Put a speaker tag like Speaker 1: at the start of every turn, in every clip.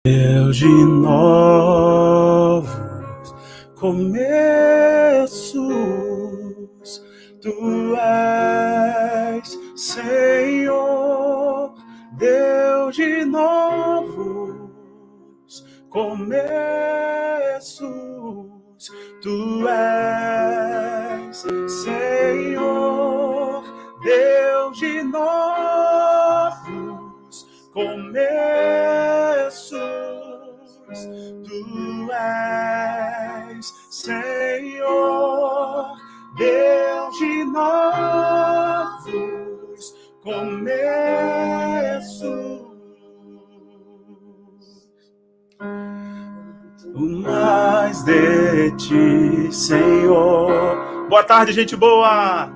Speaker 1: Deus de novos começos, Tu és, Senhor, Deus de novos começos, Tu és, Senhor, Deus de novos começos, Tu és, Senhor, Deus de novos começos. O mais de Ti, Senhor. Boa tarde, gente boa.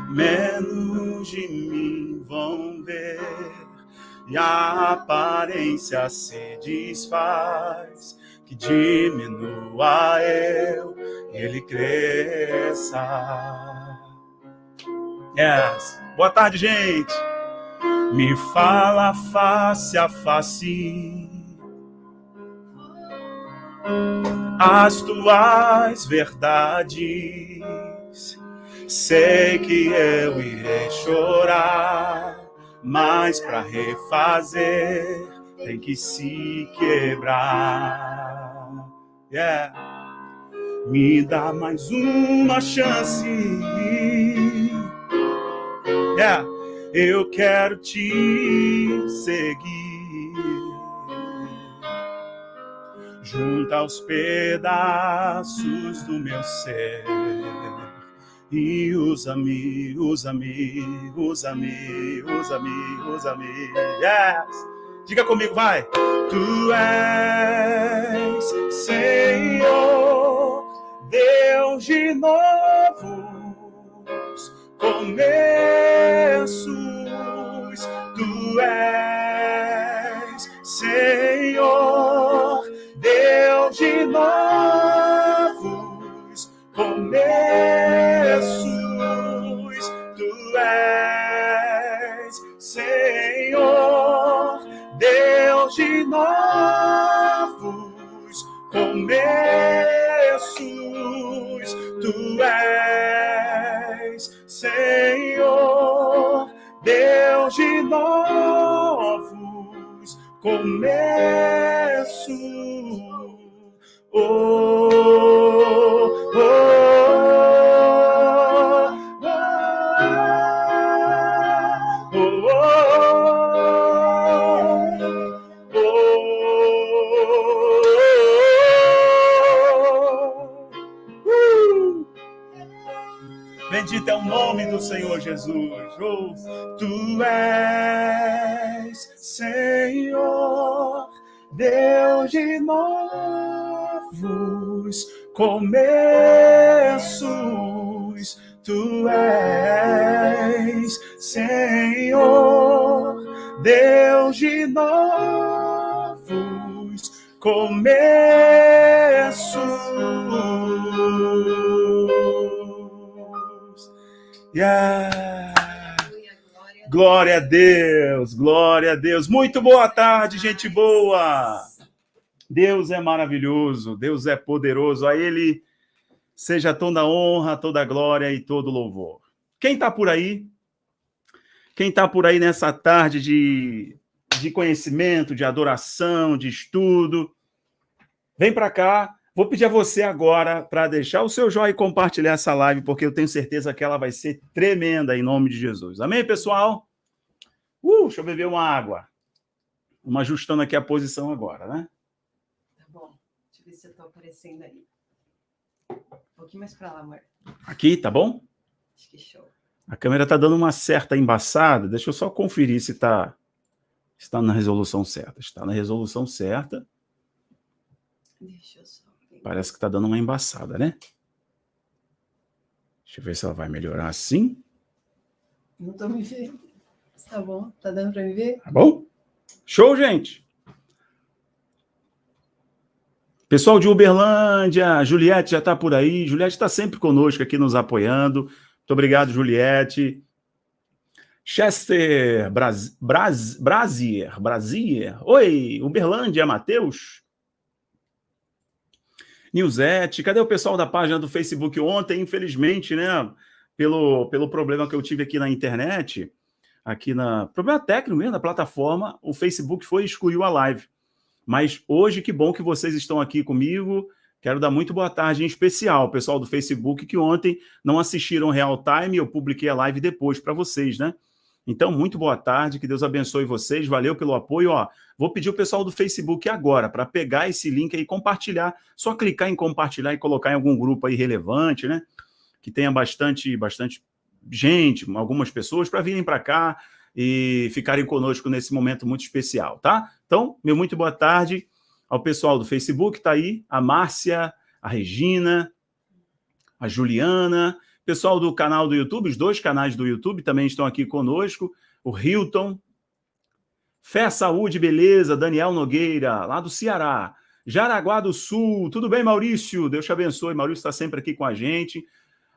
Speaker 1: Menos de mim vão ver, e a aparência se desfaz, que diminua eu e Ele cresça. Yes. Boa tarde, gente. Me fala face a face as Tuas verdades. Sei que eu irei chorar, mas para refazer tem que se quebrar. Yeah. Me dá mais uma chance. Yeah. Eu quero Te seguir, junto aos pedaços do meu ser. E usa-me, usa-me, usa-me, usa-me, usa-me. Yes! Diga comigo, vai! Tu és, Senhor, Deus de novos começos. Tu és, Senhor, Deus de novos começos. Tu és, Senhor, Deus de novos começos. Tu és, Senhor, Deus de novos começos. Oh, oh, Bendito é o nome do Senhor Jesus. Oh, Tu és, Senhor, Deus de novos começos. Tu és, Senhor, Deus de novos começos. Yeah. Glória a Deus, glória a Deus. Muito boa tarde, gente boa. Deus é maravilhoso, Deus é poderoso. A Ele seja toda a honra, toda a glória e todo o louvor. Quem está por aí? Quem está por aí nessa tarde de conhecimento, de adoração, de estudo? Vem para cá. Vou pedir a você agora para deixar o seu joinha e compartilhar essa live, porque eu tenho certeza que ela vai ser tremenda em nome de Jesus. Amém, pessoal? Deixa eu beber uma água. Vamos ajustando aqui a posição agora, né?
Speaker 2: Tá bom. Deixa eu ver se eu tô aparecendo aí. Um pouquinho mais para lá, amor.
Speaker 1: Aqui, tá bom?
Speaker 2: Acho que show.
Speaker 1: A câmera tá dando uma certa embaçada. Deixa eu só conferir se está na resolução certa. Está na resolução certa.
Speaker 2: Deixa eu só...
Speaker 1: Parece que tá dando uma embaçada, né? Deixa eu ver se ela vai melhorar assim.
Speaker 2: Não tô me vendo. Tá bom? Tá dando para me ver?
Speaker 1: Tá bom? Show, gente! Pessoal de Uberlândia, Juliette já está por aí. Juliette está sempre conosco aqui nos apoiando. Muito obrigado, Juliette. Chester, Brasier. Oi, Uberlândia, Matheus. Nilzete, cadê o pessoal da página do Facebook ontem? Infelizmente, né, pelo problema que eu tive aqui na internet, problema técnico mesmo da plataforma, o Facebook foi e excluiu a live. Mas hoje, que bom que vocês estão aqui comigo. Quero dar muito boa tarde em especial, pessoal do Facebook, que ontem não assistiram real time, eu publiquei a live depois para vocês, né? Então, muito boa tarde, que Deus abençoe vocês, valeu pelo apoio. Ó, vou pedir o pessoal do Facebook agora para pegar esse link aí e compartilhar. Só clicar em compartilhar e colocar em algum grupo aí relevante, né? Que tenha bastante gente, algumas pessoas, para virem para cá e ficarem conosco nesse momento muito especial, tá? Então, meu muito boa tarde ao pessoal do Facebook, tá aí, a Márcia, a Regina, a Juliana, pessoal do canal do YouTube, os 2 canais do YouTube também estão aqui conosco, o Hilton, Fé, Saúde, Beleza, Daniel Nogueira, lá do Ceará, Jaraguá do Sul, tudo bem, Maurício? Deus te abençoe, Maurício está sempre aqui com a gente,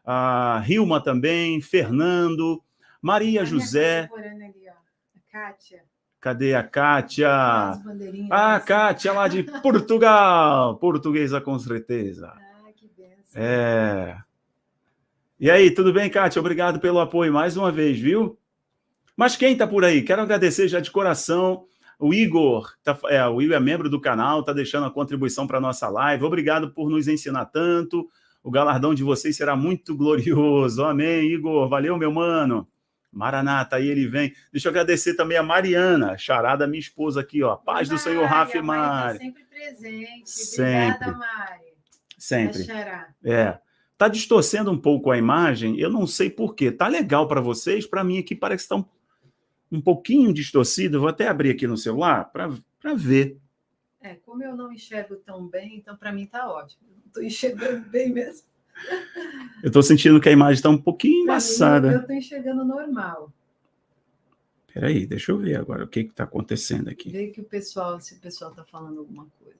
Speaker 1: a Hilma também, Fernando, Maria José,
Speaker 2: Ali, ó. A Kátia.
Speaker 1: Cadê a Kátia? A Kátia lá de Portugal, portuguesa com certeza.
Speaker 2: Ah, que benção.
Speaker 1: E aí, tudo bem, Kátia? Obrigado pelo apoio mais uma vez, viu? Mas quem tá por aí? Quero agradecer já de coração. O Igor, o Igor é membro do canal, tá deixando a contribuição para nossa live. Obrigado por nos ensinar tanto. O galardão de vocês será muito glorioso. Amém, Igor. Valeu, meu mano. Maranata, aí ele vem. Deixa eu agradecer também a Mariana, charada, minha esposa aqui, ó. Paz do Senhor, Rafa e Mari.
Speaker 2: Tá sempre presente.
Speaker 1: Sempre.
Speaker 2: Obrigada, Mari.
Speaker 1: Sempre. Tá distorcendo um pouco a imagem, eu não sei por quê. Tá legal para vocês, para mim aqui parece que está um pouquinho distorcido. Vou até abrir aqui no celular para ver.
Speaker 2: Como eu não enxergo tão bem, então para mim tá ótimo. Estou enxergando bem mesmo.
Speaker 1: Eu estou sentindo que a imagem está um pouquinho embaçada.
Speaker 2: Eu estou enxergando normal.
Speaker 1: Peraí, deixa eu ver agora o que está acontecendo aqui.
Speaker 2: Vê que se o pessoal está falando alguma coisa.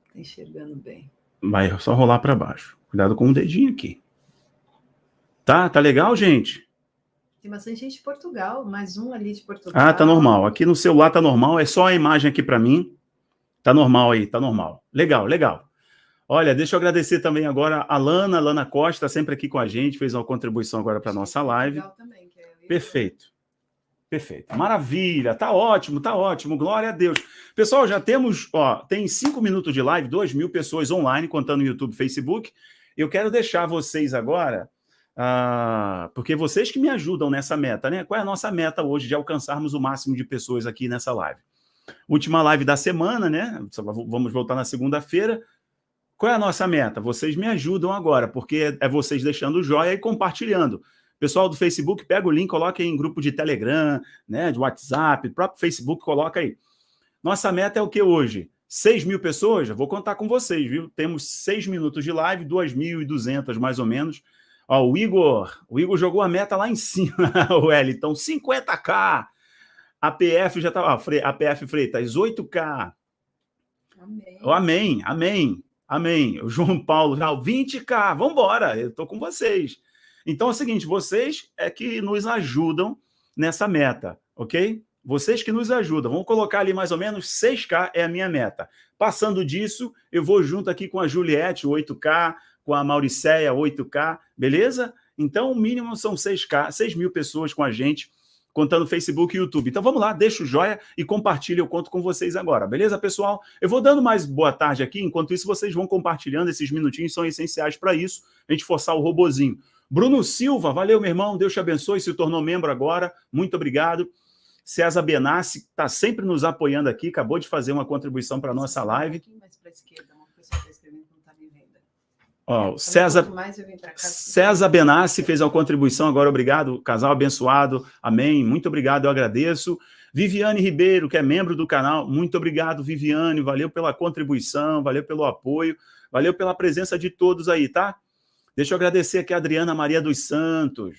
Speaker 2: Está enxergando bem.
Speaker 1: Vai só rolar para baixo. Cuidado com o dedinho aqui. Tá legal, gente?
Speaker 2: Tem bastante gente de Portugal, mais um ali de Portugal.
Speaker 1: Tá normal. Aqui no celular tá normal, é só a imagem aqui para mim. Tá normal aí, tá normal. Legal. Olha, deixa eu agradecer também agora a Lana Costa, tá sempre aqui com a gente, fez uma contribuição agora para nossa live.
Speaker 2: Também, que é
Speaker 1: Perfeito. Maravilha, tá ótimo. Glória a Deus. Pessoal, já temos, tem 5 minutos de live, 2.000 pessoas online, contando no YouTube e Facebook. Eu quero deixar vocês agora, porque vocês que me ajudam nessa meta, né? Qual é a nossa meta hoje de alcançarmos o máximo de pessoas aqui nessa live? Última live da semana, né? Vamos voltar na segunda-feira. Qual é a nossa meta? Vocês me ajudam agora, porque é vocês deixando o joinha e compartilhando. Pessoal do Facebook, pega o link, coloca aí em grupo de Telegram, né, de WhatsApp, próprio Facebook, coloca aí. Nossa meta é o que hoje? 6.000 pessoas? Eu vou contar com vocês, viu? Temos 6 minutos de live, 2.200 mais ou menos. Ó, o Igor jogou a meta lá em cima, o Wellington, 50k. A PF já tá, a PF Freitas, 8k. Amém. O João Paulo, já 20k, vamos embora, eu tô com vocês. Então é o seguinte, vocês é que nos ajudam nessa meta, ok? Vocês que nos ajudam. Vamos colocar ali mais ou menos 6k é a minha meta. Passando disso, eu vou junto aqui com a Juliette, 8k, com a Mauricéia, 8k, beleza? Então o mínimo são 6k, 6.000 pessoas com a gente, contando Facebook e YouTube. Então vamos lá, deixa o joia e compartilha, eu conto com vocês agora, beleza, pessoal? Eu vou dando mais boa tarde aqui, enquanto isso vocês vão compartilhando, esses minutinhos são essenciais para isso, a gente forçar o robozinho. Bruno Silva, valeu, meu irmão, Deus te abençoe, se tornou membro agora, muito obrigado. César Benassi está sempre nos apoiando aqui, acabou de fazer uma contribuição para a nossa live. Mais para a esquerda, uma pessoa está escrevendo que não está me vendo. Ó, o César Benassi fez uma contribuição agora, obrigado, casal abençoado, amém, muito obrigado, eu agradeço. Viviane Ribeiro, que é membro do canal, muito obrigado, Viviane, valeu pela contribuição, valeu pelo apoio, valeu pela presença de todos aí, tá? Deixa eu agradecer aqui a Adriana Maria dos Santos.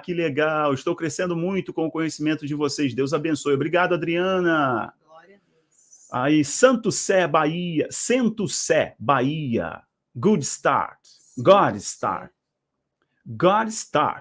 Speaker 1: Que legal, estou crescendo muito com o conhecimento de vocês, Deus abençoe. Obrigado, Adriana. Glória a Deus. Aí, Santo Sé, Bahia, Good Start. God Start.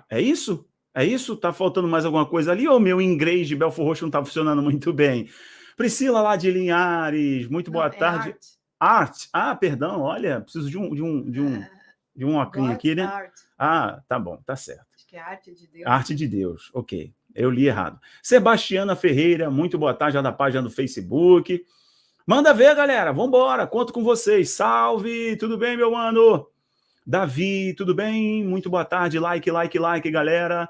Speaker 1: É isso? É isso? Tá faltando mais alguma coisa ali? Ou meu inglês de Belford Roxo não tá funcionando muito bem? Priscila lá de Linhares, muito boa tarde. Art. Ah, perdão, olha, preciso de um óculos aqui, né?
Speaker 2: Art.
Speaker 1: Ah, tá bom, tá certo.
Speaker 2: Acho que é arte de Deus.
Speaker 1: Arte de Deus, ok. Eu li errado. Sebastiana Ferreira, muito boa tarde, já da página do Facebook. Manda ver, galera, vambora, conto com vocês. Salve, tudo bem, meu mano? Davi, tudo bem? Muito boa tarde, like, galera.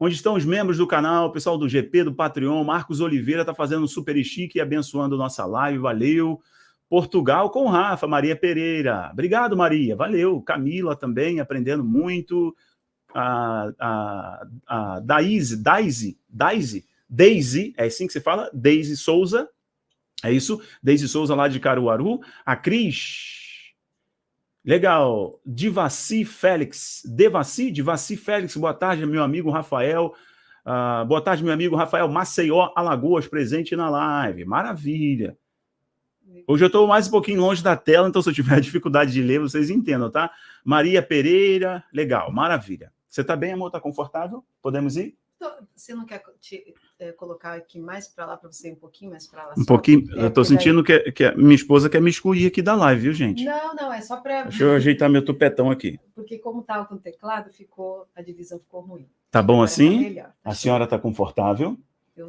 Speaker 1: Onde estão os membros do canal, o pessoal do GP, do Patreon, Marcos Oliveira tá fazendo um super chique e abençoando nossa live, valeu. Portugal com Rafa, Maria Pereira. Obrigado, Maria, valeu. Camila também, aprendendo muito. A Daisy, é assim que se fala? Daisy Souza, é isso? Daisy Souza lá de Caruaru. A Cris, legal. Divaci Félix, boa tarde, meu amigo Rafael. Boa tarde, meu amigo Rafael Maceió, Alagoas, presente na live. Maravilha. Hoje eu estou mais um pouquinho longe da tela, então se eu tiver dificuldade de ler, vocês entendam, tá? Maria Pereira, legal, maravilha. Você está bem, amor? Está confortável? Podemos ir?
Speaker 2: Você não quer colocar aqui mais para lá, para você ir um pouquinho mais para lá?
Speaker 1: Um pouquinho, eu estou sentindo que a minha esposa quer me excluir aqui da live, viu, gente?
Speaker 2: Não, é só para...
Speaker 1: Deixa eu ajeitar meu tupetão aqui.
Speaker 2: Porque como estava com o teclado, a divisão ficou ruim.
Speaker 1: Tá bom assim?
Speaker 2: Tá melhor,
Speaker 1: a senhora está confortável?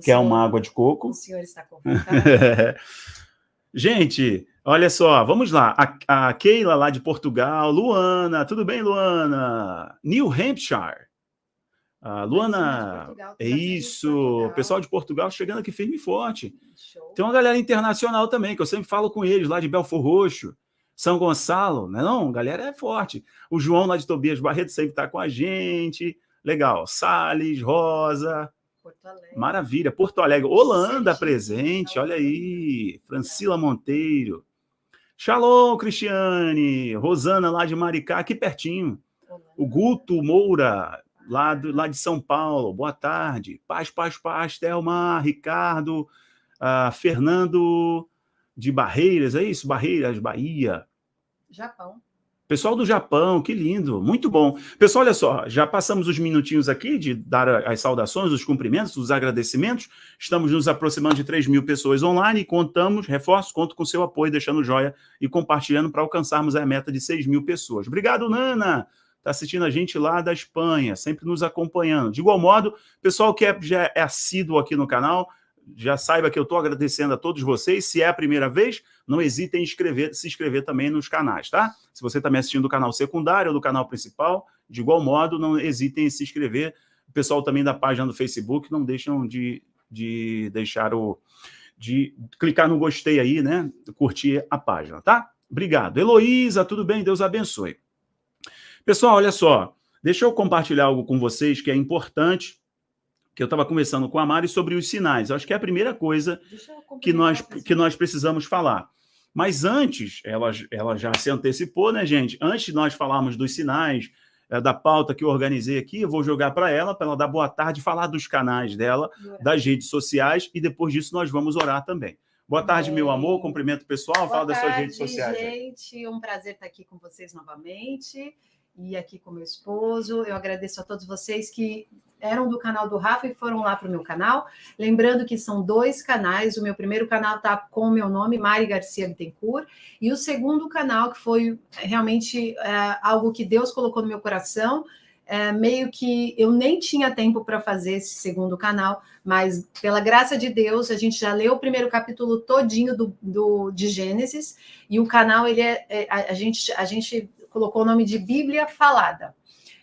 Speaker 2: Quer
Speaker 1: Quer uma água de coco?
Speaker 2: O senhor está confortável?
Speaker 1: Gente, olha só, vamos lá. A Keila lá de Portugal, Luana, tudo bem, Luana? New Hampshire. Luana, é isso. O pessoal de Portugal chegando aqui firme e forte. Show. Tem uma galera internacional também, que eu sempre falo com eles, lá de Belford Roxo, São Gonçalo, né? Não, galera é forte. O João lá de Tobias Barreto sempre está com a gente. Legal. Salles, Rosa.
Speaker 2: Porto Alegre.
Speaker 1: Maravilha. Porto Alegre. Holanda presente, olha aí. Francila Monteiro. Shalom, Cristiane. Rosana lá de Maricá, aqui pertinho. O Guto Moura, lá de São Paulo. Boa tarde. Paz, Thelma, Ricardo, Fernando de Barreiras, é isso? Barreiras, Bahia.
Speaker 2: Japão.
Speaker 1: Pessoal do Japão, que lindo, muito bom. Pessoal, olha só, já passamos os minutinhos aqui de dar as saudações, os cumprimentos, os agradecimentos. Estamos nos aproximando de 3.000 pessoas online e conto com seu apoio, deixando joia e compartilhando para alcançarmos a meta de 6.000 pessoas. Obrigado, Nana. Está assistindo a gente lá da Espanha, sempre nos acompanhando. De igual modo, pessoal que já é assíduo aqui no canal, já saiba que eu estou agradecendo a todos vocês. Se é a primeira vez, não hesitem em se inscrever também nos canais, tá? Se você está me assistindo do canal secundário ou do canal principal, de igual modo, não hesitem em se inscrever. O pessoal também da página do Facebook, não deixam de clicar no gostei aí, né? Curtir a página, tá? Obrigado. Heloísa, tudo bem? Deus abençoe. Pessoal, olha só, deixa eu compartilhar algo com vocês que é importante, que eu estava conversando com a Mari sobre os sinais. Eu acho que é a primeira coisa que nós precisamos falar. Mas antes, ela já se antecipou, né, gente? Antes de nós falarmos dos sinais, da pauta que eu organizei aqui, eu vou jogar para ela dar boa tarde, falar dos canais dela, das redes sociais, e depois disso nós vamos orar também. Boa tarde, meu amor, cumprimento pessoal, fala das suas redes sociais.
Speaker 2: Gente, um prazer estar aqui com vocês novamente, e aqui com meu esposo. Eu agradeço a todos vocês que eram do canal do Rafa e foram lá para o meu canal. Lembrando que são 2 canais. O meu primeiro canal está com o meu nome, Mari Garcia Bittencourt, e o segundo canal, que foi realmente algo que Deus colocou no meu coração, meio que eu nem tinha tempo para fazer esse segundo canal, mas pela graça de Deus, a gente já leu o primeiro capítulo todinho de Gênesis, e o canal, a gente colocou o nome de Bíblia Falada.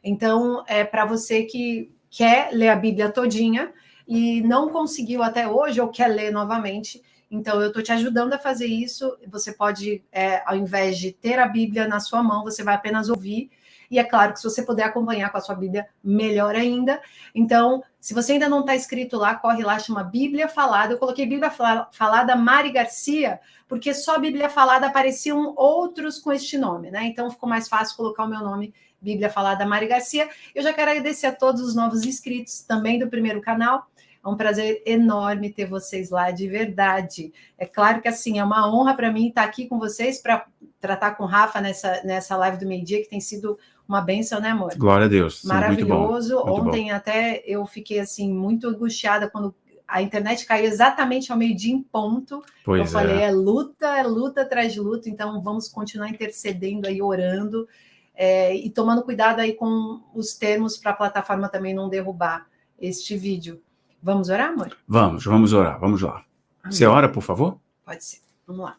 Speaker 2: Então, é para você que quer ler a Bíblia todinha e não conseguiu até hoje ou quer ler novamente, então eu estou te ajudando a fazer isso. Você pode, ao invés de ter a Bíblia na sua mão, você vai apenas ouvir, e é claro que se você puder acompanhar com a sua Bíblia, melhor ainda. Então, se você ainda não está inscrito lá, corre lá, chama Bíblia Falada. Eu coloquei Bíblia Falada Mari Garcia, porque só Bíblia Falada apareciam outros com este nome, né? Então ficou mais fácil colocar o meu nome, Bíblia Falada Mari Garcia. Eu já quero agradecer a todos os novos inscritos também do primeiro canal. É um prazer enorme ter vocês lá, de verdade. É claro que, assim, é uma honra para mim estar aqui com vocês para tratar com o Rafa nessa live do meio-dia, que tem sido Uma bênção, né, amor?
Speaker 1: Glória a Deus. Sim,
Speaker 2: maravilhoso.
Speaker 1: Muito bom.
Speaker 2: Ontem até eu fiquei assim muito angustiada quando a internet caiu exatamente ao meio-dia em ponto.
Speaker 1: Pois
Speaker 2: eu falei, é luta atrás de luta, então vamos continuar intercedendo aí, orando, e tomando cuidado aí com os termos para a plataforma também não derrubar este vídeo. Vamos orar, amor?
Speaker 1: Vamos orar, vamos lá. Amém. Você ora, por favor?
Speaker 2: Pode ser, vamos lá.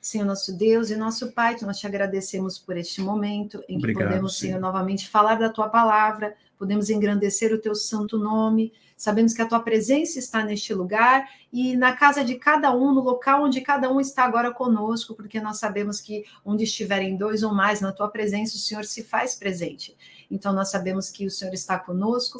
Speaker 2: Senhor, nosso Deus e nosso Pai, nós te agradecemos por este momento em que podemos, Senhor, novamente falar da tua palavra, podemos engrandecer o teu santo nome, sabemos que a tua presença está neste lugar e na casa de cada um, no local onde cada um está agora conosco, porque nós sabemos que onde estiverem dois ou mais na tua presença, o Senhor se faz presente. Então nós sabemos que o Senhor está conosco.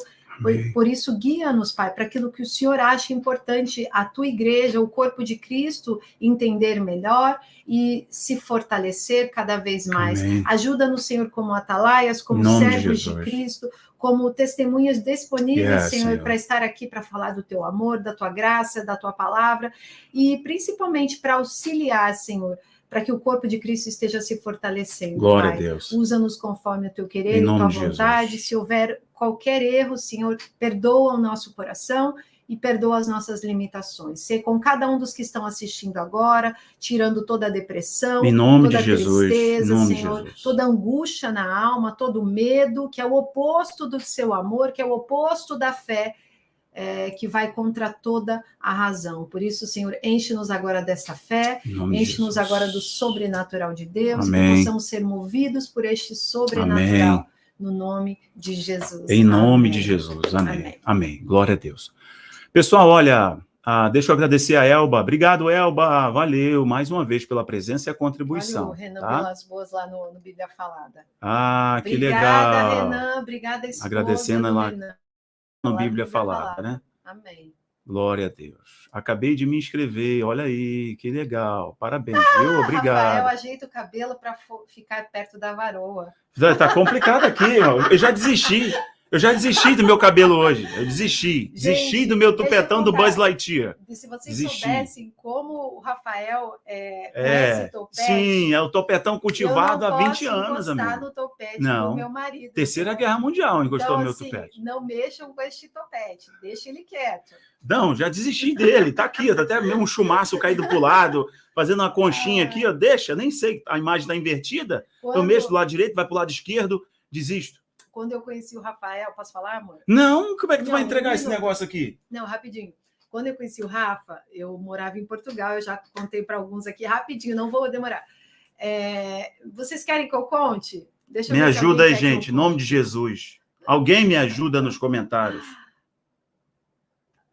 Speaker 2: Por isso, guia-nos, Pai, para aquilo que o Senhor acha importante a tua igreja, o corpo de Cristo, entender melhor e se fortalecer cada vez mais. Ajuda-nos, Senhor, como atalaias, como servos de Cristo, como testemunhas disponíveis, Senhor, para estar aqui para falar do teu amor, da tua graça, da tua palavra e principalmente para auxiliar, Senhor, para que o corpo de Cristo esteja se fortalecendo.
Speaker 1: Glória
Speaker 2: Pai.
Speaker 1: A Deus.
Speaker 2: Usa-nos conforme o teu querer e tua vontade. Se houver qualquer erro, Senhor, perdoa o nosso coração e perdoa as nossas limitações. Ser com cada um dos que estão assistindo agora, tirando toda a depressão, toda a tristeza, Senhor, toda a angústia na alma, todo o medo, que é o oposto do seu amor, que é o oposto da fé, que vai contra toda a razão. Por isso, Senhor, enche-nos agora dessa fé, enche-nos agora do sobrenatural de Deus, que possamos ser movidos por este sobrenatural. Amém. No nome de Jesus.
Speaker 1: Em nome de Jesus. Amém. Glória a Deus. Pessoal, olha, deixa eu agradecer a Elba. Obrigado, Elba. Valeu mais uma vez pela presença e a contribuição.
Speaker 2: Valeu, Renan Vilas Boas lá no Bíblia Falada.
Speaker 1: Que legal.
Speaker 2: Obrigada, Renan. Obrigada, esposa
Speaker 1: agradecendo lá
Speaker 2: Renan.
Speaker 1: No Bíblia Falada, né?
Speaker 2: Amém.
Speaker 1: Glória a Deus. Acabei de me inscrever, olha aí, que legal. Parabéns, viu? Obrigado.
Speaker 2: Rafael, ajeita o cabelo para ficar perto da varoa.
Speaker 1: Tá complicado aqui, ó. Eu já desisti do meu cabelo hoje. Eu desisti do meu tupetão do Buzz Lightyear.
Speaker 2: E se vocês soubessem como o Rafael esse topete...
Speaker 1: Sim, é o topetão cultivado há 20 anos, amigo.
Speaker 2: Eu não posso encostar no topete do meu marido.
Speaker 1: Terceira Guerra Mundial encostou no meu topete.
Speaker 2: Não mexam com este topete, deixa ele quieto.
Speaker 1: Não, já desisti dele, tá aqui, tá até mesmo um chumaço caído pro lado, fazendo uma conchinha aqui, ó, deixa, nem sei, a imagem tá invertida, eu mexo do lado direito, vai pro lado esquerdo, desisto.
Speaker 2: Quando eu conheci o Rafael, posso falar, amor?
Speaker 1: Não, como é que tu vai entregar esse negócio aqui?
Speaker 2: Não, rapidinho. Quando eu conheci o Rafa, eu morava em Portugal, eu já contei para alguns aqui, rapidinho, não vou demorar. Vocês querem que eu conte?
Speaker 1: Deixa eu me ajuda aí, gente, em nome de Jesus. Alguém me ajuda nos comentários.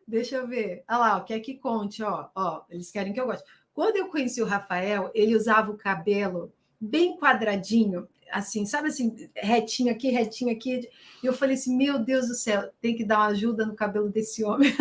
Speaker 2: Deixa eu ver. Olha lá, quer que conte, ó, eles querem que eu goste. Quando eu conheci o Rafael, ele usava o cabelo bem quadradinho, assim, sabe assim, retinho aqui. E eu falei assim, meu Deus do céu, tem que dar uma ajuda no cabelo desse homem.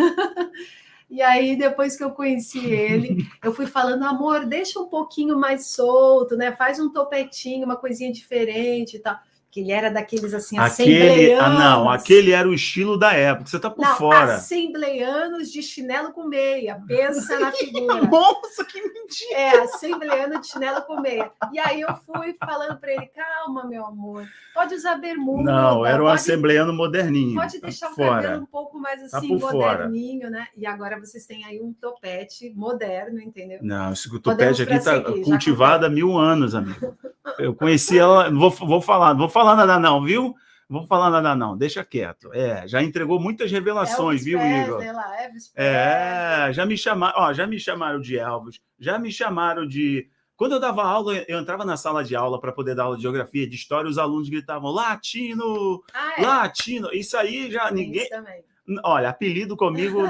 Speaker 2: E aí, depois que eu conheci ele, eu fui falando, amor, deixa um pouquinho mais solto, né? Faz um topetinho, uma coisinha diferente e tal. Que ele era daqueles assim, assembleianos.
Speaker 1: Aquele era o estilo da época, você tá por fora.
Speaker 2: Assembleianos de chinelo com meia, pensa na figura.
Speaker 1: Nossa, que mentira!
Speaker 2: Assembleiano de chinelo com meia. E aí eu fui falando para ele, calma, meu amor, pode usar bermuda.
Speaker 1: Não, era um assembleiano moderninho.
Speaker 2: Pode deixar o cabelo um pouco mais assim, moderninho, né? E agora vocês têm aí um topete moderno, entendeu?
Speaker 1: Não, esse topete aqui tá cultivado há 1000 anos, amigo. Eu conheci ela, não vou falar nada não, viu? Não vou falar nada não, deixa quieto. Já entregou muitas revelações, viu, Igor? Já me chamaram de Elvis, já me chamaram de... Quando eu dava aula, eu entrava na sala de aula para poder dar aula de geografia, de história, os alunos gritavam latino, latino. Isso aí já ninguém... Olha, apelido comigo...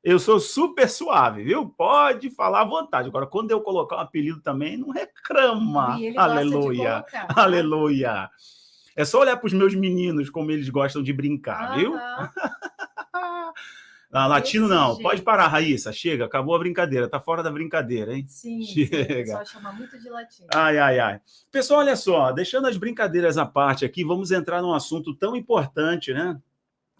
Speaker 1: Eu sou super suave, viu? Pode falar à vontade. Agora, quando eu colocar um apelido também, não reclama. Aleluia. Aleluia. É só olhar para os meus meninos como eles gostam de brincar, viu? Latino não. Pode parar, Raíssa. Chega, acabou a brincadeira. Tá fora da brincadeira, hein?
Speaker 2: Sim, chega. Só chama muito de latino.
Speaker 1: Ai. Pessoal, olha só. Deixando as brincadeiras à parte aqui, vamos entrar num assunto tão importante, né?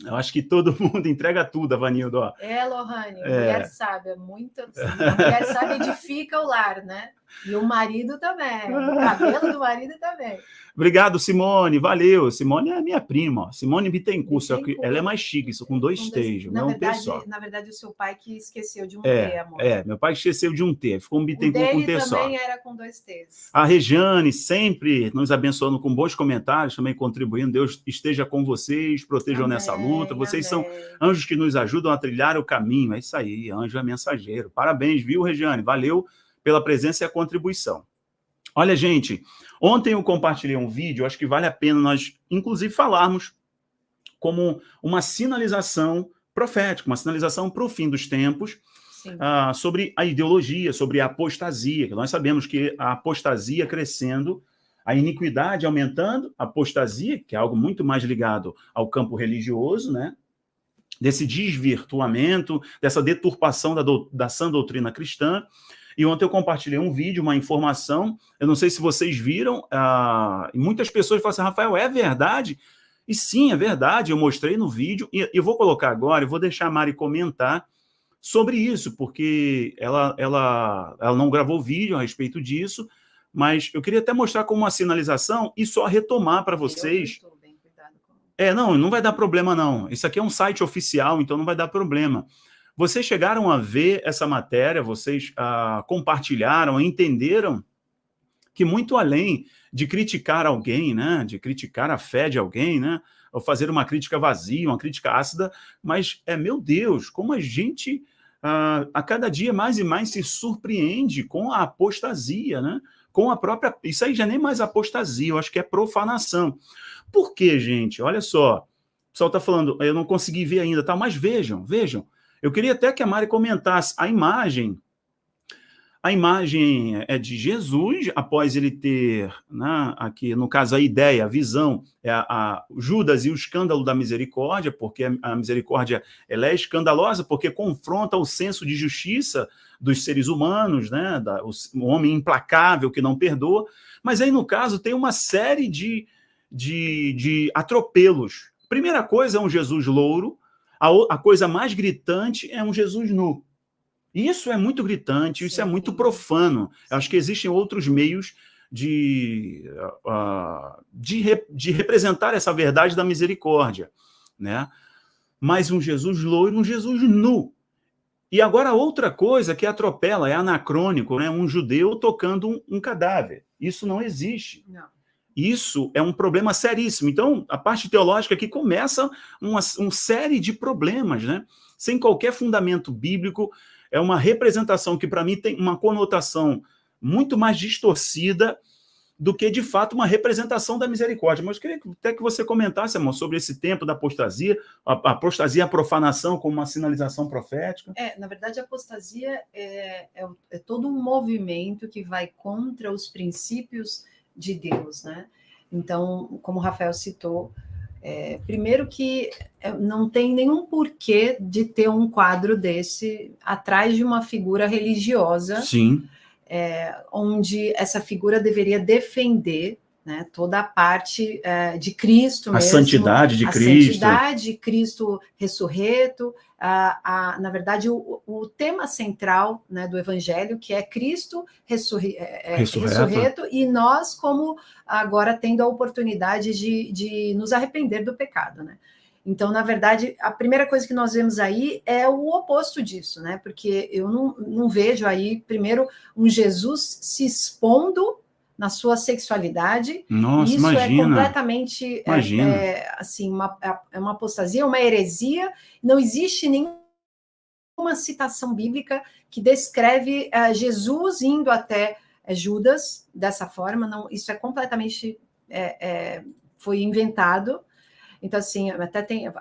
Speaker 1: Eu acho que todo mundo entrega tudo, Avanildo.
Speaker 2: Lohane, mulher sábia, muito assim. A mulher sábia edifica o lar, né? E o marido também. O cabelo do marido também.
Speaker 1: Obrigado, Simone. Valeu. Simone é minha prima. Ó. Simone Bittencourt. Só que
Speaker 2: Bittencourt.
Speaker 1: ela é mais chique, isso com 2 T's.
Speaker 2: Na
Speaker 1: Não é um T
Speaker 2: verdade,
Speaker 1: só.
Speaker 2: na verdade, o seu pai que esqueceu de um T, amor.
Speaker 1: Meu pai esqueceu de um T. Ficou um
Speaker 2: O
Speaker 1: Bittencourt com um
Speaker 2: dele
Speaker 1: T só.
Speaker 2: também era com 2 T's.
Speaker 1: A Regiane sempre nos abençoando com bons comentários, também contribuindo. Deus esteja com vocês, protejam nessa luta. Vocês são anjos que nos ajudam a trilhar o caminho. É isso aí, anjo é mensageiro. Parabéns, viu, Regiane? Valeu pela presença e a contribuição. Olha, gente, ontem eu compartilhei um vídeo, acho que vale a pena nós, inclusive, falarmos como uma sinalização profética, uma sinalização para o fim dos tempos, sobre a ideologia, sobre a apostasia, que nós sabemos que a apostasia crescendo, a iniquidade aumentando, a apostasia, que é algo muito mais ligado ao campo religioso, né? Desse desvirtuamento, dessa deturpação da sã doutrina cristã. E ontem eu compartilhei um vídeo, uma informação, eu não sei se vocês viram, e muitas pessoas falam assim, Rafael, é verdade? E sim, é verdade, eu mostrei no vídeo, e eu vou colocar agora, eu vou deixar a Mari comentar sobre isso, porque ela não gravou vídeo a respeito disso, mas eu queria até mostrar como uma sinalização e só retomar para vocês. Não vai dar problema não, isso aqui é um site oficial, então não vai dar problema. Vocês chegaram a ver essa matéria, vocês compartilharam, entenderam que muito além de criticar alguém, né, de criticar a fé de alguém, né, ou fazer uma crítica vazia, uma crítica ácida, mas meu Deus, como a gente a cada dia mais e mais se surpreende com a apostasia, né, com a própria... Isso aí já nem mais apostasia, eu acho que é profanação. Por quê, gente? Olha só, o pessoal está falando, eu não consegui ver ainda, tá? Mas vejam. Eu queria até que a Mari comentasse a imagem. A imagem é de Jesus, após ele ter, né, aqui, no caso, a ideia, a visão, Judas e o escândalo da misericórdia, porque a misericórdia ela é escandalosa, porque confronta o senso de justiça dos seres humanos, né, o homem implacável que não perdoa. Mas aí, no caso, tem uma série de atropelos. Primeira coisa é um Jesus louro, a coisa mais gritante é um Jesus nu. Isso é muito gritante, isso é muito profano. Eu acho que existem outros meios de representar essa verdade da misericórdia, né? Mas um Jesus loiro, um Jesus nu. E agora outra coisa que atropela, é anacrônico, né? Um judeu tocando um cadáver. Isso não existe. Não. Isso é um problema seríssimo. Então, a parte teológica aqui começa uma série de problemas, né? Sem qualquer fundamento bíblico, é uma representação que, para mim, tem uma conotação muito mais distorcida do que, de fato, uma representação da misericórdia. Mas eu queria até que você comentasse, amor, sobre esse tempo da apostasia, a apostasia, a profanação como uma sinalização profética.
Speaker 2: Na verdade, a apostasia é todo um movimento que vai contra os princípios de Deus, né? Então, como o Rafael citou, primeiro que não tem nenhum porquê de ter um quadro desse atrás de uma figura religiosa.
Speaker 1: Sim.
Speaker 2: Onde essa figura deveria defender, né, toda a parte de Cristo mesmo.
Speaker 1: A santidade de Cristo.
Speaker 2: A santidade de Cristo ressurreto. Na verdade, o tema central, né, do Evangelho, que é Cristo ressurreto, e nós como agora tendo a oportunidade de nos arrepender do pecado, né? Então, na verdade, a primeira coisa que nós vemos aí é o oposto disso, né? Porque eu não vejo aí, primeiro, um Jesus se expondo na sua sexualidade.
Speaker 1: Nossa,
Speaker 2: isso
Speaker 1: imagina.
Speaker 2: É completamente assim, uma apostasia, uma heresia. Não existe nenhuma citação bíblica que descreve Jesus indo até Judas dessa forma. Não, isso é completamente foi inventado. Então, assim, até tem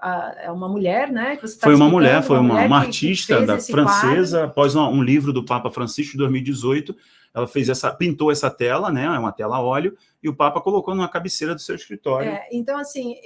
Speaker 2: uma mulher, né? Que você tá
Speaker 1: foi uma mulher, foi uma
Speaker 2: artista
Speaker 1: francesa,
Speaker 2: quadro.
Speaker 1: Após um livro do Papa Francisco de 2018, ela pintou essa tela, né? É uma tela a óleo, e o Papa colocou na cabeceira do seu escritório.
Speaker 2: Então, assim,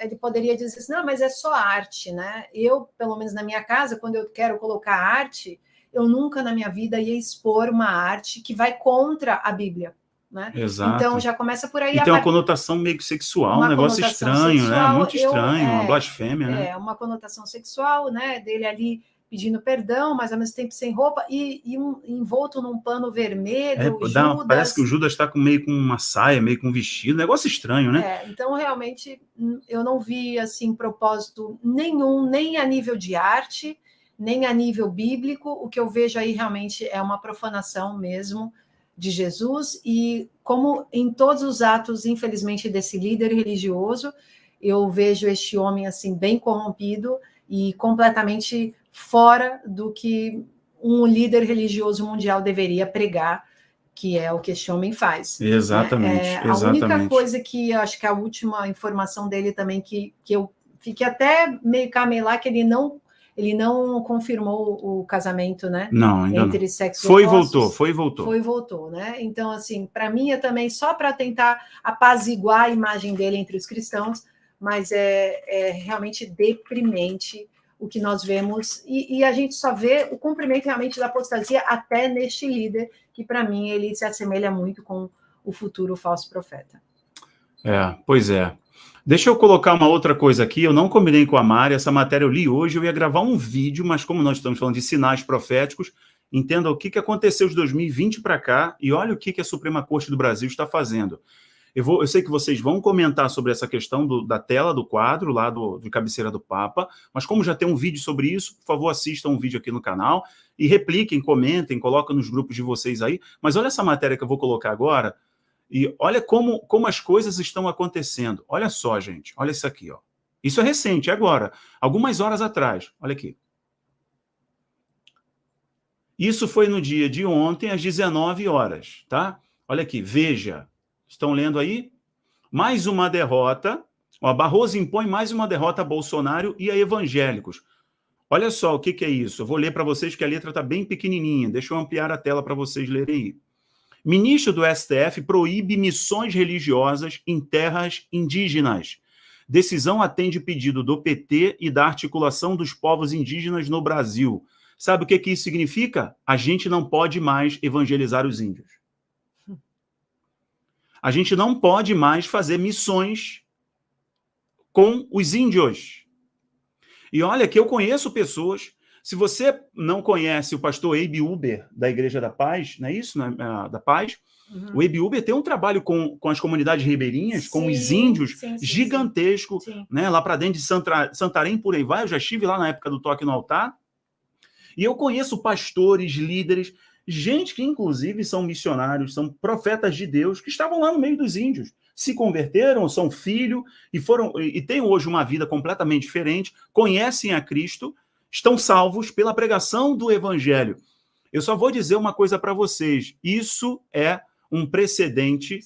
Speaker 2: ele poderia dizer assim, não, mas é só arte, né? Eu, pelo menos na minha casa, quando eu quero colocar arte, eu nunca na minha vida ia expor uma arte que vai contra a Bíblia. Né?
Speaker 1: Exato.
Speaker 2: Então já começa por aí.
Speaker 1: E tem uma conotação meio que sexual, um negócio estranho, sexual, né? Muito estranho, uma blasfêmia, né?
Speaker 2: Uma conotação sexual, né? Dele ali pedindo perdão, mas ao mesmo tempo sem roupa, e envolto num pano vermelho. Judas...
Speaker 1: Parece que o Judas está meio com uma saia, meio com um vestido, negócio estranho, né?
Speaker 2: Então, realmente, eu não vi assim propósito nenhum, nem a nível de arte, nem a nível bíblico. O que eu vejo aí realmente é uma profanação mesmo de Jesus, e como em todos os atos, infelizmente, desse líder religioso, eu vejo este homem assim bem corrompido e completamente fora do que um líder religioso mundial deveria pregar, que é o que este homem faz.
Speaker 1: Exatamente.
Speaker 2: A única coisa que eu acho que a última informação dele também, que eu fiquei até meio camelar, que ele não confirmou o casamento, né?
Speaker 1: Não, ainda
Speaker 2: entre
Speaker 1: não.
Speaker 2: sexos
Speaker 1: foi
Speaker 2: opostos.
Speaker 1: Foi e
Speaker 2: voltou, né? Então, assim, para mim é também só para tentar apaziguar a imagem dele entre os cristãos, mas é realmente deprimente o que nós vemos, e a gente só vê o cumprimento realmente da apostasia até neste líder, que para mim ele se assemelha muito com o futuro falso profeta.
Speaker 1: Pois é. Deixa eu colocar uma outra coisa aqui, eu não combinei com a Mari, essa matéria eu li hoje, eu ia gravar um vídeo, mas como nós estamos falando de sinais proféticos, entenda o que aconteceu de 2020 para cá, e olha o que a Suprema Corte do Brasil está fazendo. Eu sei que vocês vão comentar sobre essa questão da tela do quadro, lá de cabeceira do Papa, mas como já tem um vídeo sobre isso, por favor, assistam um vídeo aqui no canal e repliquem, comentem, coloquem nos grupos de vocês aí. Mas olha essa matéria que eu vou colocar agora, e olha como as coisas estão acontecendo. Olha só, gente, olha isso aqui, ó. Isso é recente, é agora, algumas horas atrás. Olha aqui. Isso foi no dia de ontem, às 19 horas, tá? Olha aqui, Veja. Estão lendo aí? Mais uma derrota. Ó, Barroso impõe mais uma derrota a Bolsonaro e a evangélicos. Olha só o que é isso. Eu vou ler para vocês que a letra está bem pequenininha. Deixa eu ampliar a tela para vocês lerem aí. Ministro do STF proíbe missões religiosas em terras indígenas. Decisão atende pedido do PT e da Articulação dos Povos Indígenas no Brasil. Sabe o que isso significa? A gente não pode mais evangelizar os índios. A gente não pode mais fazer missões com os índios. E olha que eu conheço pessoas, se você não conhece o pastor Abe Uber, da Igreja da Paz, não é isso? Da Paz? Uhum. O Abe Uber tem um trabalho com as comunidades ribeirinhas, com os índios, gigantesco, né? Lá para dentro de Santarém, por aí vai. Eu já estive lá na época do Toque no Altar. E eu conheço pastores, líderes, gente que inclusive são missionários, são profetas de Deus, que estavam lá no meio dos índios, se converteram, são filhos e têm hoje uma vida completamente diferente, conhecem a Cristo, estão salvos pela pregação do evangelho. Eu só vou dizer uma coisa para vocês, isso é um precedente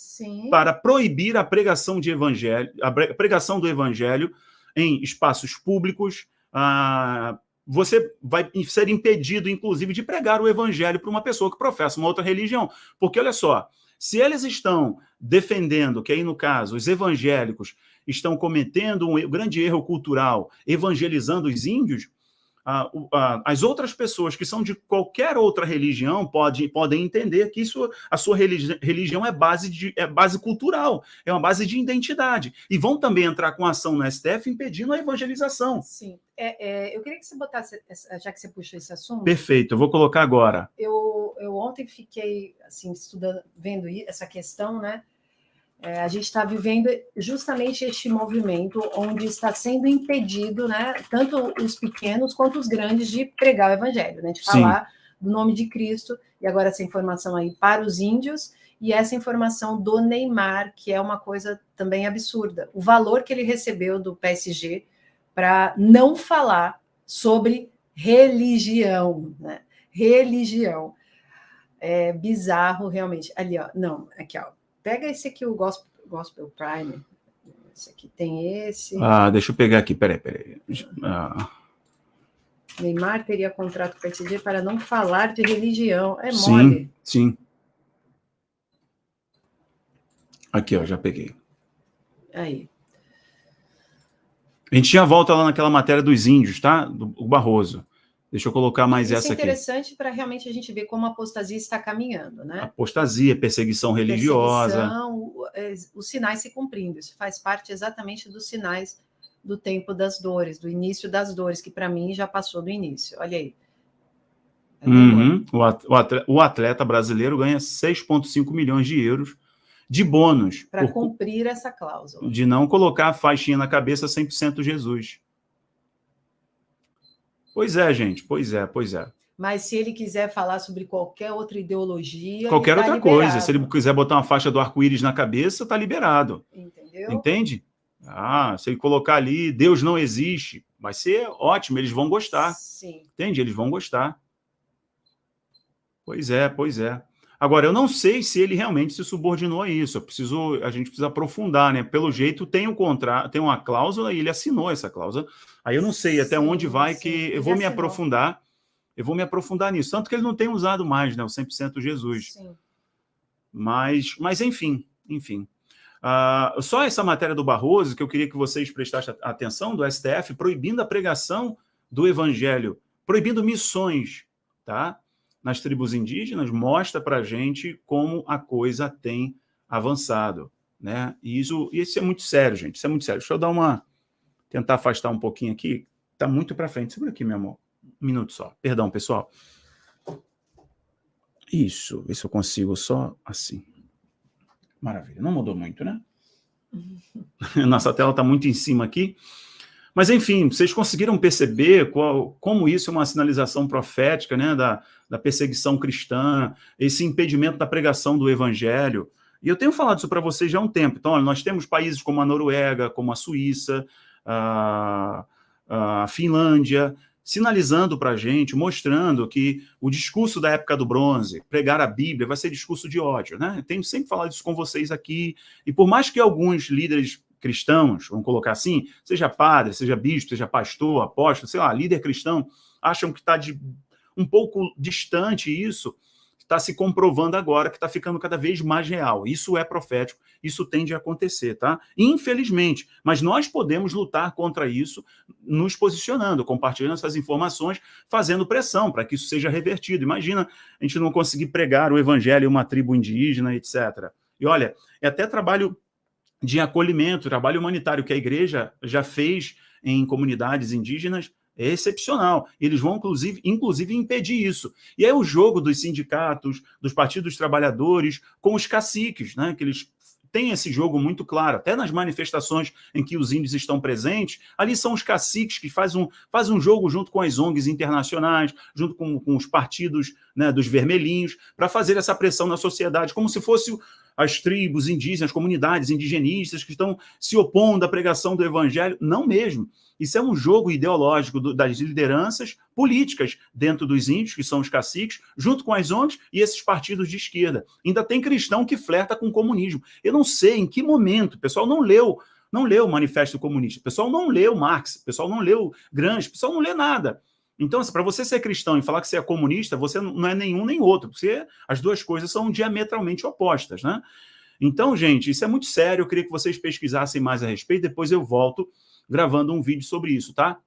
Speaker 1: para proibir a pregação do evangelho em espaços públicos. Você vai ser impedido, inclusive, de pregar o evangelho para uma pessoa que professa uma outra religião. Porque, olha só, se eles estão defendendo que aí, no caso, os evangélicos estão cometendo um grande erro cultural, evangelizando os índios, as outras pessoas que são de qualquer outra religião podem entender que a sua religião é base cultural, é uma base de identidade. E vão também entrar com ação no STF impedindo a evangelização.
Speaker 2: Sim. Eu queria que você botasse, já que você puxou esse assunto.
Speaker 1: Perfeito, eu vou colocar agora.
Speaker 2: Eu ontem fiquei assim, estudando, vendo essa questão, né? A gente está vivendo justamente este movimento onde está sendo impedido, né, tanto os pequenos quanto os grandes de pregar o evangelho, né, de falar do nome de Cristo. E agora essa informação aí para os índios e essa informação do Neymar, que é uma coisa também absurda. O valor que ele recebeu do PSG para não falar sobre religião, né? Religião. É bizarro, realmente. Ali, ó. Não, aqui, ó. Pega esse aqui, o Gospel Prime. Esse aqui tem esse.
Speaker 1: Deixa eu pegar aqui, peraí.
Speaker 2: Neymar teria contrato com o PSG para não falar de religião. É mole.
Speaker 1: Sim. Aqui, ó, já peguei.
Speaker 2: Aí.
Speaker 1: A gente já volta lá naquela matéria dos índios, tá? Do Barroso. Deixa eu colocar mais essa aqui.
Speaker 2: Isso é interessante para realmente a gente ver como a apostasia está caminhando, né?
Speaker 1: Apostasia, perseguição religiosa.
Speaker 2: Os sinais se cumprindo. Isso faz parte exatamente dos sinais do tempo das dores, do início das dores, que para mim já passou do início. Olha aí.
Speaker 1: Uhum. O atleta brasileiro ganha 6,5 milhões de euros de bônus
Speaker 2: para cumprir essa cláusula.
Speaker 1: De não colocar a faixinha na cabeça 100% Jesus. Pois é, gente, pois é.
Speaker 2: Mas se ele quiser falar sobre qualquer outra ideologia...
Speaker 1: Qualquer outra coisa. Se ele quiser botar uma faixa do arco-íris na cabeça, tá liberado.
Speaker 2: Entendeu?
Speaker 1: Entende? Se ele colocar ali, Deus não existe, vai ser ótimo, eles vão gostar.
Speaker 2: Sim.
Speaker 1: Entende? Eles vão gostar. Pois é. Agora, eu não sei se ele realmente se subordinou a isso. A gente precisa aprofundar, né? Pelo jeito, tem um contrato, tem uma cláusula e ele assinou essa cláusula. Aí eu não sei até onde vai, que eu vou me aprofundar. Eu vou me aprofundar nisso. Tanto que ele não tem usado mais, né? O 100% Jesus.
Speaker 2: Sim.
Speaker 1: Mas enfim. Só essa matéria do Barroso, que eu queria que vocês prestassem atenção, do STF, proibindo a pregação do evangelho, proibindo missões, tá? Nas tribos indígenas, mostra para a gente como a coisa tem avançado, né? E isso é muito sério, gente. Isso é muito sério. Deixa eu tentar afastar um pouquinho aqui. Tá muito para frente. Segura aqui, meu amor. Um minuto só. Perdão, pessoal. Isso. Vê se eu consigo só assim. Maravilha. Não mudou muito, né? Nossa tela está muito em cima aqui. Mas, enfim, vocês conseguiram perceber como isso é uma sinalização profética, né, da perseguição cristã, esse impedimento da pregação do evangelho? E eu tenho falado isso para vocês já há um tempo. Então, olha, nós temos países como a Noruega, como a Suíça, a Finlândia, sinalizando para a gente, mostrando que o discurso da época do bronze, pregar a Bíblia, vai ser discurso de ódio, né? Eu tenho sempre falado isso com vocês aqui, e por mais que alguns líderes cristãos, vamos colocar assim, seja padre, seja bispo, seja pastor, apóstolo, sei lá, líder cristão, acham que está um pouco distante isso, está se comprovando agora que está ficando cada vez mais real. Isso é profético, isso tende a acontecer, tá? Infelizmente, mas nós podemos lutar contra isso nos posicionando, compartilhando essas informações, fazendo pressão para que isso seja revertido. Imagina a gente não conseguir pregar o evangelho em uma tribo indígena, etc. E olha, é até trabalho de acolhimento, trabalho humanitário que a igreja já fez em comunidades indígenas é excepcional. Eles vão, inclusive, impedir isso. E é o jogo dos sindicatos, dos partidos trabalhadores, com os caciques, né? Que eles têm esse jogo muito claro. Até nas manifestações em que os índios estão presentes, ali são os caciques que fazem um jogo junto com as ONGs internacionais, junto com os partidos, né, dos vermelhinhos, para fazer essa pressão na sociedade, como se fosse as tribos indígenas, as comunidades indigenistas que estão se opondo à pregação do evangelho. Não mesmo. Isso é um jogo ideológico das lideranças políticas dentro dos índios, que são os caciques, junto com as ONGs e esses partidos de esquerda. Ainda tem cristão que flerta com o comunismo. Eu não sei em que momento, o pessoal não leu o Manifesto Comunista, o pessoal não leu Marx, o pessoal não leu Gramsci, o pessoal não lê nada. Então, para você ser cristão e falar que você é comunista, você não é nenhum nem outro, porque as duas coisas são diametralmente opostas, né? Então, gente, isso é muito sério, eu queria que vocês pesquisassem mais a respeito, depois eu volto gravando um vídeo sobre isso, tá?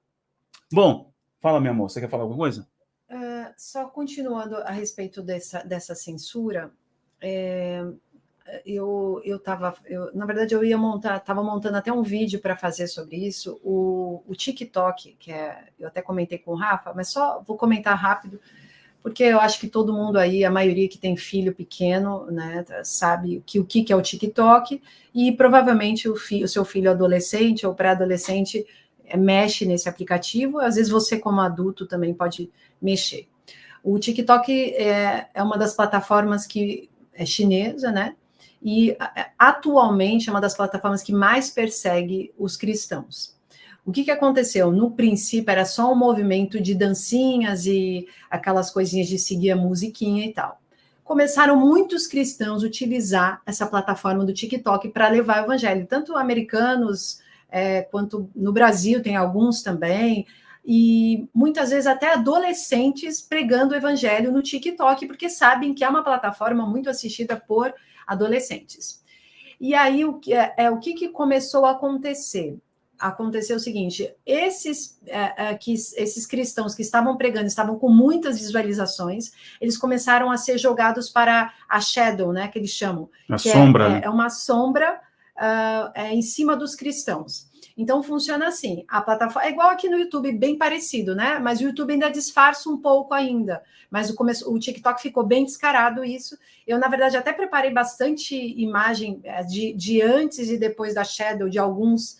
Speaker 1: Bom, fala, meu amor, você quer falar alguma coisa?
Speaker 2: Só continuando a respeito dessa censura, na verdade, eu estava montando até um vídeo para fazer sobre isso, o TikTok, eu até comentei com o Rafa, mas só vou comentar rápido, porque eu acho que todo mundo aí, a maioria que tem filho pequeno, né, sabe o que é o TikTok, e provavelmente o seu filho adolescente ou pré-adolescente mexe nesse aplicativo, às vezes você como adulto também pode mexer. O TikTok é uma das plataformas que é chinesa, né, e atualmente é uma das plataformas que mais persegue os cristãos. O que aconteceu? No princípio era só um movimento de dancinhas e aquelas coisinhas de seguir a musiquinha e tal. Começaram muitos cristãos a utilizar essa plataforma do TikTok para levar o evangelho, tanto americanos quanto no Brasil, tem alguns também, e muitas vezes até adolescentes pregando o evangelho no TikTok, porque sabem que é uma plataforma muito assistida por adolescentes. E aí, o que começou a acontecer? Aconteceu o seguinte, esses cristãos que estavam pregando, estavam com muitas visualizações, eles começaram a ser jogados para a shadow, né, que eles chamam.
Speaker 1: A sombra.
Speaker 2: É uma sombra em cima dos cristãos. Então funciona assim, a plataforma é igual aqui no YouTube, bem parecido, né? Mas o YouTube ainda disfarça um pouco ainda. Mas o TikTok ficou bem descarado isso. Eu, na verdade, até preparei bastante imagem de antes e depois da Shadow, de alguns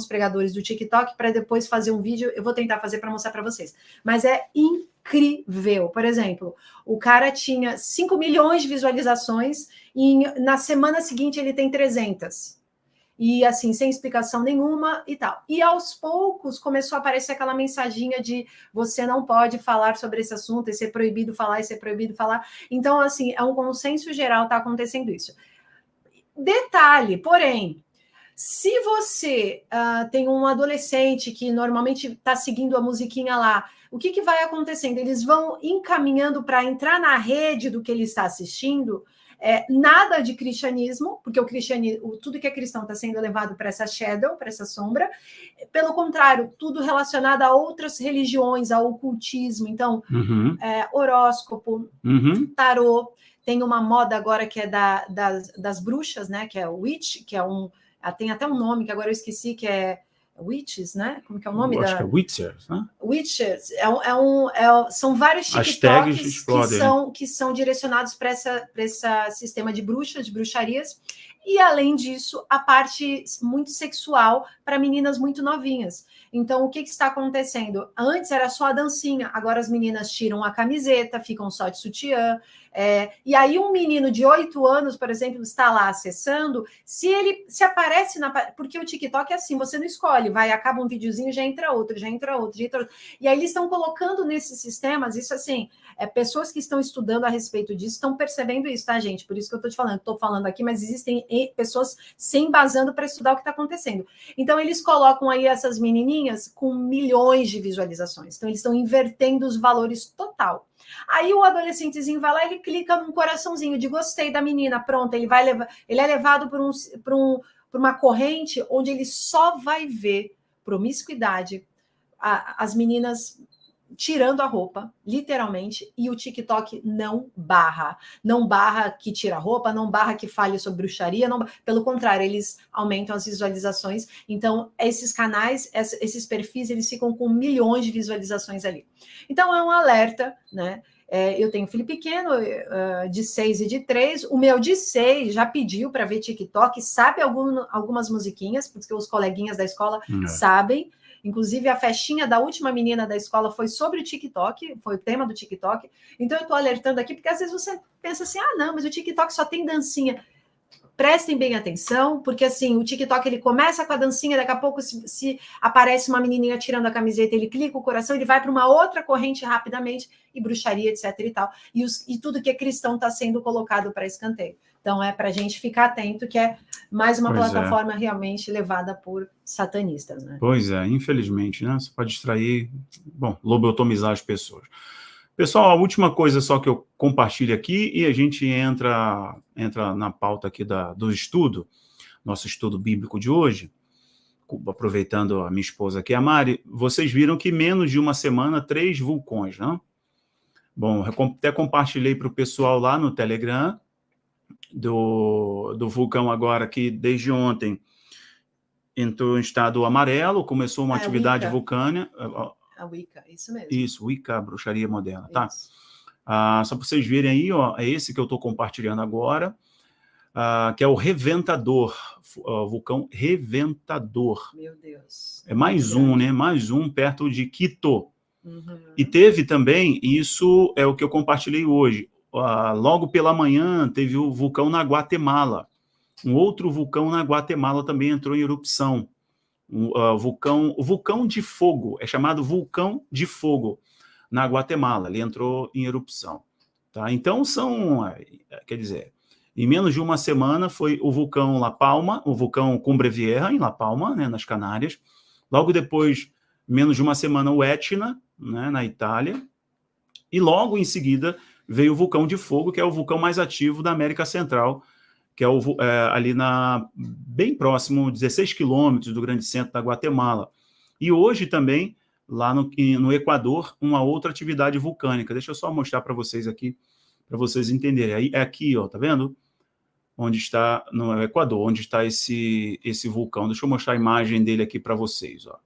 Speaker 2: pregadores do TikTok, para depois fazer um vídeo. Eu vou tentar fazer para mostrar para vocês. Mas é incrível. Por exemplo, o cara tinha 5 milhões de visualizações e na semana seguinte ele tem 300. E assim, sem explicação nenhuma e tal. E aos poucos começou a aparecer aquela mensaginha de você não pode falar sobre esse assunto, isso é proibido falar, isso é proibido falar. Então, assim, é um consenso geral, tá acontecendo isso. Detalhe, porém, se você tem um adolescente que normalmente está seguindo a musiquinha lá, o que vai acontecendo? Eles vão encaminhando para entrar na rede do que ele está assistindo. Nada de cristianismo, porque o cristianismo, tudo que é cristão está sendo levado para essa shadow, para essa sombra. Pelo contrário, tudo relacionado a outras religiões, ao ocultismo. Então, horóscopo, tarô. Tem uma moda agora que é das bruxas, né? Que é o witch, que é tem até um nome que agora eu esqueci, que é Witches, né? Como que é o nome
Speaker 1: Acho que é Witchers, né?
Speaker 2: Witches. São vários TikToks que são direcionados para esse sistema de bruxas, de bruxarias. E, além disso, a parte muito sexual para meninas muito novinhas. Então, o que está acontecendo? Antes era só a dancinha, agora as meninas tiram a camiseta, ficam só de sutiã. E aí um menino de 8 anos, por exemplo, está lá acessando, se aparece porque o TikTok é assim, você não escolhe, acaba um videozinho, já entra outro. E aí eles estão colocando nesses sistemas, isso assim, pessoas que estão estudando a respeito disso estão percebendo isso, tá, gente? Por isso que eu estou falando aqui, mas existem pessoas se embasando para estudar o que está acontecendo. Então eles colocam aí essas menininhas com milhões de visualizações, então eles estão invertendo os valores total. Aí o adolescentezinho vai lá, ele clica num coraçãozinho de gostei da menina, pronto, ele é levado por uma corrente onde ele só vai ver promiscuidade, as meninas tirando a roupa, literalmente, e o TikTok não barra que tira a roupa, não barra que fale sobre bruxaria, pelo contrário, eles aumentam as visualizações. Então, esses canais, esses perfis, eles ficam com milhões de visualizações ali. Então, é um alerta, né? Eu tenho filho pequeno, de 6 e de 3. O meu de 6 já pediu para ver TikTok, sabe algumas musiquinhas, porque os coleguinhas da escola sabem. Inclusive, a festinha da última menina da escola foi sobre o TikTok, foi o tema do TikTok. Então, eu estou alertando aqui, porque às vezes você pensa assim, não, mas o TikTok só tem dancinha. Prestem bem atenção, porque assim, o TikTok ele começa com a dancinha, daqui a pouco se aparece uma menininha tirando a camiseta, ele clica o coração, ele vai para uma outra corrente rapidamente, e bruxaria, etc e tal. E tudo que é cristão está sendo colocado para escanteio. Então, é para a gente ficar atento, que é mais uma plataforma realmente levada por satanistas, né?
Speaker 1: Pois é, infelizmente, né? Você pode distrair, lobotomizar as pessoas. Pessoal, a última coisa só que eu compartilho aqui e a gente entra na pauta aqui do estudo, nosso estudo bíblico de hoje, aproveitando a minha esposa aqui, a Mari. Vocês viram que menos de uma semana, 3 vulcões, né? Bom, eu até compartilhei para o pessoal lá no Telegram do vulcão agora que desde ontem entrou em estado amarelo, começou uma atividade vulcânica.
Speaker 2: A Wicca, isso mesmo.
Speaker 1: Isso, Wicca, bruxaria moderna, tá? Só para vocês verem aí, é esse que eu estou compartilhando agora, que é o Reventador, vulcão Reventador.
Speaker 2: Meu Deus.
Speaker 1: É mais um, né? Mais um perto de Quito. E teve também, isso é o que eu compartilhei hoje, logo pela manhã teve o vulcão na Guatemala. Um outro vulcão na Guatemala também entrou em erupção. O vulcão de fogo, é chamado vulcão de fogo, na Guatemala, ele entrou em erupção. Tá? Então, quer dizer, em menos de uma semana foi o vulcão La Palma, o vulcão Cumbre Vieja, em La Palma, né, nas Canárias. Logo depois, menos de uma semana, o Etna, né, na Itália. E logo em seguida veio o vulcão de fogo, que é o vulcão mais ativo da América Central, que é ali bem próximo, 16 quilômetros do grande centro da Guatemala. E hoje também, lá no Equador, uma outra atividade vulcânica. Deixa eu só mostrar para vocês aqui, para vocês entenderem. Aí, aqui, ó, tá vendo? onde está, no Equador, onde está esse vulcão. Deixa eu mostrar a imagem dele aqui para vocês. Ó.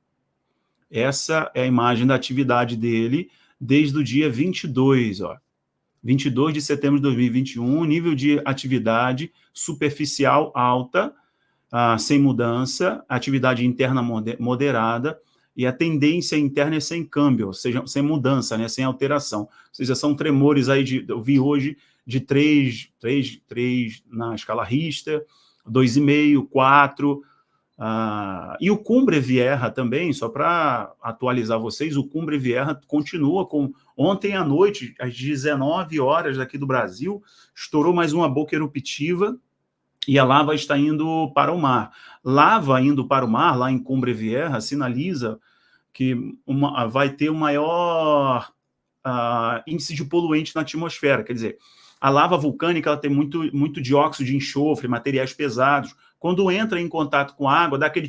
Speaker 1: Essa é a imagem da atividade dele desde o dia 22, ó. 22 de setembro de 2021, nível de atividade superficial alta, sem mudança, atividade interna moderada, e a tendência interna é sem câmbio, ou seja, sem mudança, né, sem alteração. Ou seja, são tremores aí, eu vi hoje, de 3 na escala Richter, 2,5, 4, e o Cumbre Vieja também, só para atualizar vocês, o Cumbre Vieja continua com... Ontem à noite, às 19 horas aqui do Brasil, estourou mais uma boca eruptiva e a lava está indo para o mar. Lava indo para o mar, lá em Cumbre Vieja, sinaliza que vai ter o maior índice de poluente na atmosfera. Quer dizer, a lava vulcânica ela tem muito dióxido de enxofre, materiais pesados. Quando entra em contato com a água, dá aquele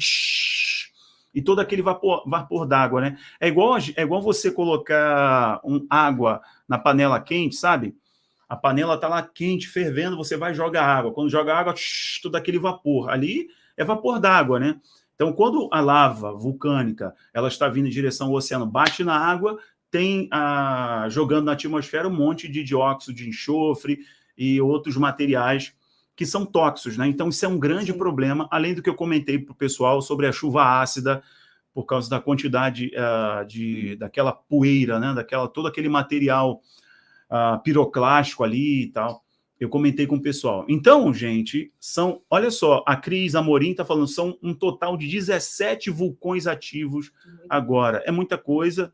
Speaker 1: e todo aquele vapor d'água, né? É igual você colocar água na panela quente, sabe? A panela está lá quente, fervendo, você vai jogar água. Quando joga água, todo aquele vapor. Ali é vapor d'água, né? Então, quando a lava vulcânica ela está vindo em direção ao oceano, bate na água, tem jogando na atmosfera um monte de dióxido de enxofre e outros materiais que são tóxicos, né? Então, isso é um grande problema, além do que eu comentei para o pessoal sobre a chuva ácida, por causa da quantidade daquela poeira, né? Todo aquele material piroclástico ali e tal. Eu comentei com o pessoal. Então, gente, olha só, a Cris Amorim está falando, são um total de 17 vulcões ativos agora. É muita coisa.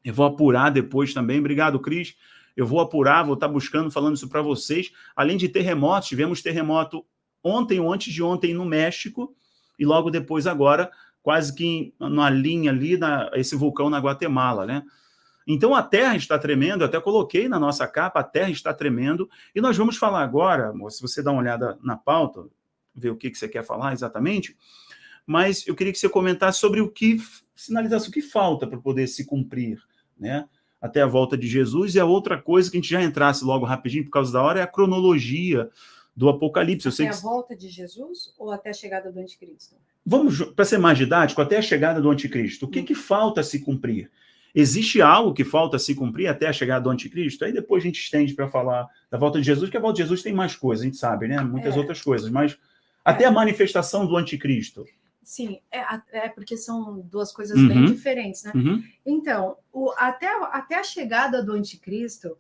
Speaker 1: Eu vou apurar depois também. Obrigado, Cris. Eu vou apurar, vou estar buscando, falando isso para vocês. Além de terremotos, tivemos terremoto ontem ou antes de ontem no México, e logo depois agora, quase que na linha ali, esse vulcão na Guatemala, né? Então a Terra está tremendo, eu até coloquei na nossa capa, a Terra está tremendo, e nós vamos falar agora, se você dá uma olhada na pauta, ver o que você quer falar exatamente, mas eu queria que você comentasse sobre sinalizasse o que falta para poder se cumprir, né? Até a volta de Jesus, e a outra coisa que a gente já entrasse logo rapidinho, por causa da hora, é a cronologia do Apocalipse.
Speaker 2: Até a volta de Jesus ou até a chegada do Anticristo?
Speaker 1: Vamos, para ser mais didático, até a chegada do Anticristo. O que falta se cumprir? Existe algo que falta se cumprir até a chegada do Anticristo? Aí depois a gente estende para falar da volta de Jesus, porque a volta de Jesus tem mais coisas, a gente sabe, né? Muitas outras coisas, mas até a manifestação do Anticristo.
Speaker 2: Sim, porque são duas coisas bem diferentes, né? Então, até a chegada do Anticristo,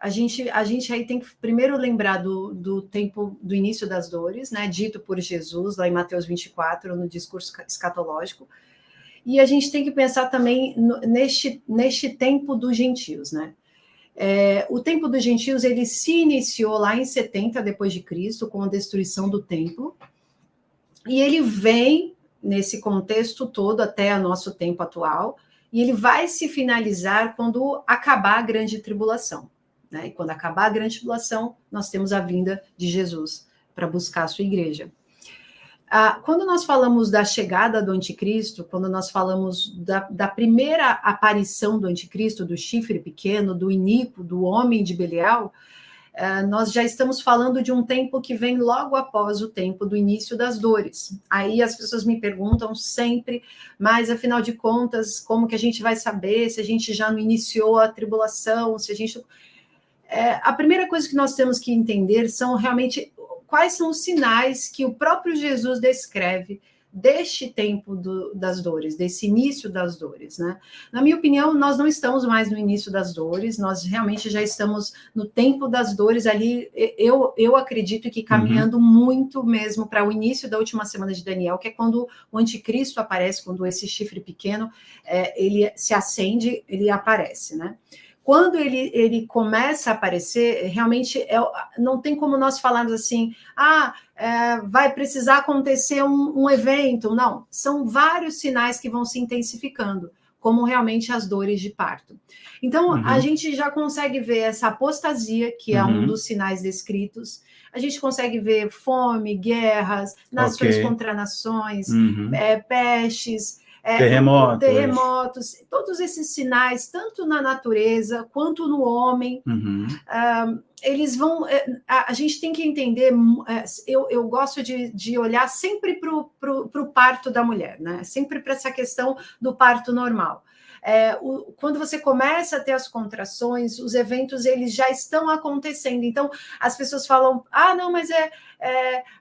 Speaker 2: a gente aí tem que primeiro lembrar do tempo do início das dores, né? Dito por Jesus lá em Mateus 24, no discurso escatológico. E a gente tem que pensar também neste tempo dos gentios, né? O tempo dos gentios ele se iniciou lá em 70 depois de Cristo, com a destruição do templo. E ele vem nesse contexto todo até o nosso tempo atual, e ele vai se finalizar quando acabar a grande tribulação, né? E quando acabar a grande tribulação, nós temos a vinda de Jesus para buscar a sua igreja. Quando nós falamos da chegada do Anticristo, quando nós falamos da primeira aparição do Anticristo, do chifre pequeno, do iníquo, do homem de Belial, nós já estamos falando de um tempo que vem logo após o tempo do início das dores. Aí as pessoas me perguntam sempre, mas afinal de contas, como que a gente vai saber se a gente já não iniciou a tribulação, se a gente... a primeira coisa que nós temos que entender são realmente quais são os sinais que o próprio Jesus descreve deste tempo das dores, desse início das dores, né? Na minha opinião, nós não estamos mais no início das dores, nós realmente já estamos no tempo das dores ali, eu acredito que caminhando muito mesmo para o início da última semana de Daniel, que é quando o anticristo aparece, quando esse chifre pequeno, ele se acende, ele aparece, né? Quando ele começa a aparecer, realmente não tem como nós falarmos assim, vai precisar acontecer um evento. Não, são vários sinais que vão se intensificando, como realmente as dores de parto. Então, a gente já consegue ver essa apostasia, que é um dos sinais descritos. A gente consegue ver fome, guerras, nações contra nações, pestes. terremotos, todos esses sinais, tanto na natureza quanto no homem, eles vão. A gente tem que entender. Eu gosto de olhar sempre para o parto da mulher, né? Sempre para essa questão do parto normal. Quando você começa a ter as contrações, os eventos eles já estão acontecendo. Então, as pessoas falam: ah, não, mas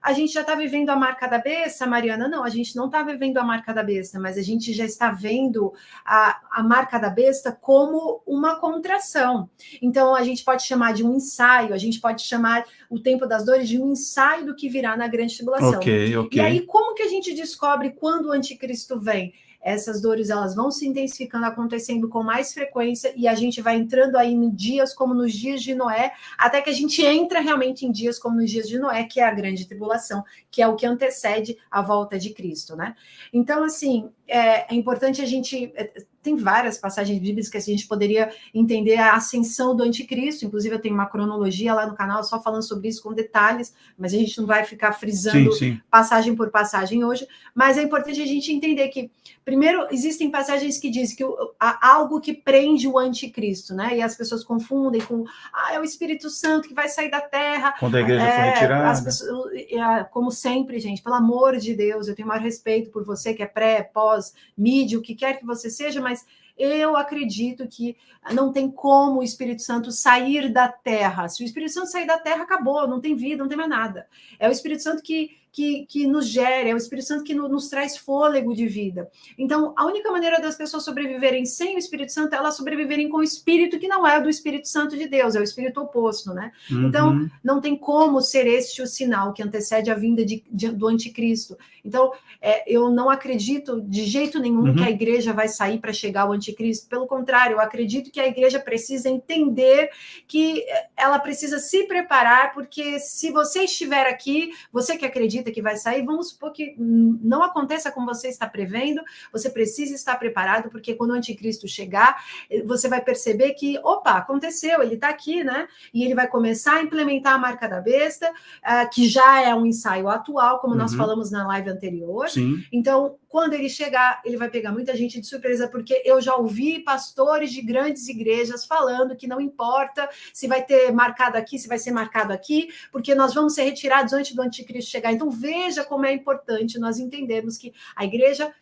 Speaker 2: a gente já está vivendo a marca da besta, Mariana. Não, a gente não está vivendo a marca da besta, mas a gente já está vendo a marca da besta como uma contração. Então, a gente pode chamar de um ensaio, a gente pode chamar o tempo das dores de um ensaio do que virá na grande tribulação.
Speaker 1: Ok.
Speaker 2: E aí, como que a gente descobre quando o anticristo vem? Essas dores elas vão se intensificando, acontecendo com mais frequência, e a gente vai entrando aí em dias como nos dias de Noé, até que a gente entra realmente em dias como nos dias de Noé, que é a grande tribulação, que é o que antecede a volta de Cristo, né? Então, assim, é importante a gente... Tem várias passagens bíblicas que a gente poderia entender a ascensão do anticristo, inclusive eu tenho uma cronologia lá no canal só falando sobre isso com detalhes, mas a gente não vai ficar frisando passagem por passagem hoje, mas é importante a gente entender que, primeiro, existem passagens que dizem que há algo que prende o anticristo, né? E as pessoas confundem com, é o Espírito Santo que vai sair da terra.
Speaker 1: Quando a igreja for retirada.
Speaker 2: As pessoas, como sempre, gente, pelo amor de Deus, eu tenho maior respeito por você que é pré, pós, mídia, o que quer que você seja, mas eu acredito que não tem como o Espírito Santo sair da terra. Se o Espírito Santo sair da terra, acabou, não tem vida, não tem mais nada. É o Espírito Santo que nos gera, é o Espírito Santo que nos traz fôlego de vida. Então, a única maneira das pessoas sobreviverem sem o Espírito Santo é elas sobreviverem com o Espírito que não é do Espírito Santo de Deus, é o Espírito oposto, né? Então, não tem como ser este o sinal que antecede a vinda do anticristo. Então, eu não acredito de jeito nenhum que a igreja vai sair para chegar ao anticristo. Pelo contrário, eu acredito que a igreja precisa entender que ela precisa se preparar, porque se você estiver aqui, você que acredita que vai sair, vamos supor que não aconteça como você está prevendo, você precisa estar preparado, porque quando o anticristo chegar, você vai perceber que, opa, aconteceu, ele está aqui, né? E ele vai começar a implementar a marca da besta, que já é um ensaio atual, como nós falamos na live anterior.
Speaker 1: Sim.
Speaker 2: Então, quando ele chegar, ele vai pegar muita gente de surpresa, porque eu já ouvi pastores de grandes igrejas falando que não importa se vai ter marcado aqui, se vai ser marcado aqui, porque nós vamos ser retirados antes do anticristo chegar. Então, veja como é importante nós entendermos que a igreja,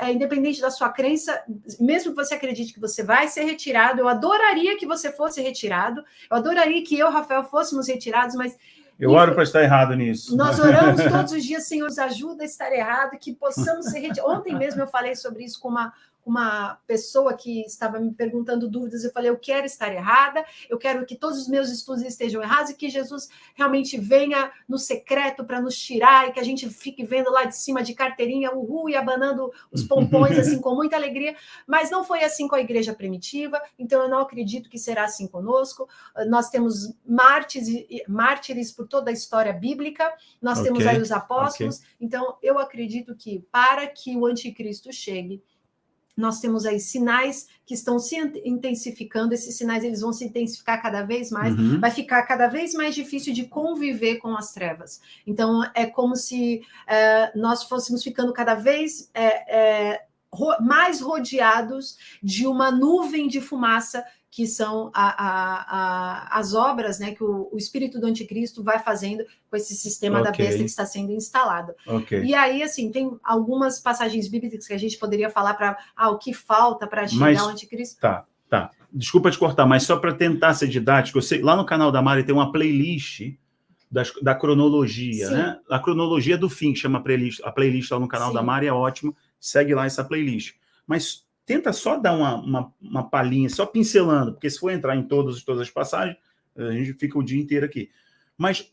Speaker 2: independente da sua crença, mesmo que você acredite que você vai ser retirado, eu adoraria que você fosse retirado, eu adoraria que eu, Rafael, fôssemos retirados, mas...
Speaker 1: Eu oro para estar errado nisso.
Speaker 2: Nós oramos todos os dias, Senhor, nos ajuda a estar errado, que possamos ser retirados. Ontem mesmo eu falei sobre isso com uma pessoa que estava me perguntando dúvidas, eu falei, eu quero estar errada, eu quero que todos os meus estudos estejam errados e que Jesus realmente venha no secreto para nos tirar e que a gente fique vendo lá de cima de carteirinha, uhul, e abanando os pompons, assim, com muita alegria, mas não foi assim com a igreja primitiva, então eu não acredito que será assim conosco. Nós temos mártires por toda a história bíblica, nós temos aí os apóstolos, então eu acredito que para que o anticristo chegue, nós temos aí sinais que estão se intensificando, esses sinais eles vão se intensificar cada vez mais, vai ficar cada vez mais difícil de conviver com as trevas. Então, é como se nós fôssemos ficando cada vez mais rodeados de uma nuvem de fumaça, que são as obras, né, que o espírito do anticristo vai fazendo com esse sistema da besta que está sendo instalado. E aí, assim, tem algumas passagens bíblicas que a gente poderia falar para o que falta para chegar ao anticristo.
Speaker 1: Tá. Desculpa te cortar, mas só para tentar ser didático, eu sei, lá no canal da Mari tem uma playlist da cronologia, né? A cronologia do fim, que chama playlist. A playlist lá no canal da Mari é ótimo, segue lá essa playlist. Mas tenta só dar uma palhinha, só pincelando, porque se for entrar em todas as passagens, a gente fica o dia inteiro aqui. Mas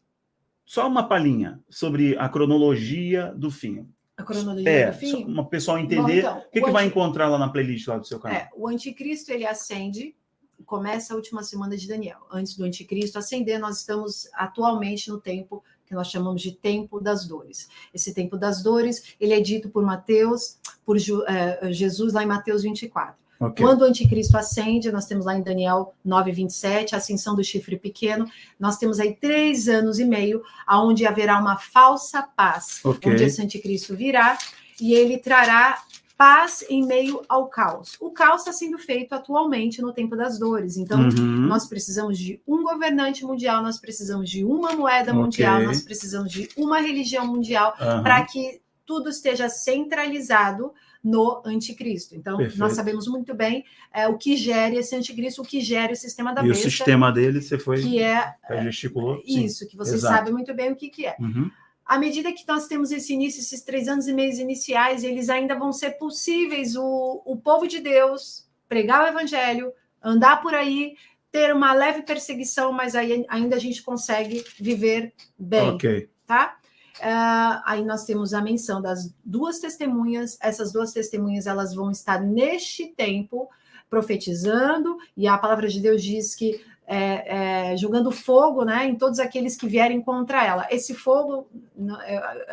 Speaker 1: só uma palhinha sobre a cronologia do fim.
Speaker 2: A cronologia do fim?
Speaker 1: Para o pessoal entender. Bom, então, o que vai encontrar lá na playlist lá do seu canal?
Speaker 2: O anticristo, ele ascende, começa a última semana de Daniel. Antes do anticristo ascender, nós estamos atualmente no tempo que nós chamamos de tempo das dores. Esse tempo das dores, ele é dito por Mateus, por Jesus lá em Mateus 24. Quando o anticristo ascende, nós temos lá em Daniel 9:27, a ascensão do chifre pequeno, nós temos aí 3 anos e meio, onde haverá uma falsa paz, onde esse anticristo virá, e ele trará paz em meio ao caos. O caos está sendo feito atualmente no tempo das dores. Então, nós precisamos de um governante mundial, nós precisamos de uma moeda mundial, nós precisamos de uma religião mundial para que tudo esteja centralizado no anticristo. Então, nós sabemos muito bem o que gera esse anticristo, o que gera o sistema da besta.
Speaker 1: E o sistema dele, você foi...
Speaker 2: Que
Speaker 1: gesticulou?
Speaker 2: Isso, sim, que vocês sabem muito bem o que é. À medida que nós temos esse início, esses 3 anos e meio iniciais, eles ainda vão ser possíveis o povo de Deus pregar o evangelho, andar por aí, ter uma leve perseguição, mas aí ainda a gente consegue viver bem, tá? Aí nós temos a menção das 2 testemunhas. Essas 2 testemunhas, elas vão estar neste tempo profetizando, e a palavra de Deus diz que jogando fogo, né, em todos aqueles que vierem contra ela. Esse fogo,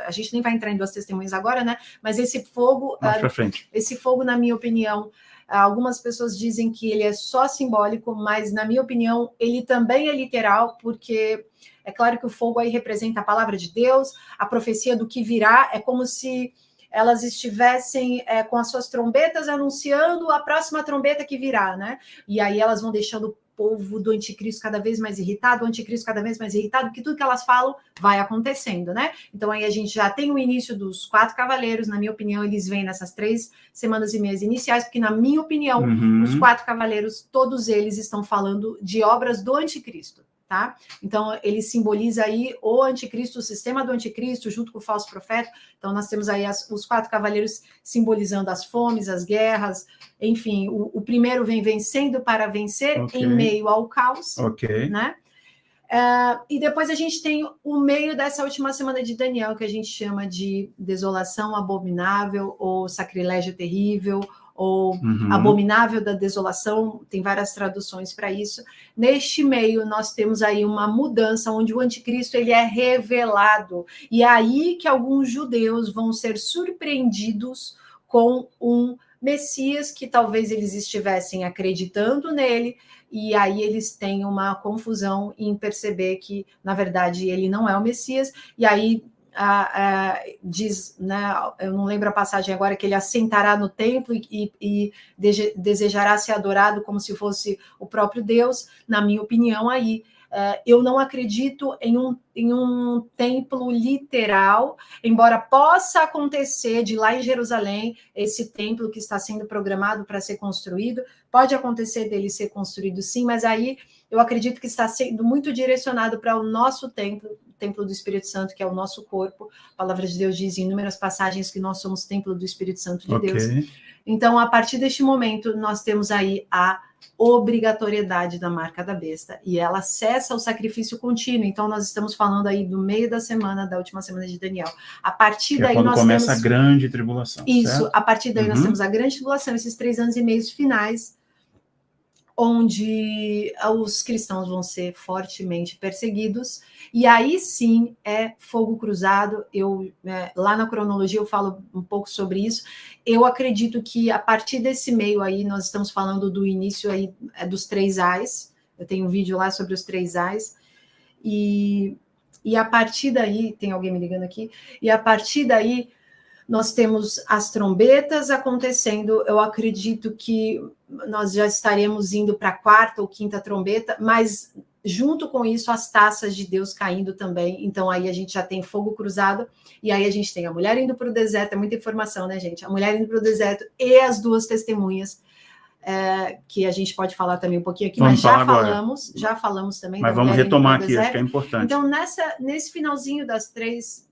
Speaker 2: a gente nem vai entrar em 2 testemunhas agora, né? Mas esse fogo,
Speaker 1: mais para frente.
Speaker 2: Esse fogo, na minha opinião, algumas pessoas dizem que ele é só simbólico, mas na minha opinião ele também é literal, porque é claro que o fogo aí representa a palavra de Deus, a profecia do que virá. É como se elas estivessem com as suas trombetas anunciando a próxima trombeta que virá, né? E aí elas vão deixando o povo do anticristo cada vez mais irritado, o anticristo cada vez mais irritado, porque tudo que elas falam vai acontecendo, né? Então aí a gente já tem o início dos 4 cavaleiros. Na minha opinião, eles vêm nessas 3 semanas e meias iniciais, porque na minha opinião, os 4 cavaleiros, todos eles estão falando de obras do anticristo. Tá? Então, ele simboliza aí o anticristo, o sistema do anticristo, junto com o falso profeta. Então, nós temos aí os 4 cavaleiros simbolizando as fomes, as guerras, enfim, o primeiro vem vencendo para vencer em meio ao caos, né? E depois a gente tem o meio dessa última semana de Daniel, que a gente chama de desolação abominável, ou sacrilégio terrível, ou abominável da desolação, tem várias traduções para isso. Neste meio, nós temos aí uma mudança, onde o anticristo ele é revelado, e é aí que alguns judeus vão ser surpreendidos com um Messias, que talvez eles estivessem acreditando nele, e aí eles têm uma confusão em perceber que, na verdade, ele não é o Messias, e aí diz, né, eu não lembro a passagem agora, que ele assentará no templo e desejará ser adorado como se fosse o próprio Deus. Na minha opinião, aí eu não acredito em um templo literal, embora possa acontecer de lá em Jerusalém, esse templo que está sendo programado para ser construído, pode acontecer dele ser construído sim, mas aí eu acredito que está sendo muito direcionado para o nosso templo do Espírito Santo, que é o nosso corpo. A palavra de Deus diz em inúmeras passagens que nós somos templo do Espírito Santo de Deus. Então, a partir deste momento, nós temos aí a obrigatoriedade da marca da besta, e ela cessa o sacrifício contínuo. Então, nós estamos falando aí do meio da semana, da última semana de Daniel. A partir daí
Speaker 1: quando
Speaker 2: nós
Speaker 1: começa
Speaker 2: temos
Speaker 1: a grande tribulação.
Speaker 2: Isso,
Speaker 1: certo?
Speaker 2: A partir daí nós temos a grande tribulação, esses 3 anos e meio finais, onde os cristãos vão ser fortemente perseguidos, e aí sim é fogo cruzado. Lá na cronologia eu falo um pouco sobre isso. Eu acredito que a partir desse meio aí, nós estamos falando do início aí dos 3 ais, eu tenho um vídeo lá sobre os 3 ais, e a partir daí, tem alguém me ligando aqui, e a partir daí nós temos as trombetas acontecendo. Eu acredito que nós já estaremos indo para a 4ª ou 5ª trombeta, mas junto com isso as taças de Deus caindo também. Então aí a gente já tem fogo cruzado, e aí a gente tem a mulher indo para o deserto. É muita informação, né, gente? A mulher indo para o deserto e as 2 testemunhas, que a gente pode falar também um pouquinho aqui, mas já falamos também.
Speaker 1: Mas vamos retomar aqui, acho que é importante.
Speaker 2: Então, nesse finalzinho das 3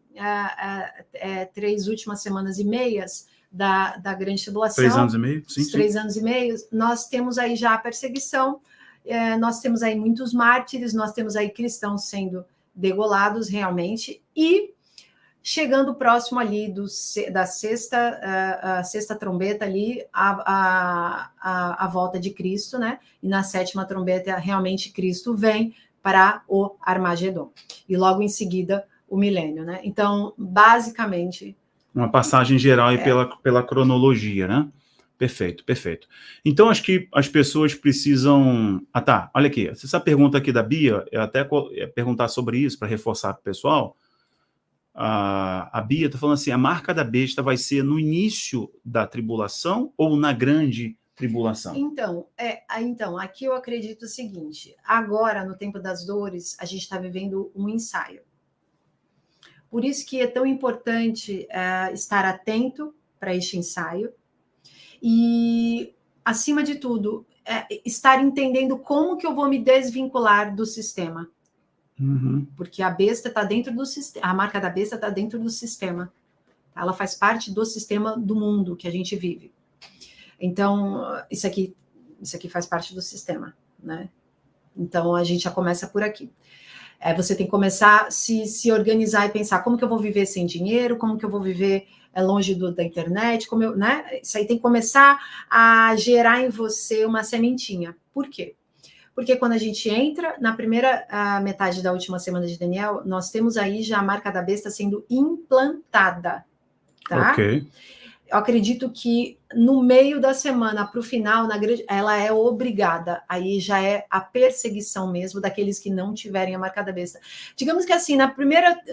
Speaker 2: últimas semanas e meias da grande tribulação,
Speaker 1: 3 anos e meio, sim,
Speaker 2: 3 anos e meio, nós temos aí já a perseguição, nós temos aí muitos mártires, nós temos aí cristãos sendo degolados realmente, e chegando próximo ali da sexta trombeta ali, a volta de Cristo, né? E na 7ª trombeta realmente Cristo vem para o Armagedon, e logo em seguida o milênio, né? Então, basicamente...
Speaker 1: Uma passagem geral aí pela cronologia, né? Perfeito, perfeito. Então, acho que as pessoas precisam... tá, olha aqui, essa pergunta aqui da Bia, eu até ia perguntar sobre isso para reforçar para o pessoal. a Bia está falando assim, a marca da besta vai ser no início da tribulação ou na grande tribulação?
Speaker 2: Então, aqui eu acredito o seguinte, agora, no tempo das dores, a gente está vivendo um ensaio. Por isso que é tão importante estar atento para este ensaio e, acima de tudo, estar entendendo como que eu vou me desvincular do sistema.
Speaker 1: Uhum.
Speaker 2: Porque a besta está dentro do sistema, a marca da besta está dentro do sistema. Ela faz parte do sistema do mundo que a gente vive. Então, isso aqui faz parte do sistema, né? Então, a gente já começa por aqui. Você tem que começar a se organizar e pensar como que eu vou viver sem dinheiro, como que eu vou viver longe da internet, né? Isso aí tem que começar a gerar em você uma sementinha. Por quê? Porque quando a gente entra na primeira metade da última semana de Daniel, nós temos aí já a marca da besta sendo implantada, tá?
Speaker 1: Ok.
Speaker 2: Eu acredito que no meio da semana, para o final, ela é obrigada. Aí já é a perseguição mesmo daqueles que não tiverem a marca da besta. Digamos que assim,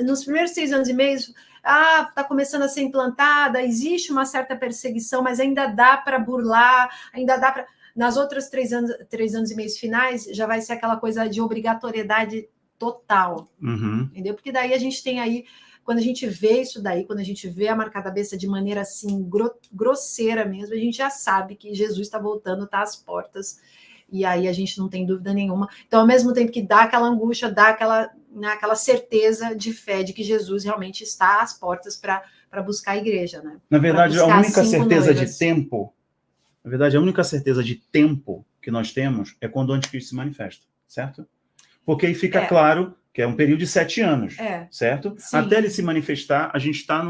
Speaker 2: nos primeiros 6 anos e meio, está começando a ser implantada, existe uma certa perseguição, mas ainda dá para burlar, ainda dá para... Nas outras 3 anos e meio finais, já vai ser aquela coisa de obrigatoriedade total, entendeu? Porque daí a gente tem aí, quando a gente vê isso daí, quando a gente vê a marca da besta de maneira assim, grosseira mesmo, a gente já sabe que Jesus está voltando, está às portas, e aí a gente não tem dúvida nenhuma. Então, ao mesmo tempo que dá aquela angústia, dá aquela certeza de fé de que Jesus realmente está às portas para buscar a igreja, né?
Speaker 1: Na verdade, a única certeza de tempo... Na verdade, a única certeza de tempo que nós temos é quando o anticristo se manifesta, certo? Porque aí fica claro que é um período de 7 anos, certo? Sim. Até ele se manifestar, a gente está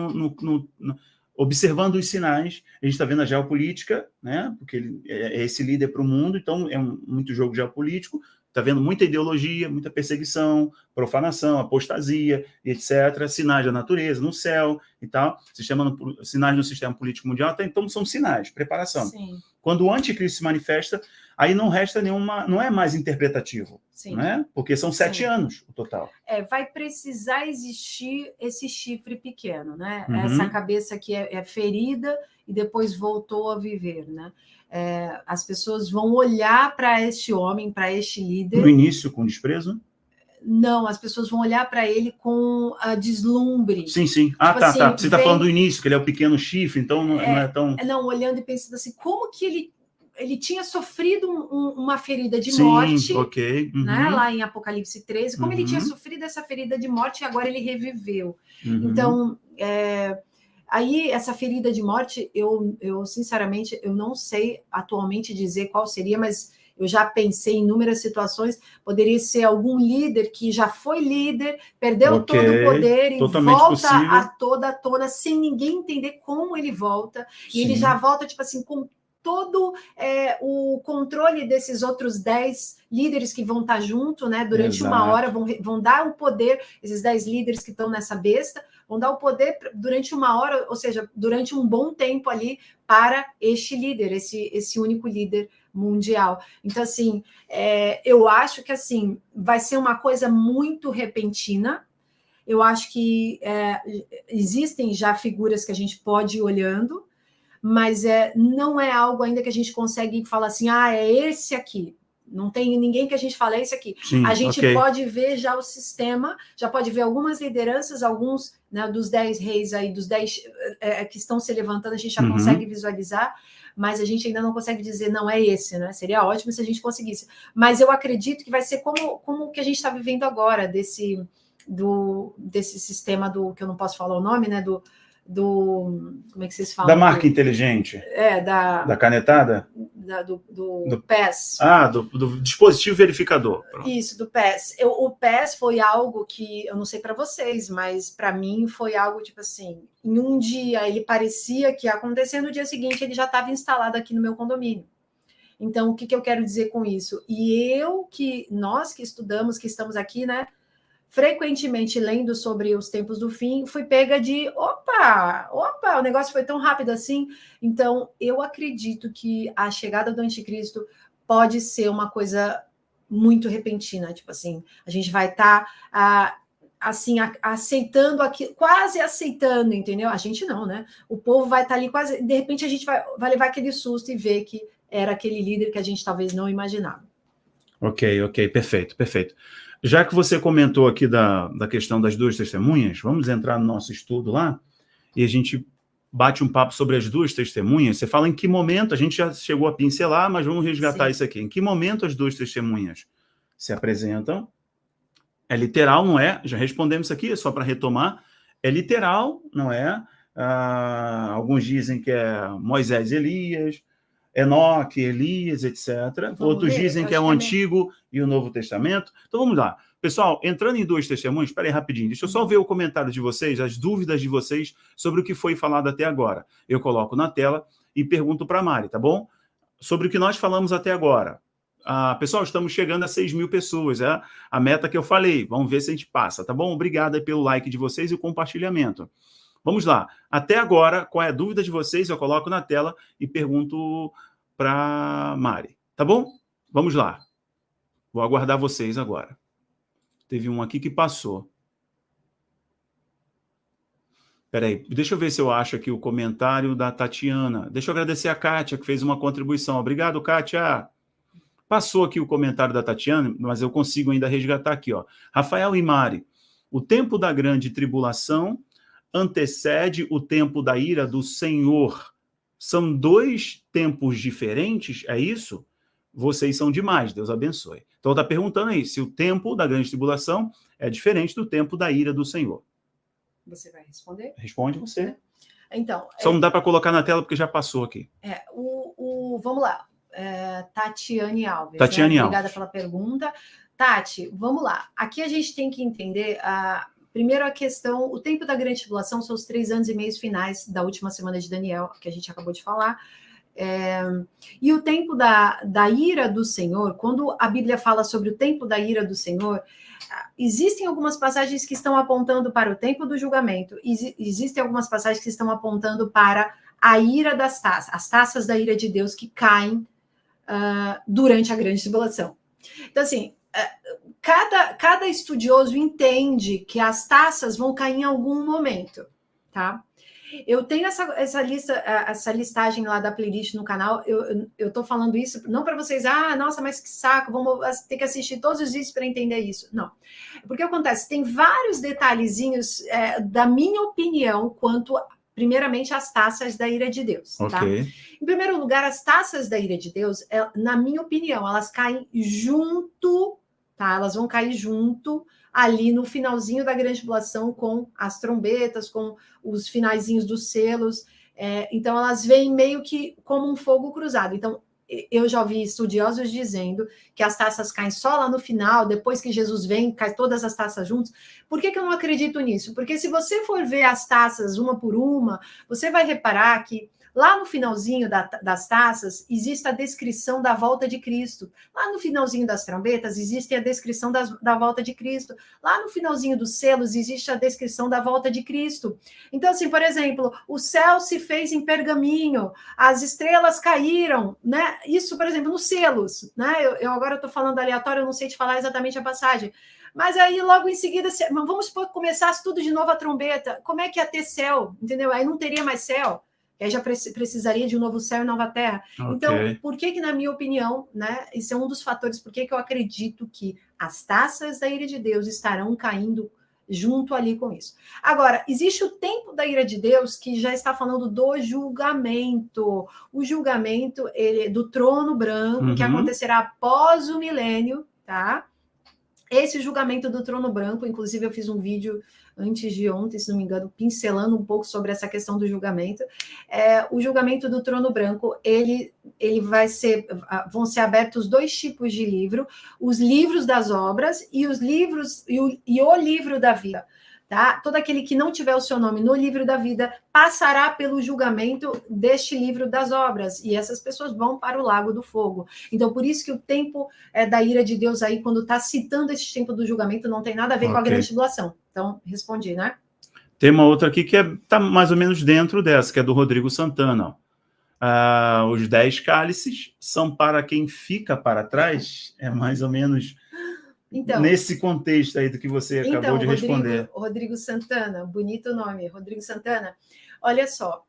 Speaker 1: observando os sinais, a gente está vendo a geopolítica, né? Porque ele é esse líder para o mundo, então é muito jogo geopolítico, está vendo muita ideologia, muita perseguição, profanação, apostasia, etc. Sinais da natureza, no céu e tal. Sinais no sistema político mundial, então são sinais, preparação.
Speaker 2: Sim.
Speaker 1: Quando o anticristo se manifesta, aí não resta nenhuma, não é mais interpretativo, né? Porque são 7 anos o total.
Speaker 2: Vai precisar existir esse chifre pequeno, né? Essa cabeça que é ferida e depois voltou a viver, né? As pessoas vão olhar para este homem, para este líder.
Speaker 1: No início, com desprezo?
Speaker 2: Não, as pessoas vão olhar para ele com deslumbre.
Speaker 1: Sim, sim. Tá. Você está falando do início, que ele é o pequeno chifre, então não é tão...
Speaker 2: Não, olhando e pensando assim, como que ele tinha sofrido uma ferida de morte, né, lá em Apocalipse 13, como ele tinha sofrido essa ferida de morte e agora ele reviveu. Então, aí essa ferida de morte, eu sinceramente, eu não sei atualmente dizer qual seria, mas eu já pensei em inúmeras situações, poderia ser algum líder que já foi líder, perdeu todo o poder e volta a toda tona sem ninguém entender como ele volta, e ele já volta, tipo assim, com todo o controle desses outros 10 líderes que vão estar junto, né? Durante uma hora, vão dar o poder, esses 10 líderes que estão nessa besta, vão dar o poder durante uma hora, ou seja, durante um bom tempo ali, para este líder, esse único líder mundial. Então, assim, eu acho que assim vai ser uma coisa muito repentina. Eu acho que existem já figuras que a gente pode ir olhando, mas não é algo ainda que a gente consegue falar assim, é esse aqui. Não tem ninguém que a gente fale, é esse aqui.
Speaker 1: Sim,
Speaker 2: a gente pode ver já o sistema, já pode ver algumas lideranças, alguns, né, dos 10 reis aí, dos 10 que estão se levantando, a gente já consegue visualizar, mas a gente ainda não consegue dizer, não é esse, né? Seria ótimo se a gente conseguisse. Mas eu acredito que vai ser como o que a gente está vivendo agora, desse sistema que eu não posso falar o nome, né? Como é que vocês falam?
Speaker 1: Da marca inteligente. Da canetada?
Speaker 2: Do PES.
Speaker 1: Do dispositivo verificador. Pronto.
Speaker 2: Isso, do PES. O PES foi algo que, eu não sei para vocês, mas para mim foi algo tipo assim, em um dia ele parecia que ia acontecer, no dia seguinte ele já estava instalado aqui no meu condomínio. Então, o que eu quero dizer com isso? E nós que estudamos, que estamos aqui, né, frequentemente lendo sobre os tempos do fim, fui pega de opa, o negócio foi tão rápido assim. Então, eu acredito que a chegada do anticristo pode ser uma coisa muito repentina, tipo assim, a gente vai estar assim, aceitando aquilo, quase aceitando, entendeu? A gente não, né? O povo vai estar ali quase, de repente a gente vai levar aquele susto e ver que era aquele líder que a gente talvez não imaginava.
Speaker 1: Ok, perfeito. Já que você comentou aqui da questão das duas testemunhas, vamos entrar no nosso estudo lá e a gente bate um papo sobre as duas testemunhas. Você fala em que momento, a gente já chegou a pincelar, mas vamos resgatar isso aqui. Em que momento as duas testemunhas se apresentam? É literal, não é? Já respondemos isso aqui, só para retomar. É literal, não é? Alguns dizem que é Moisés e Elias, Enoque, Elias, etc. Outros dizem que é o Antigo e o Novo Testamento. Então vamos lá. Pessoal, entrando em duas testemunhas, espera aí rapidinho, deixa eu só ver o comentário de vocês, as dúvidas de vocês sobre o que foi falado até agora. Eu coloco na tela e pergunto para a Mari, tá bom? Sobre o que nós falamos até agora. Pessoal, estamos chegando a 6.000 pessoas, é a meta que eu falei. Vamos ver se a gente passa, tá bom? Obrigado aí pelo like de vocês e o compartilhamento. Vamos lá. Até agora, qual é a dúvida de vocês? Eu coloco na tela e pergunto para Mari, tá bom? Vamos lá. Vou aguardar vocês agora. Teve um aqui que passou. Peraí, deixa eu ver se eu acho aqui o comentário da Tatiana. Deixa eu agradecer a Kátia, que fez uma contribuição. Obrigado, Kátia. Passou aqui o comentário da Tatiana, mas eu consigo ainda resgatar aqui, ó. Rafael e Mari, o tempo da grande tribulação antecede o tempo da ira do Senhor. São dois tempos diferentes, é isso? Vocês são demais, Deus abençoe. Então está perguntando aí se o tempo da grande tribulação é diferente do tempo da ira do Senhor.
Speaker 2: Você vai responder?
Speaker 1: Responde você.
Speaker 2: Então,
Speaker 1: só não dá para colocar na tela porque já passou aqui.
Speaker 2: Vamos lá. Tatiane Alves.
Speaker 1: Tatiane
Speaker 2: Alves. Obrigada pela pergunta. Tati, vamos lá. Aqui a gente tem que entender, primeiro a questão, o tempo da grande tribulação são os 3 anos e meio finais da última semana de Daniel, que a gente acabou de falar. E o tempo da ira do Senhor, quando a Bíblia fala sobre o tempo da ira do Senhor, existem algumas passagens que estão apontando para o tempo do julgamento, existem algumas passagens que estão apontando para a ira das taças, as taças da ira de Deus que caem durante a grande tribulação. Então, assim, cada estudioso entende que as taças vão cair em algum momento, tá? Eu tenho essa listagem lá da playlist no canal, eu tô falando isso não para vocês, nossa, mas que saco, vamos ter que assistir todos os vídeos para entender isso. Não, porque acontece, tem vários detalhezinhos da minha opinião quanto primeiramente, as taças da ira de Deus.
Speaker 1: Okay.
Speaker 2: Tá? Em primeiro lugar, as taças da ira de Deus, na minha opinião, elas caem junto, tá? Elas vão cair junto ali no finalzinho da grande tribulação com as trombetas, com os finalzinhos dos selos. Então, elas vêm meio que como um fogo cruzado. Então, eu já ouvi estudiosos dizendo que as taças caem só lá no final, depois que Jesus vem, cai todas as taças juntas. Por que eu não acredito nisso? Porque se você for ver as taças uma por uma, você vai reparar que lá no finalzinho das taças, existe a descrição da volta de Cristo. Lá no finalzinho das trombetas, existe a descrição da volta de Cristo. Lá no finalzinho dos selos, existe a descrição da volta de Cristo. Então, assim, por exemplo, o céu se fez em pergaminho, as estrelas caíram, né? Isso, por exemplo, nos selos, né? Eu agora estou falando aleatório, eu não sei te falar exatamente a passagem. Mas aí, logo em seguida, vamos supor que começasse tudo de novo a trombeta. Como é que ia ter céu? Entendeu? Aí não teria mais céu. Aí já precisaria de um novo céu e nova terra. Okay. Então, por que, na minha opinião, né, esse é um dos fatores por que eu acredito que as taças da ira de Deus estarão caindo junto ali com isso. Agora, existe o tempo da ira de Deus que já está falando do julgamento. O julgamento do trono branco, que acontecerá após o milênio, tá? Esse julgamento do trono branco, inclusive eu fiz um vídeo antes de ontem, se não me engano, pincelando um pouco sobre essa questão do julgamento. O julgamento do trono branco, ele vão ser abertos 2 tipos de livro, os livros das obras e os livros e o livro da vida. Tá? Todo aquele que não tiver o seu nome no livro da vida passará pelo julgamento deste livro das obras, e essas pessoas vão para o lago do fogo. Então, por isso que o tempo da ira de Deus aí, quando está citando esse tempo do julgamento, não tem nada a ver com a grande tribulação. Então, respondi, né?
Speaker 1: Tem uma outra aqui que está mais ou menos dentro dessa, que é do Rodrigo Santana. Os 10 cálices são para quem fica para trás, é mais ou menos
Speaker 2: Então,
Speaker 1: nesse contexto aí do que você acabou de responder.
Speaker 2: Rodrigo Santana, bonito nome, Rodrigo Santana. Olha só,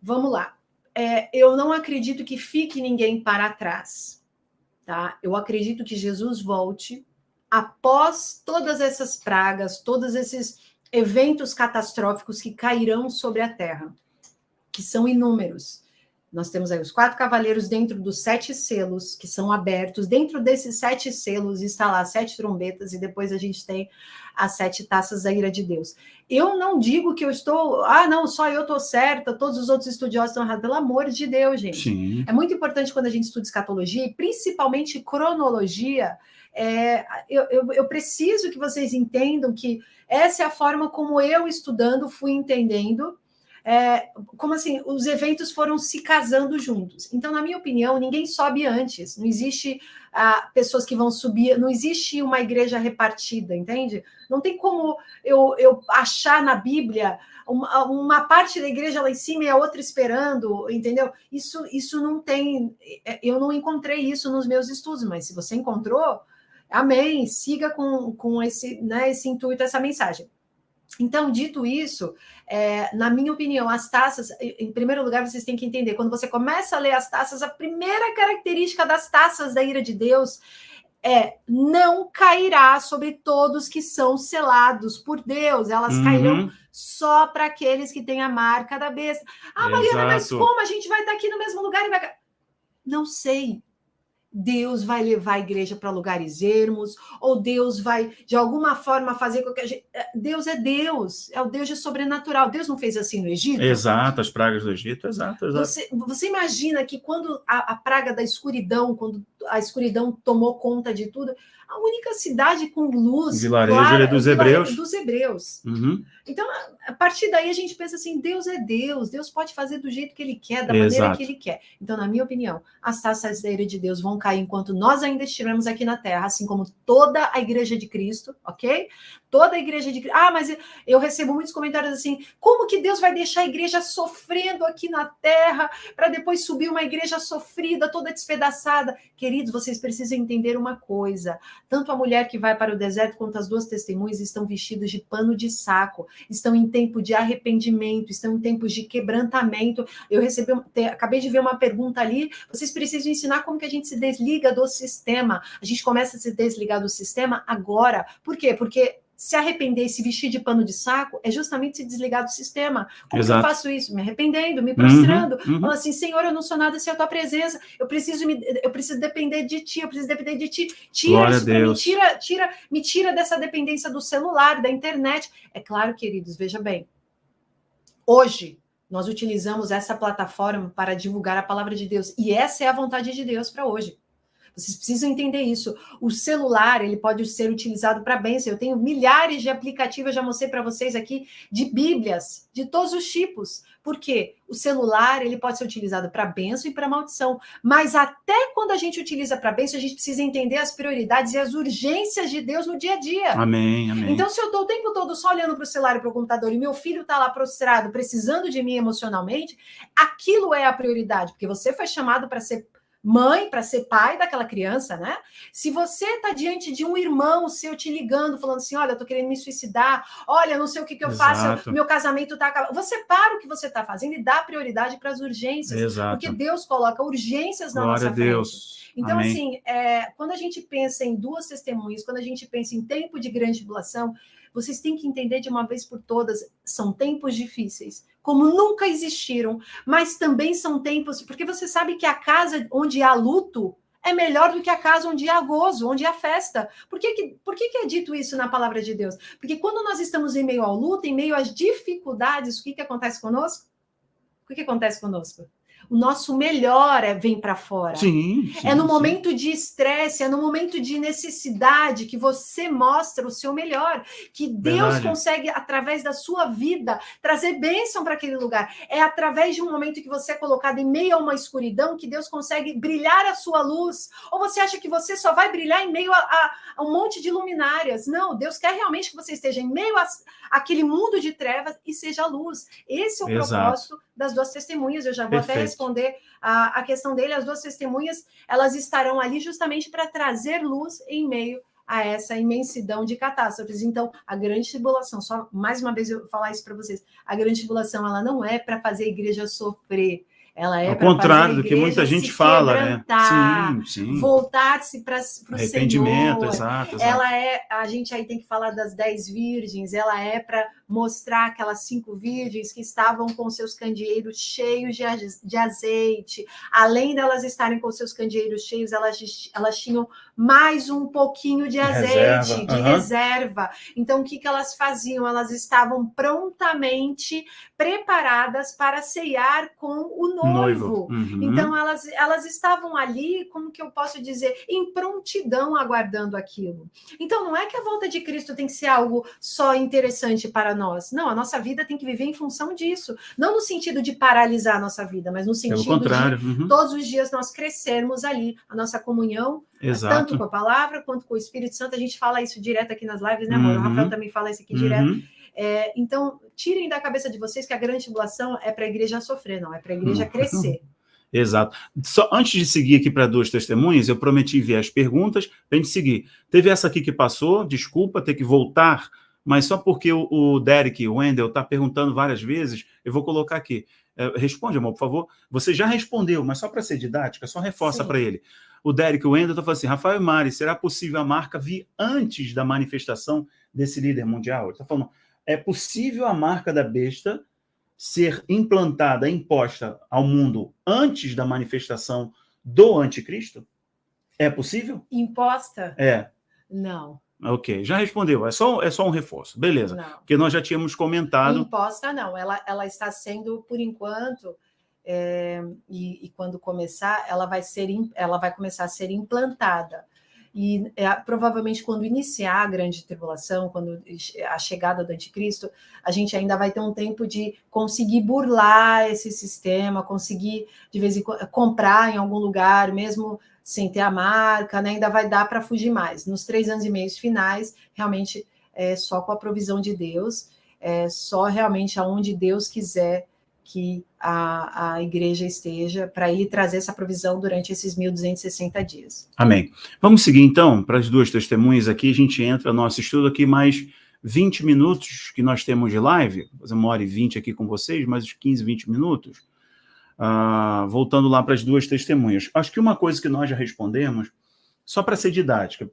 Speaker 2: vamos lá. Eu não acredito que fique ninguém para trás, tá? Eu acredito que Jesus volte após todas essas pragas, todos esses eventos catastróficos que cairão sobre a terra, que são inúmeros. Nós temos aí os 4 cavaleiros dentro dos 7 selos que são abertos. Dentro desses 7 selos está lá 7 trombetas e depois a gente tem as 7 taças da ira de Deus. Eu não digo que eu estou... não, só eu estou certa, todos os outros estudiosos estão errados. Pelo amor de Deus, gente.
Speaker 1: Sim.
Speaker 2: É muito importante quando a gente estuda escatologia, e principalmente cronologia, eu preciso que vocês entendam que essa é a forma como eu, estudando, fui entendendo como assim, os eventos foram se casando juntos. Então, na minha opinião, ninguém sobe antes. Não existe pessoas que vão subir, não existe uma igreja repartida, entende? Não tem como eu achar na Bíblia uma parte da igreja lá em cima e a outra esperando, entendeu? Isso não tem, eu não encontrei isso nos meus estudos, mas se você encontrou, amém, siga com esse, né, esse intuito, essa mensagem. Então, dito isso, na minha opinião, as taças, em primeiro lugar, vocês têm que entender, quando você começa a ler as taças, a primeira característica das taças da ira de Deus não cairá sobre todos que são selados por Deus, elas cairão só para aqueles que têm a marca da besta. Mariana, mas como a gente vai estar aqui no mesmo lugar? Não sei. Deus vai levar a igreja para lugares ermos, ou Deus vai, de alguma forma, fazer com que a gente... Deus é Deus, é o Deus de sobrenatural. Deus não fez assim no Egito?
Speaker 1: Exato, as pragas do Egito, exato.
Speaker 2: Você imagina que quando a praga da escuridão, quando a escuridão tomou conta de tudo, a única cidade com luz...
Speaker 1: Vilarejo dos Hebreus.
Speaker 2: Dos Hebreus. Então, a partir daí, a gente pensa assim, Deus é Deus, Deus pode fazer do jeito que Ele quer, da maneira que Ele quer. Então, na minha opinião, as taças da ira de Deus vão cair enquanto nós ainda estivermos aqui na Terra, assim como toda a igreja de Cristo, ok? Toda a igreja de Cristo. Mas eu recebo muitos comentários assim, como que Deus vai deixar a igreja sofrendo aqui na Terra, para depois subir uma igreja sofrida, toda despedaçada? Queridos, vocês precisam entender uma coisa, tanto a mulher que vai para o deserto, quanto as 2 testemunhas estão vestidas de pano de saco, estão em tempo de arrependimento, estão em tempos de quebrantamento. Eu acabei de ver uma pergunta ali, vocês precisam ensinar como que a gente se desliga do sistema. A gente começa a se desligar do sistema agora. Por quê? Porque se arrepender e se vestir de pano de saco é justamente se desligar do sistema. Como que eu faço isso? Me arrependendo, me prostrando, falando assim, Senhor, eu não sou nada sem a tua presença, eu preciso depender de ti, eu preciso depender de ti. Tira isso para mim, me tira dessa dependência do celular, da internet. É claro, queridos, veja bem, hoje nós utilizamos essa plataforma para divulgar a palavra de Deus, e essa é a vontade de Deus para hoje. Vocês precisam entender isso. O celular, ele pode ser utilizado para bênção. Eu tenho milhares de aplicativos, já mostrei para vocês aqui, de bíblias, de todos os tipos. Por quê? O celular, ele pode ser utilizado para bênção e para maldição. Mas até quando a gente utiliza para bênção, a gente precisa entender as prioridades e as urgências de Deus no dia a dia.
Speaker 1: Amém, amém.
Speaker 2: Então, se eu estou o tempo todo só olhando para o celular e para o computador e meu filho está lá prostrado, precisando de mim emocionalmente, aquilo é a prioridade, porque você foi chamado para ser mãe, para ser pai daquela criança, né? Se você está diante de um irmão seu te ligando, falando assim, olha, eu tô querendo me suicidar, olha, não sei o que eu faço, meu casamento tá acabando. Você para o que você está fazendo e dá prioridade para as urgências, porque Deus coloca urgências na nossa frente. Deus. Então, amém. Assim, quando a gente pensa em 2 testemunhas, quando a gente pensa em tempo de grande tribulação, vocês têm que entender de uma vez por todas, são tempos difíceis, como nunca existiram, mas também são tempos, porque você sabe que a casa onde há luto é melhor do que a casa onde há gozo, onde há festa. Por que é dito isso na palavra de Deus? Porque quando nós estamos em meio ao luto, em meio às dificuldades, o que acontece conosco? O que acontece conosco? O nosso melhor vem para fora. Sim, é no momento de estresse, é no momento de necessidade que você mostra o seu melhor, que Deus consegue, através da sua vida, trazer bênção para aquele lugar. É através de um momento que você é colocado em meio a uma escuridão que Deus consegue brilhar a sua luz. Ou você acha que você só vai brilhar em meio a um monte de luminárias? Não, Deus quer realmente que você esteja em meio àquele mundo de trevas e seja luz. Esse é o propósito das 2 testemunhas. Eu já vou até responder a questão dele. As 2 testemunhas, elas estarão ali justamente para trazer luz em meio a essa imensidão de catástrofes. Então, a grande tribulação, só mais uma vez eu vou falar isso para vocês, a grande tribulação, ela não é para fazer a igreja sofrer, ela é para fazer a igreja
Speaker 1: do que muita gente fala, né? Sim.
Speaker 2: Voltar-se para o
Speaker 1: Arrependimento,
Speaker 2: Senhor.
Speaker 1: exato.
Speaker 2: Ela é, a gente aí tem que falar das 10 virgens, ela é para mostrar aquelas 5 virgens que estavam com seus candeeiros cheios de azeite. Além delas estarem com seus candeeiros cheios, elas tinham mais um pouquinho de azeite, de reserva. Então, o que elas faziam? Elas estavam prontamente preparadas para ceiar com o noivo. Então, elas estavam ali, como que eu posso dizer, em prontidão aguardando aquilo. Então, não é que a volta de Cristo tem que ser algo só interessante para nós. Não, a nossa vida tem que viver em função disso. Não no sentido de paralisar a nossa vida, mas no sentido de todos os dias nós crescermos ali, a nossa comunhão, tanto com a palavra quanto com o Espírito Santo. A gente fala isso direto aqui nas lives, né, amor? O Rafael também fala isso aqui direto. Então, tirem da cabeça de vocês que a grande tribulação é para a igreja sofrer, não, é para a igreja crescer.
Speaker 1: Exato. Só antes de seguir aqui para 2 testemunhas, eu prometi enviar as perguntas para a gente seguir. Teve essa aqui que passou, desculpa ter que voltar, mas só porque o Derek, o Wendel, está perguntando várias vezes, eu vou colocar aqui. Responde, amor, por favor. Você já respondeu, mas só para ser didática, só reforça para ele. O Derek, o Wendel, está falando assim, Rafael e Mari, será possível a marca vir antes da manifestação desse líder mundial? Ele está falando, é possível a marca da besta ser implantada, imposta ao mundo antes da manifestação do anticristo? É possível?
Speaker 2: Imposta? Não.
Speaker 1: Ok, já respondeu. É só um reforço. Beleza.
Speaker 2: Não.
Speaker 1: Porque nós já tínhamos comentado.
Speaker 2: Imposta, não. Ela está sendo, por enquanto, e quando começar, ela vai começar a ser implantada. E provavelmente quando iniciar a grande tribulação, quando a chegada do anticristo, a gente ainda vai ter um tempo de conseguir burlar esse sistema, conseguir de vez em quando comprar em algum lugar, mesmo sem ter a marca, né? Ainda vai dar para fugir mais. Nos 3 anos e meio finais, realmente é só com a provisão de Deus, é só realmente aonde Deus quiser que a igreja esteja, para ele trazer essa provisão durante esses 1.260 dias.
Speaker 1: Amém. Vamos seguir, então, para as 2 testemunhas aqui, a gente entra no nosso estudo aqui, mais 20 minutos que nós temos de live, fazer 1h20 aqui com vocês, mais uns 15, 20 minutos, voltando lá para as 2 testemunhas. Acho que uma coisa que nós já respondemos, só para ser didática,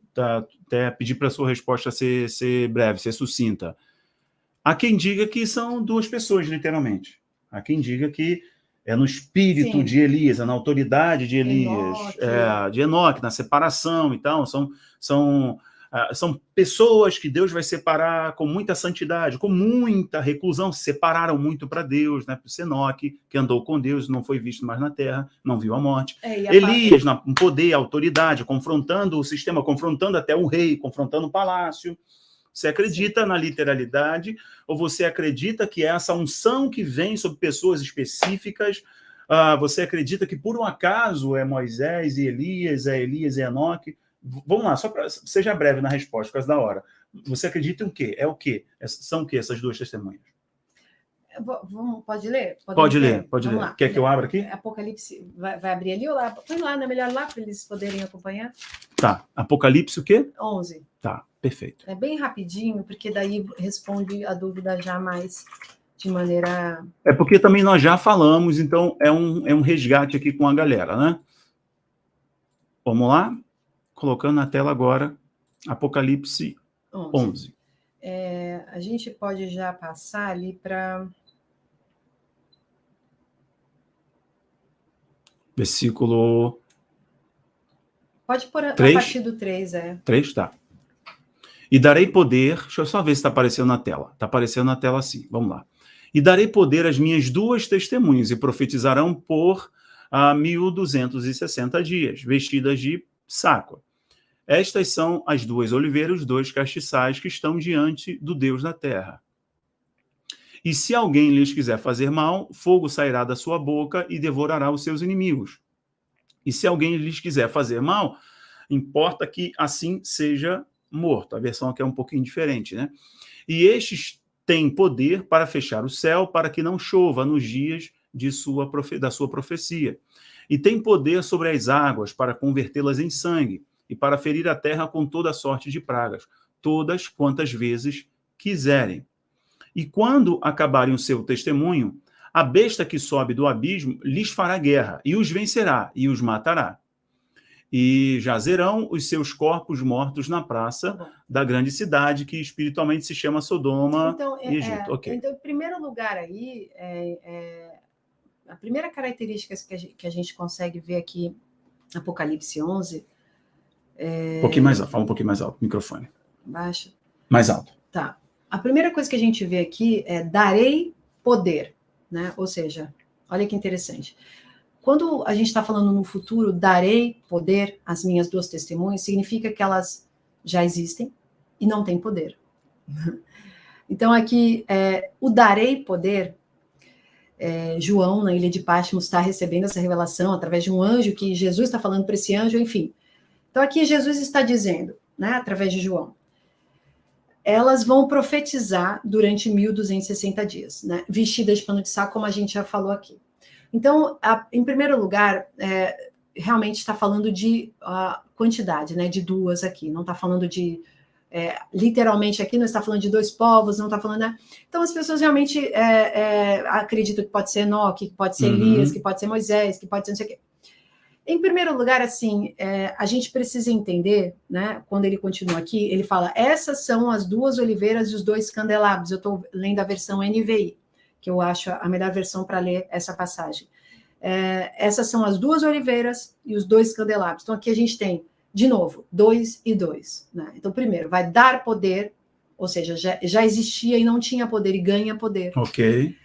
Speaker 1: até pedir para a sua resposta ser breve, ser sucinta. Há quem diga que são 2 pessoas, literalmente. Há quem diga que é no espírito de Elias, é na autoridade de Elias, de Enoque, na separação e tal. São pessoas que Deus vai separar com muita santidade, com muita reclusão, se separaram muito para Deus, né? Para Enoque, que andou com Deus, não foi visto mais na terra, não viu a morte. Elias, no poder, autoridade, confrontando o sistema, confrontando até o rei, confrontando o palácio. Você acredita na literalidade ou você acredita que essa unção que vem sobre pessoas específicas, você acredita que por um acaso é Moisés e Elias e Enoque? Vamos lá, só para seja breve na resposta, por causa da hora. Você acredita em o quê? É o quê? São o quê essas 2 testemunhas?
Speaker 2: Pode ler?
Speaker 1: Pode ler.
Speaker 2: Lá.
Speaker 1: Quer que eu abra aqui?
Speaker 2: Apocalipse, vai abrir ali ou lá? Põe lá, não é melhor lá para eles poderem acompanhar?
Speaker 1: Tá. Apocalipse o quê?
Speaker 2: 11.
Speaker 1: Tá, perfeito.
Speaker 2: É bem rapidinho, porque daí responde a dúvida já mais de maneira...
Speaker 1: É porque também nós já falamos, então é um resgate aqui com a galera, né? Vamos lá? Colocando na tela agora, Apocalipse 11.
Speaker 2: A gente pode já passar ali para...
Speaker 1: Versículo...
Speaker 2: Pode pôr a
Speaker 1: 3?
Speaker 2: partir do 3,
Speaker 1: 3, tá. E darei poder... Deixa eu só ver se está aparecendo na tela. Está aparecendo na tela sim. Vamos lá. E darei poder às minhas 2 testemunhas, e profetizarão por 1.260 dias, vestidas de saco. Estas são as 2 oliveiras, os 2 castiçais que estão diante do Deus da terra. E se alguém lhes quiser fazer mal, fogo sairá da sua boca e devorará os seus inimigos. E se alguém lhes quiser fazer mal, importa que assim seja morto. A versão aqui é um pouquinho diferente, né? E estes têm poder para fechar o céu, para que não chova nos dias da sua profecia. E têm poder sobre as águas, para convertê-las em sangue, e para ferir a terra com toda sorte de pragas, todas quantas vezes quiserem. E quando acabarem o seu testemunho, a besta que sobe do abismo lhes fará guerra, e os vencerá, e os matará. E jazerão os seus corpos mortos na praça da grande cidade, que espiritualmente se chama Sodoma e Egito.
Speaker 2: Então, em primeiro lugar aí, a primeira característica que a gente consegue ver aqui, Apocalipse 11...
Speaker 1: Um pouquinho mais alto, fala um pouquinho mais alto, microfone.
Speaker 2: Baixo.
Speaker 1: Mais alto.
Speaker 2: Tá. A primeira coisa que a gente vê aqui é darei poder, né? Ou seja, olha que interessante. Quando a gente está falando no futuro, darei poder às minhas duas testemunhas, significa que elas já existem e não têm poder. Então, aqui, o darei poder, João, na ilha de Patmos, está recebendo essa revelação através de um anjo, que Jesus está falando para esse anjo, enfim. Então, aqui Jesus está dizendo, né, através de João, elas vão profetizar durante 1260 dias, né, vestidas de pano de saco, como a gente já falou aqui. Então, em primeiro lugar, realmente está falando de quantidade, né, de duas aqui, não está falando de, literalmente aqui, não está falando de dois povos, não está falando, né? Então, as pessoas realmente acreditam que pode ser Enoque, que pode ser Elias, que pode ser Moisés, que pode ser não sei o quê. Em primeiro lugar, assim, a gente precisa entender, né, quando ele continua aqui, ele fala, essas são as duas oliveiras e os dois candelabros. Eu estou lendo a versão NVI, que eu acho a melhor versão para ler essa passagem. Essas são as duas oliveiras e os dois candelabros. Então, aqui a gente tem, de novo, 2 e 2. Né? Então, primeiro, vai dar poder, ou seja, já existia e não tinha poder e ganha poder.
Speaker 1: Ok.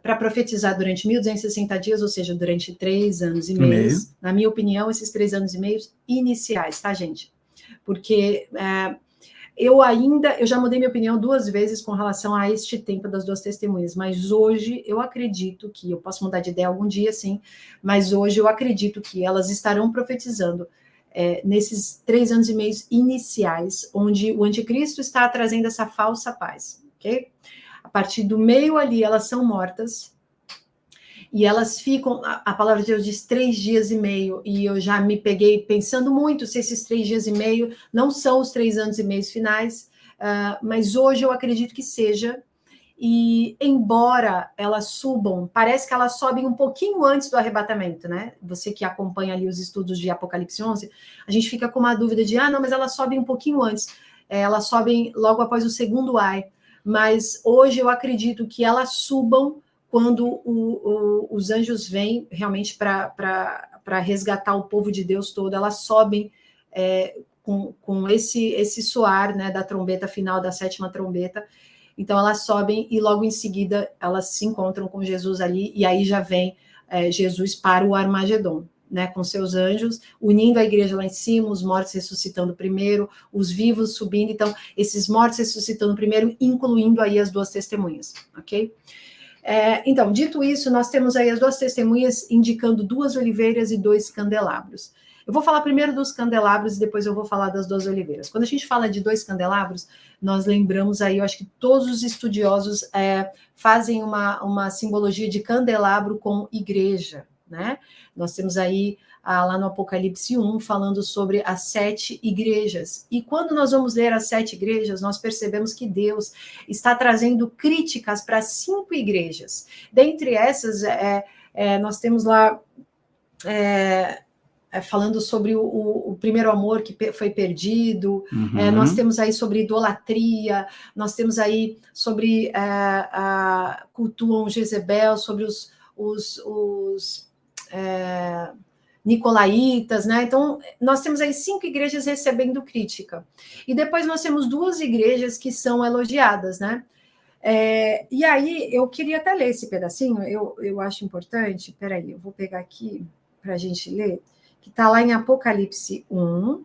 Speaker 2: Para profetizar durante 1260 dias, ou seja, durante 3 anos e meio. Na minha opinião, esses 3 anos e meio iniciais, tá, gente? Porque eu já mudei minha opinião 2 vezes com relação a este tempo das duas testemunhas, mas hoje eu acredito que, eu posso mudar de ideia algum dia, sim, mas hoje eu acredito que elas estarão profetizando nesses 3 anos e meio iniciais, onde o anticristo está trazendo essa falsa paz, ok? A partir do meio ali, elas são mortas, e elas ficam, a palavra de Deus diz 3 dias e meio, e eu já me peguei pensando muito se esses 3 dias e meio não são os 3 anos e meio finais, mas hoje eu acredito que seja, e embora elas subam, parece que elas sobem um pouquinho antes do arrebatamento, né? Você que acompanha ali os estudos de Apocalipse 11, a gente fica com uma dúvida de, não, mas elas sobem um pouquinho antes, elas sobem logo após o segundo ai, mas hoje eu acredito que elas subam quando os anjos vêm realmente para resgatar o povo de Deus todo, elas sobem com esse soar, né, da trombeta final, da 7ª trombeta, então elas sobem e logo em seguida elas se encontram com Jesus ali, e aí já vem Jesus para o Armagedon, né, com seus anjos, unindo a igreja lá em cima, os mortos ressuscitando primeiro, os vivos subindo, então, esses mortos ressuscitando primeiro, incluindo aí as duas testemunhas, ok? Então, dito isso, nós temos aí as duas testemunhas indicando 2 oliveiras e 2 candelabros. Eu vou falar primeiro dos candelabros e depois eu vou falar das 2 oliveiras. Quando a gente fala de 2 candelabros, nós lembramos aí, eu acho que todos os estudiosos fazem uma simbologia de candelabro com igreja, né? Nós temos aí lá no Apocalipse 1 falando sobre as 7 igrejas. E quando nós vamos ler as 7 igrejas, nós percebemos que Deus está trazendo críticas para 5 igrejas. Dentre essas, nós temos lá falando sobre o primeiro amor que foi perdido, nós temos aí sobre idolatria, nós temos aí sobre cultuam Jezebel, sobre os nicolaítas, né? Então, nós temos aí 5 igrejas recebendo crítica. E depois nós temos 2 igrejas que são elogiadas, né? E aí, eu queria até ler esse pedacinho, eu acho importante, peraí, eu vou pegar aqui para a gente ler, que está lá em Apocalipse 1.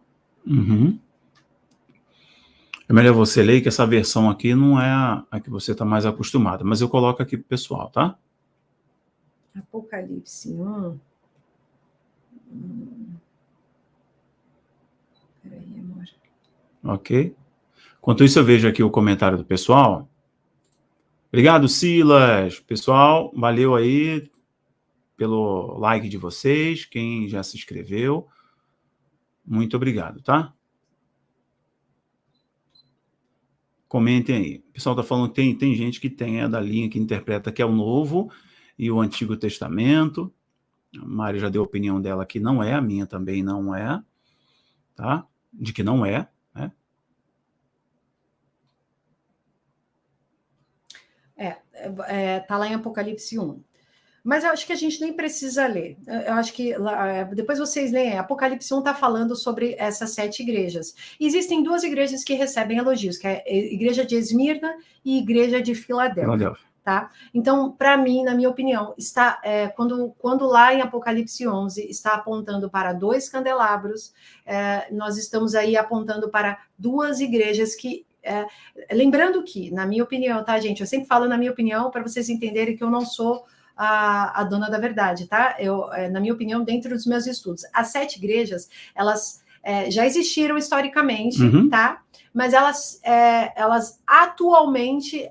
Speaker 1: É melhor você ler, que essa versão aqui não é a que você está mais acostumado, mas eu coloco aqui para o pessoal, tá?
Speaker 2: Apocalipse 1. Peraí, amor.
Speaker 1: Ok. Enquanto isso, eu vejo aqui o comentário do pessoal. Obrigado, Silas. Pessoal, valeu aí pelo like de vocês, quem já se inscreveu. Muito obrigado, tá? Comentem aí. O pessoal está falando que tem gente que tem da linha que interpreta que é o Novo e o Antigo Testamento. A Mari já deu a opinião dela que não é, a minha também não é, tá? De que não é, né?
Speaker 2: Tá lá em Apocalipse 1. Mas eu acho que a gente nem precisa ler. Eu acho que depois vocês leem. Apocalipse 1 está falando sobre essas 7 igrejas. Existem 2 igrejas que recebem elogios, que é a igreja de Esmirna e a igreja de Filadélfia. Tá? Então, para mim, na minha opinião, está quando lá em Apocalipse 11 está apontando para 2 candelabros, nós estamos aí apontando para 2 igrejas que lembrando que, na minha opinião, tá, gente? Eu sempre falo na minha opinião para vocês entenderem que eu não sou a dona da verdade, tá? Na minha opinião, dentro dos meus estudos, as 7 igrejas, elas já existiram historicamente, tá? Mas elas atualmente,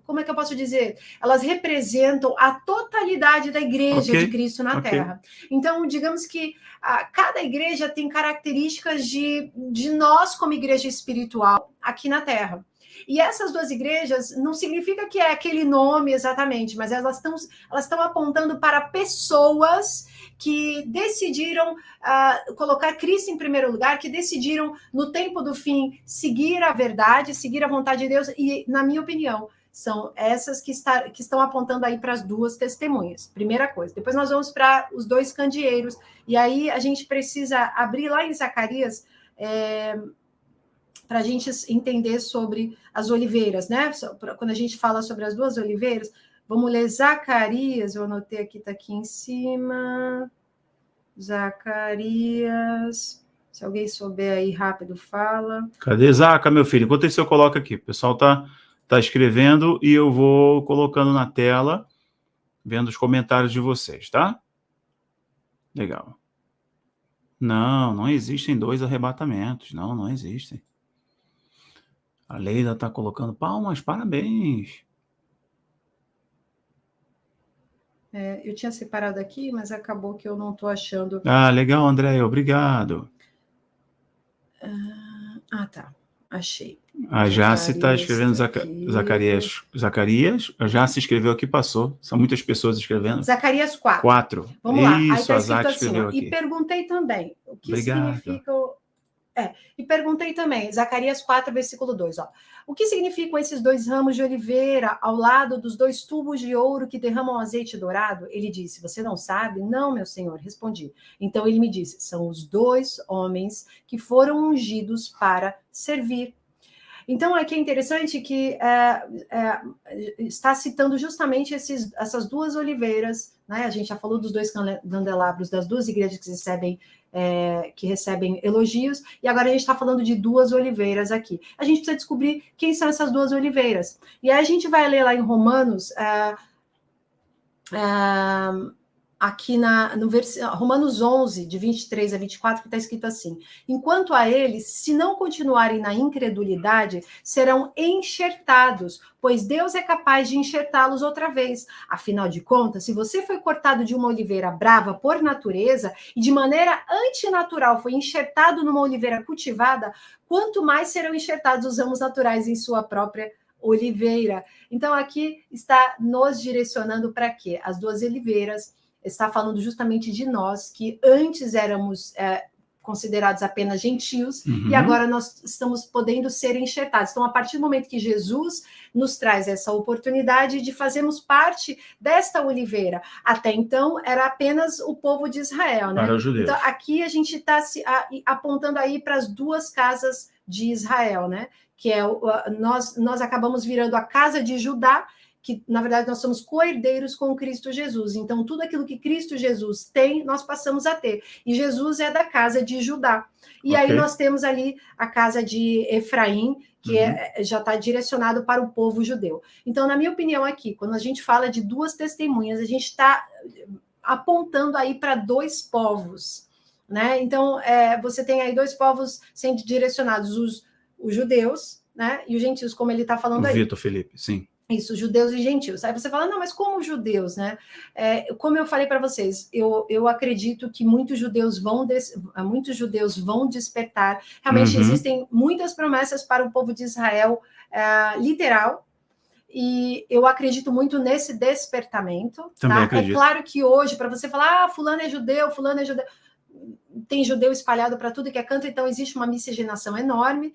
Speaker 2: como é que eu posso dizer? Elas representam a totalidade da igreja de Cristo na Terra. Então, digamos que cada igreja tem características de nós como igreja espiritual aqui na Terra. E essas 2 igrejas não significa que é aquele nome exatamente, mas elas estão apontando para pessoas que decidiram colocar Cristo em primeiro lugar, que decidiram, no tempo do fim, seguir a verdade, seguir a vontade de Deus, e, na minha opinião, são essas que estão apontando aí para as 2 testemunhas, primeira coisa. Depois nós vamos para os 2 candeeiros, e aí a gente precisa abrir lá em Zacarias, para a gente entender sobre as oliveiras, né? Quando a gente fala sobre as 2 oliveiras, vamos ler Zacarias, eu anotei aqui, está aqui em cima. Zacarias, se alguém souber aí rápido, fala.
Speaker 1: Cadê Zaca, meu filho? Enquanto isso eu coloco aqui, o pessoal tá escrevendo e eu vou colocando na tela, vendo os comentários de vocês, tá? Legal. Não existem 2 arrebatamentos, não existem. A Leila está colocando palmas, parabéns.
Speaker 2: Eu tinha separado aqui, mas acabou que eu não estou achando.
Speaker 1: Legal, André, obrigado.
Speaker 2: Tá, achei.
Speaker 1: A Jace está escrevendo Zacarias. A Jace escreveu aqui, passou. São muitas pessoas escrevendo.
Speaker 2: Zacarias 4.
Speaker 1: 4.
Speaker 2: Vamos lá.
Speaker 1: Isso,
Speaker 2: aí tá
Speaker 1: a Zac escreveu
Speaker 2: assim,
Speaker 1: aqui.
Speaker 2: E perguntei também o que
Speaker 1: Obrigado.
Speaker 2: significa... E perguntei também, Zacarias 4, versículo 2, o que significam esses 2 ramos de oliveira ao lado dos 2 tubos de ouro que derramam azeite dourado? Ele disse, você não sabe? Não, meu senhor, respondi. Então ele me disse, são os 2 homens que foram ungidos para servir. Então, aqui é interessante que está citando justamente essas 2 oliveiras, né? A gente já falou dos 2 candelabros das 2 igrejas que recebem elogios, e agora a gente está falando de 2 oliveiras aqui. A gente precisa descobrir quem são essas 2 oliveiras. E aí a gente vai ler lá em Romanos, aqui no Romanos 11, de 23 a 24, que está escrito assim, enquanto a eles, se não continuarem na incredulidade, serão enxertados, pois Deus é capaz de enxertá-los outra vez. Afinal de contas, se você foi cortado de uma oliveira brava por natureza e de maneira antinatural foi enxertado numa oliveira cultivada, quanto mais serão enxertados os ramos naturais em sua própria oliveira. Então, aqui está nos direcionando para quê? As 2 oliveiras. Está falando justamente de nós, que antes éramos considerados apenas gentios, e agora nós estamos podendo ser enxertados. Então, a partir do momento que Jesus nos traz essa oportunidade de fazermos parte desta oliveira, até então era apenas o povo de Israel, né? Então, aqui a gente está apontando aí para as 2 casas de Israel, né? Que nós acabamos virando a casa de Judá, que, na verdade, nós somos co-herdeiros com Cristo Jesus. Então, tudo aquilo que Cristo Jesus tem, nós passamos a ter. E Jesus é da casa de Judá. E aí nós temos ali a casa de Efraim, que já está direcionado para o povo judeu. Então, na minha opinião aqui, quando a gente fala de 2 testemunhas, a gente está apontando aí para 2 povos, né? Então, você tem aí 2 povos sendo direcionados, os judeus, né? E os gentios, como ele está falando aí.
Speaker 1: Vitor Felipe, sim.
Speaker 2: Isso, judeus e gentios. Aí você fala, não, mas como judeus, né? Como eu falei para vocês, eu acredito que muitos judeus vão despertar. Realmente existem muitas promessas para o povo de Israel, literal, e eu acredito muito nesse despertamento.
Speaker 1: Também
Speaker 2: tá?
Speaker 1: acredito.
Speaker 2: É claro que hoje, para você falar, fulano é judeu, tem judeu espalhado para tudo que é canto, então existe uma miscigenação enorme.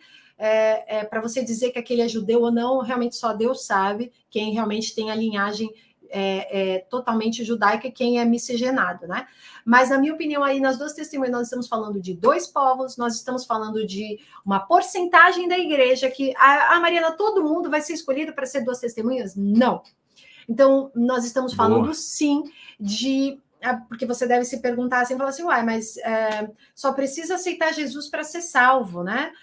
Speaker 2: Para você dizer que aquele é judeu ou não, realmente só Deus sabe quem realmente tem a linhagem totalmente judaica e quem é miscigenado, né? Mas, na minha opinião, aí nas duas testemunhas, nós estamos falando de dois povos, nós estamos falando de uma porcentagem da igreja que, Mariana, todo mundo vai ser escolhido para ser duas testemunhas? Não. Então, nós estamos falando, sim, de... Porque você deve se perguntar assim, falar assim, uai, mas só precisa aceitar Jesus para ser salvo, né?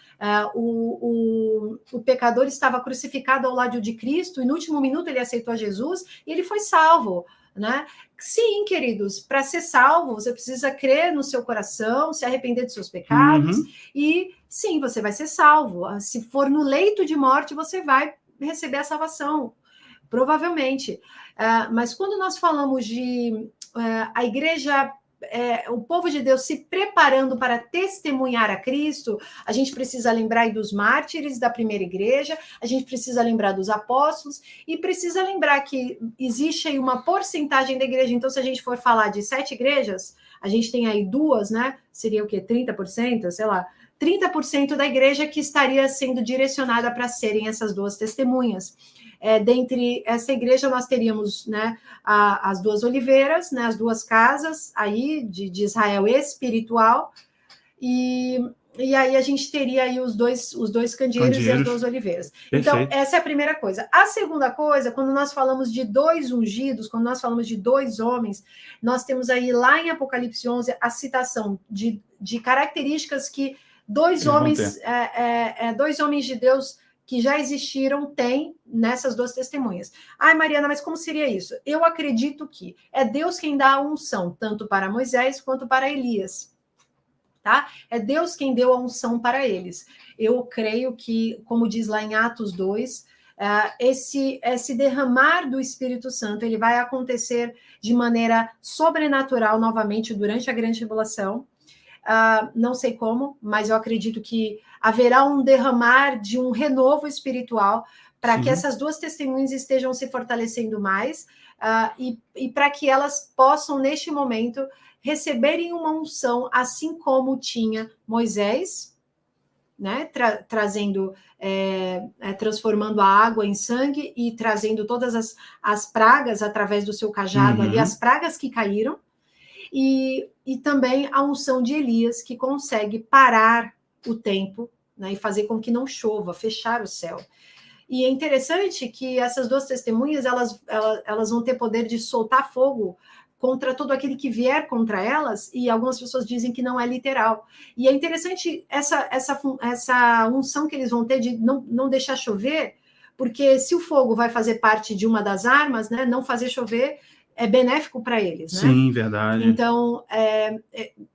Speaker 2: O pecador estava crucificado ao lado de Cristo e no último minuto ele aceitou a Jesus e ele foi salvo, né? Sim, queridos, para ser salvo você precisa crer no seu coração, se arrepender de seus pecados e sim, você vai ser salvo. Se for no leito de morte, você vai receber a salvação, provavelmente. Mas quando nós falamos de a igreja, o povo de Deus se preparando para testemunhar a Cristo, a gente precisa lembrar aí dos mártires da primeira igreja, a gente precisa lembrar dos apóstolos e precisa lembrar que existe aí uma porcentagem da igreja. Então, se a gente for falar de 7 igrejas, a gente tem aí 2, né? Seria o quê? 30%, sei lá. 30% da igreja que estaria sendo direcionada para serem essas 2 testemunhas. Dentre essa igreja, nós teríamos, né, as 2 oliveiras, né, as 2 casas aí de Israel espiritual, e aí a gente teria aí os dois candeeiros e as 2 oliveiras. Perfeito. Então, essa é a primeira coisa. A segunda coisa, quando nós falamos de 2 ungidos, quando nós falamos de 2 homens, nós temos aí lá em Apocalipse 11 a citação de características que 2 homens de Deus que já existiram, tem nessas 2 testemunhas. Ai, Mariana, mas como seria isso? Eu acredito que é Deus quem dá a unção, tanto para Moisés quanto para Elias. Tá? É Deus quem deu a unção para eles. Eu creio que, como diz lá em Atos 2, esse derramar do Espírito Santo, ele vai acontecer de maneira sobrenatural novamente durante a grande tribulação. Não sei como, mas eu acredito que haverá um derramar de um renovo espiritual para que essas 2 testemunhas estejam se fortalecendo mais e para que elas possam, neste momento, receberem uma unção, assim como tinha Moisés, né, transformando a água em sangue e trazendo todas as pragas através do seu cajado ali, as pragas que caíram. E também a unção de Elias, que consegue parar o tempo, né, e fazer com que não chova, fechar o céu. E é interessante que essas 2 testemunhas, elas vão ter poder de soltar fogo contra todo aquele que vier contra elas, e algumas pessoas dizem que não é literal. E é interessante essa unção que eles vão ter de não deixar chover, porque se o fogo vai fazer parte de uma das armas, né, não fazer chover é benéfico para eles, né?
Speaker 1: Sim, verdade.
Speaker 2: Então,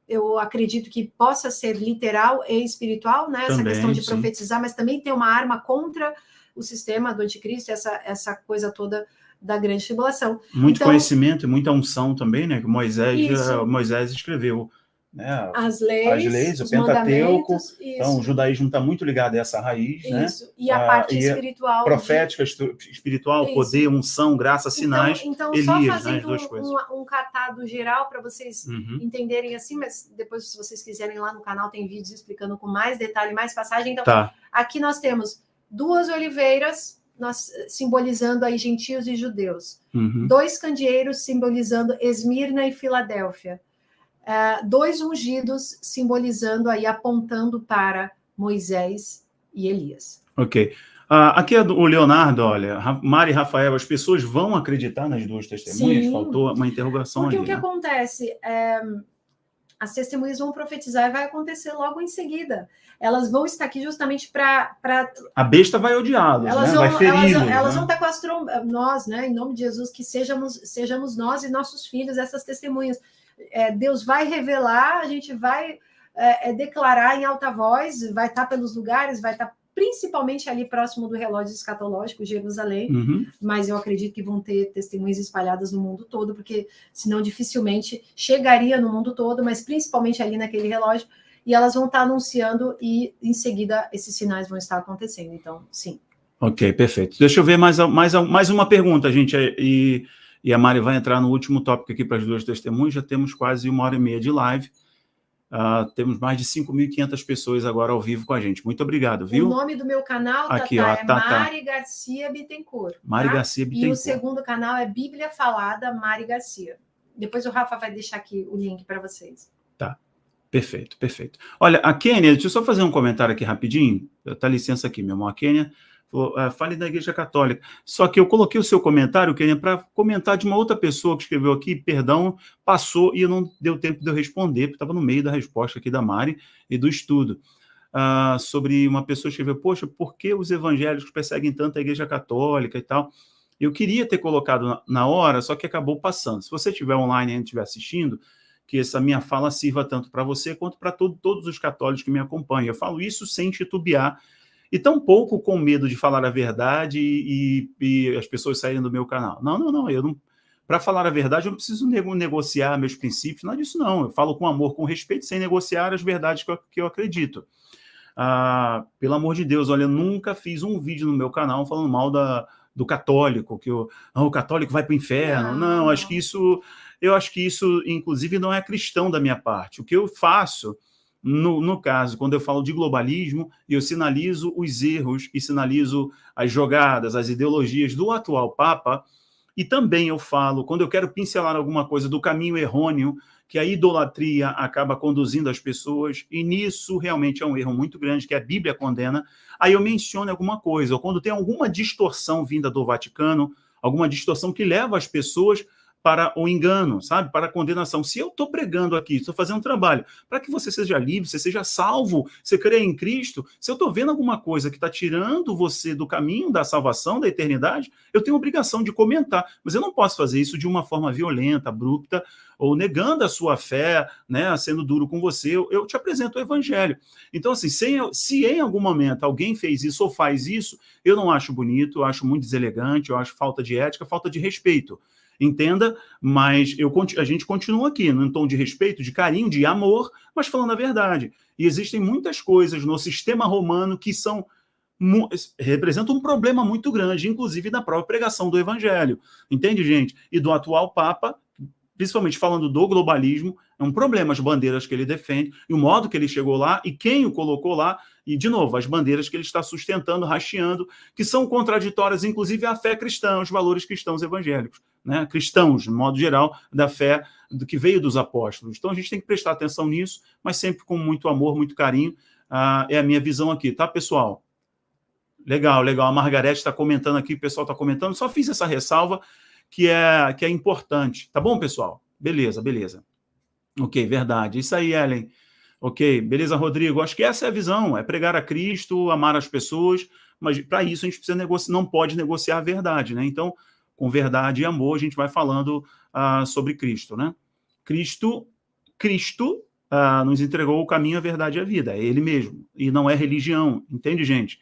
Speaker 2: eu acredito que possa ser literal e espiritual, né? Essa questão de profetizar, mas também ter uma arma contra o sistema do anticristo, essa coisa toda da grande tribulação.
Speaker 1: Muito conhecimento e muita unção também, né? Que Moisés escreveu. Né?
Speaker 2: As leis,
Speaker 1: o Pentateuco. Então, o judaísmo está muito ligado a essa raiz, né?
Speaker 2: E a parte espiritual.
Speaker 1: Profética, espiritual, poder, unção, graça, sinais.
Speaker 2: Então
Speaker 1: Elias,
Speaker 2: só fazendo
Speaker 1: né? As 2 coisas.
Speaker 2: um catado geral para vocês entenderem assim, mas depois, se vocês quiserem, lá no canal tem vídeos explicando com mais detalhe, mais passagem. Então, aqui nós temos 2 oliveiras, simbolizando aí gentios e judeus. 2 candeeiros simbolizando Esmirna e Filadélfia. 2 ungidos simbolizando aí, apontando para Moisés e Elias.
Speaker 1: Ok. Aqui é o Leonardo, olha, Mari e Rafael, as pessoas vão acreditar nas 2 testemunhas? Sim, faltou uma interrogação
Speaker 2: porque
Speaker 1: ali.
Speaker 2: Porque o que acontece? As testemunhas vão profetizar e vai acontecer logo em seguida. Elas vão estar aqui justamente para...
Speaker 1: A besta vai odiá-los, né? Vai feri-los.
Speaker 2: Elas vão estar com as nós, né? Em nome de Jesus, que sejamos nós e nossos filhos essas testemunhas. Deus vai revelar, a gente vai declarar em alta voz, vai estar pelos lugares, vai estar principalmente ali próximo do relógio escatológico, Jerusalém,
Speaker 1: Uhum.
Speaker 2: mas eu acredito que vão ter testemunhas espalhadas no mundo todo, porque senão dificilmente chegaria no mundo todo, mas principalmente ali naquele relógio, e elas vão estar anunciando e em seguida esses sinais vão estar acontecendo. Então, sim.
Speaker 1: Ok, perfeito. Deixa eu ver mais uma pergunta, gente, e a Mari vai entrar no último tópico aqui para as duas testemunhas. Já temos quase 1h30 de live. Temos mais de 5.500 pessoas agora ao vivo com a gente. Muito obrigado, viu?
Speaker 2: O nome do meu canal,
Speaker 1: aqui,
Speaker 2: Tatá,
Speaker 1: ó,
Speaker 2: Mari Garcia Bittencourt.
Speaker 1: Mari
Speaker 2: tá?
Speaker 1: Garcia Bittencourt.
Speaker 2: E o segundo canal é Bíblia Falada Mari Garcia. Depois o Rafa vai deixar aqui o link para vocês.
Speaker 1: Tá, perfeito, perfeito. Olha, a Kênia, deixa eu só fazer um comentário aqui rapidinho. Dá licença aqui, meu irmão. A Kênia fale da Igreja Católica. Só que eu coloquei o seu comentário, Kênia, para comentar de uma outra pessoa que escreveu aqui, perdão, passou e não deu tempo de eu responder, porque estava no meio da resposta aqui da Mari e do estudo. Sobre uma pessoa que escreveu, poxa, por que os evangélicos perseguem tanto a Igreja Católica e tal? Eu queria ter colocado na hora, só que acabou passando. Se você estiver online e estiver assistindo, que essa minha fala sirva tanto para você quanto para todos os católicos que me acompanham. Eu falo isso sem titubear e tampouco com medo de falar a verdade e as pessoas saírem do meu canal. Não. Eu não. Para falar a verdade, eu não preciso negociar meus princípios, nada disso não. Eu falo com amor, com respeito, sem negociar as verdades que eu acredito. Pelo amor de Deus, olha, eu nunca fiz um vídeo no meu canal falando mal do católico, que o católico vai para o inferno. Não, eu acho que isso, inclusive, não é cristão da minha parte. O que eu faço, no caso, quando eu falo de globalismo, eu sinalizo os erros e sinalizo as jogadas, as ideologias do atual Papa, e também eu falo, quando eu quero pincelar alguma coisa do caminho errôneo, que a idolatria acaba conduzindo as pessoas, e nisso realmente é um erro muito grande, que a Bíblia condena, aí eu menciono alguma coisa, ou quando tem alguma distorção vinda do Vaticano, alguma distorção que leva as pessoas para o engano, sabe? Para a condenação. Se eu estou pregando aqui, estou fazendo um trabalho para que você seja livre, você seja salvo, você crê em Cristo, se eu estou vendo alguma coisa que está tirando você do caminho da salvação, da eternidade, eu tenho a obrigação de comentar. Mas eu não posso fazer isso de uma forma violenta, abrupta, ou negando a sua fé, né, sendo duro com você. Eu te apresento o evangelho. Então, assim, se em algum momento alguém fez isso ou faz isso, eu não acho bonito, eu acho muito deselegante, eu acho falta de ética, falta de respeito. Entenda, mas a gente continua aqui num tom de respeito, de carinho, de amor, mas falando a verdade. E existem muitas coisas no sistema romano que representam um problema muito grande, inclusive na própria pregação do evangelho. Entende, gente? E do atual Papa, principalmente falando do globalismo, é um problema as bandeiras que ele defende, e o modo que ele chegou lá, e quem o colocou lá, e, de novo, as bandeiras que ele está sustentando, rasteando, que são contraditórias, inclusive, à fé cristã, aos valores cristãos evangélicos, né? Cristãos, de modo geral, da fé do que veio dos apóstolos. Então, a gente tem que prestar atenção nisso, mas sempre com muito amor, muito carinho. É a minha visão aqui, tá, pessoal? Legal. A Margarete está comentando aqui, o pessoal está comentando, só fiz essa ressalva, que é importante. Tá bom, pessoal? Beleza. Ok, verdade. Isso aí, Ellen. Ok, beleza, Rodrigo. Acho que essa é a visão, é pregar a Cristo, amar as pessoas, mas para isso a gente precisa não pode negociar a verdade, né? Então, com verdade e amor, a gente vai falando sobre Cristo, né? Cristo nos entregou o caminho, a verdade e a vida. É Ele mesmo, e não é religião, entende, gente?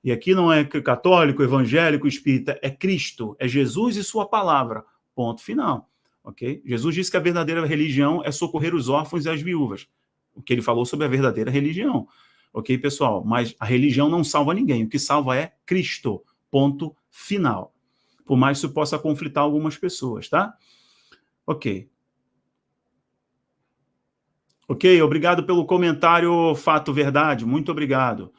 Speaker 1: E aqui não é católico, evangélico, espírita, é Cristo, é Jesus e sua palavra. Ponto final. Ok? Jesus disse que a verdadeira religião é socorrer os órfãos e as viúvas. O que ele falou sobre a verdadeira religião. Ok, pessoal? Mas a religião não salva ninguém. O que salva é Cristo. Ponto final. Por mais que isso possa conflitar algumas pessoas, tá? Ok. Ok, obrigado pelo comentário Fato Verdade. Muito obrigado.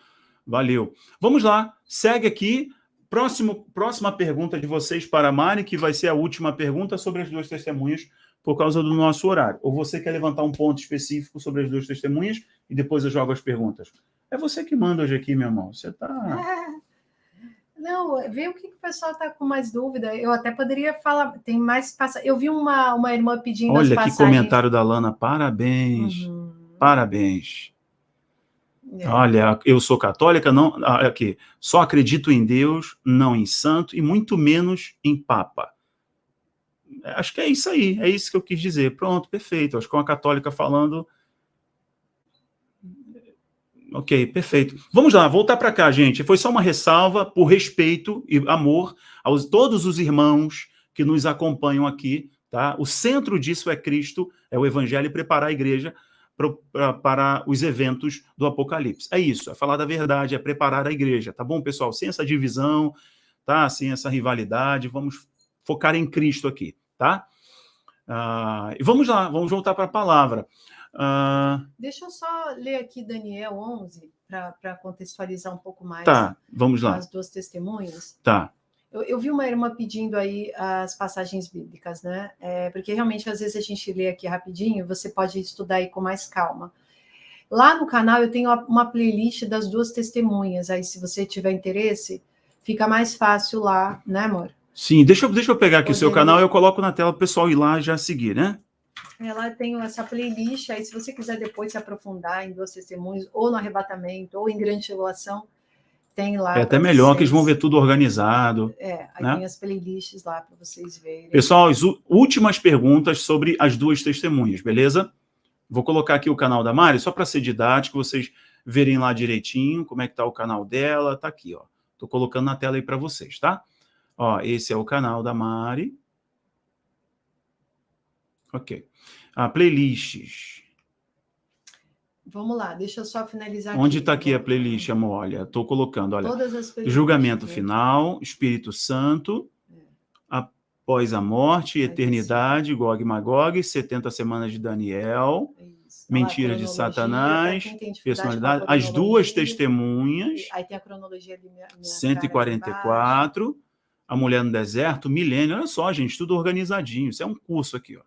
Speaker 1: Valeu. Vamos lá. Segue aqui. Próxima pergunta de vocês para a Mari, que vai ser a última pergunta sobre as duas testemunhas, por causa do nosso horário. Ou você quer levantar um ponto específico sobre as duas testemunhas e depois eu jogo as perguntas? É você que manda hoje aqui, meu irmão. Você tá...
Speaker 2: Não, vê o que o pessoal está com mais dúvida. Eu até poderia falar, tem mais... Eu vi uma irmã pedindo
Speaker 1: Olha
Speaker 2: as
Speaker 1: que
Speaker 2: passagens...
Speaker 1: comentário da Lana. Parabéns. Parabéns. Olha, eu sou católica, não, aqui, só acredito em Deus, não em santo e muito menos em papa. Acho que é isso aí, é isso que eu quis dizer. Pronto, perfeito. Acho que uma católica falando... Ok, perfeito. Vamos lá, voltar para cá, gente. Foi só uma ressalva por respeito e amor aos todos os irmãos que nos acompanham aqui, tá? O centro disso é Cristo, é o Evangelho e preparar a igreja para os eventos do Apocalipse. É isso, é falar da verdade, é preparar a igreja, tá bom, pessoal? Sem essa divisão, tá? Sem essa rivalidade, vamos focar em Cristo aqui, tá? E vamos lá, vamos voltar para a palavra.
Speaker 2: Deixa eu só ler aqui Daniel 11, para contextualizar um pouco mais.
Speaker 1: Tá, vamos lá.
Speaker 2: As duas testemunhas.
Speaker 1: Tá.
Speaker 2: Eu vi uma irmã pedindo aí as passagens bíblicas, né? Porque realmente, às vezes, a gente lê aqui rapidinho, você pode estudar aí com mais calma. Lá no canal eu tenho uma playlist das duas testemunhas, aí se você tiver interesse, fica mais fácil lá, né, amor?
Speaker 1: Sim, deixa eu pegar aqui o seu canal e eu coloco na tela para o pessoal ir lá e já seguir, né?
Speaker 2: Ela tem essa playlist, aí se você quiser depois se aprofundar em duas testemunhas, ou no arrebatamento, ou em grande tribulação, tem lá.
Speaker 1: É até melhor vocês. Que eles vão ver tudo organizado.
Speaker 2: Aí
Speaker 1: né?
Speaker 2: tem as playlists lá para vocês verem.
Speaker 1: Pessoal, as últimas perguntas sobre as duas testemunhas, beleza? Vou colocar aqui o canal da Mari, só para ser didático, vocês verem lá direitinho como é que tá o canal dela. Tá aqui, ó. Tô colocando na tela aí para vocês, tá? Ó, esse é o canal da Mari. Ok. Playlists.
Speaker 2: Vamos lá, deixa eu só finalizar.
Speaker 1: Onde está aqui a playlist, amor? Olha, estou colocando, olha.
Speaker 2: Todas as playlists,
Speaker 1: julgamento final, Espírito Santo, após a morte, eternidade, Gog e Magog, 70 semanas de Daniel, mentiras de Satanás, personalidade, as duas testemunhas,
Speaker 2: aí tem a cronologia de minha
Speaker 1: 144, a mulher no deserto, milênio. Olha só, gente, tudo organizadinho. Isso é um curso aqui, ó.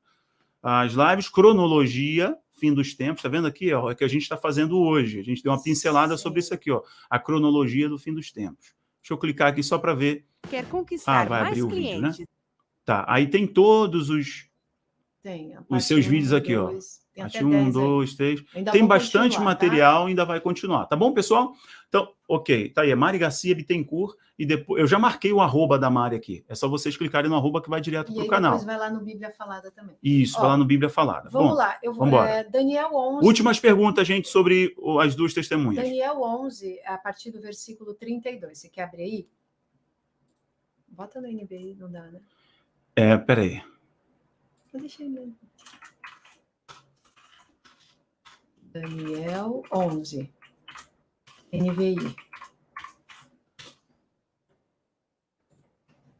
Speaker 1: As lives, cronologia, fim dos tempos, tá vendo aqui, ó, é que a gente está fazendo hoje. A gente deu uma pincelada sobre isso aqui, ó, a cronologia do fim dos tempos. Deixa eu clicar aqui só para ver.
Speaker 3: Quer conquistar
Speaker 1: vai
Speaker 3: mais
Speaker 1: abrir o
Speaker 3: clientes.
Speaker 1: vídeo, né? Tá, aí tem todos os seus vídeos aqui, ó. Parte 1, 2, 3. Tem bastante material, ainda vai continuar. Tá bom, pessoal? Então, ok. Tá aí, é Mari Garcia Bittencourt. E depois, eu já marquei o arroba da Mari aqui. É só vocês clicarem no arroba que vai direto pro canal.
Speaker 2: E depois vai lá no Bíblia Falada também.
Speaker 1: Isso, vai lá no Bíblia Falada.
Speaker 2: Vamos lá. Daniel 11.
Speaker 1: Últimas perguntas, gente, sobre as duas testemunhas.
Speaker 2: Daniel 11, a partir do versículo 32. Você quer abrir aí? Bota no NBI, não dá, né?
Speaker 1: Peraí.
Speaker 2: Eu deixei mesmo. Daniel 11. NVI.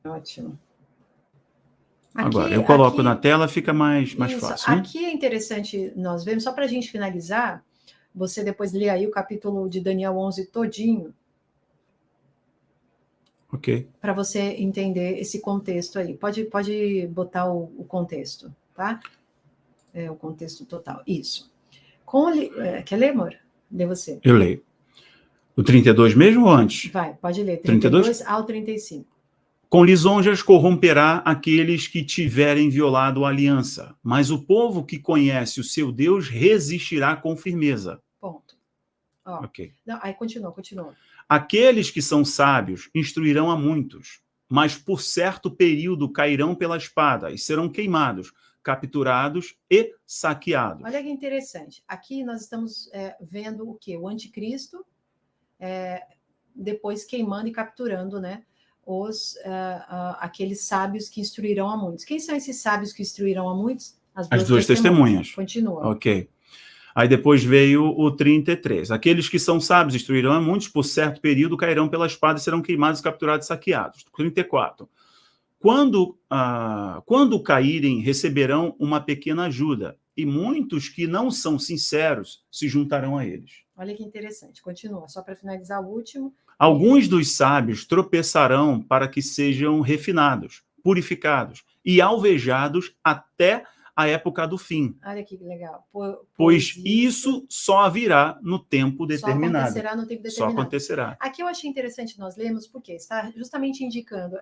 Speaker 2: Ótimo.
Speaker 1: Agora, eu coloco na tela, fica mais fácil. Né?
Speaker 2: Aqui é interessante nós vermos, só para a gente finalizar, você depois lê aí o capítulo de Daniel 11 todinho.
Speaker 1: Ok.
Speaker 2: Para você entender esse contexto aí. Pode botar o contexto, tá? O contexto total. Isso. Quer ler, amor? Lê você.
Speaker 1: Eu leio. O 32 mesmo ou antes?
Speaker 2: Vai, pode ler. 32 ao 35.
Speaker 1: Com lisonjas corromperá aqueles que tiverem violado a aliança, mas o povo que conhece o seu Deus resistirá com firmeza.
Speaker 2: Ponto.
Speaker 1: Ok.
Speaker 2: Não, aí continua.
Speaker 1: Aqueles que são sábios instruirão a muitos, mas por certo período cairão pela espada e serão queimados, capturados e saqueados.
Speaker 2: Olha que interessante. Aqui nós estamos vendo o quê? O anticristo, depois queimando e capturando, né? Aqueles sábios que instruirão a muitos. Quem são esses sábios que instruirão a muitos?
Speaker 1: As duas testemunhas.
Speaker 2: Continua.
Speaker 1: Ok. Aí depois veio o 33. Aqueles que são sábios instruirão a muitos, por certo período cairão pela espada e serão queimados, capturados e saqueados. 34. Quando caírem, receberão uma pequena ajuda, e muitos que não são sinceros se juntarão a eles.
Speaker 2: Olha que interessante. Continua, só para finalizar o último.
Speaker 1: Alguns dos sábios tropeçarão para que sejam refinados, purificados e alvejados até a época do fim.
Speaker 2: Olha que legal.
Speaker 1: Pois isso só virá no tempo determinado.
Speaker 2: Só acontecerá no tempo determinado.
Speaker 1: Só acontecerá.
Speaker 2: Aqui eu achei interessante nós lermos, porque está justamente indicando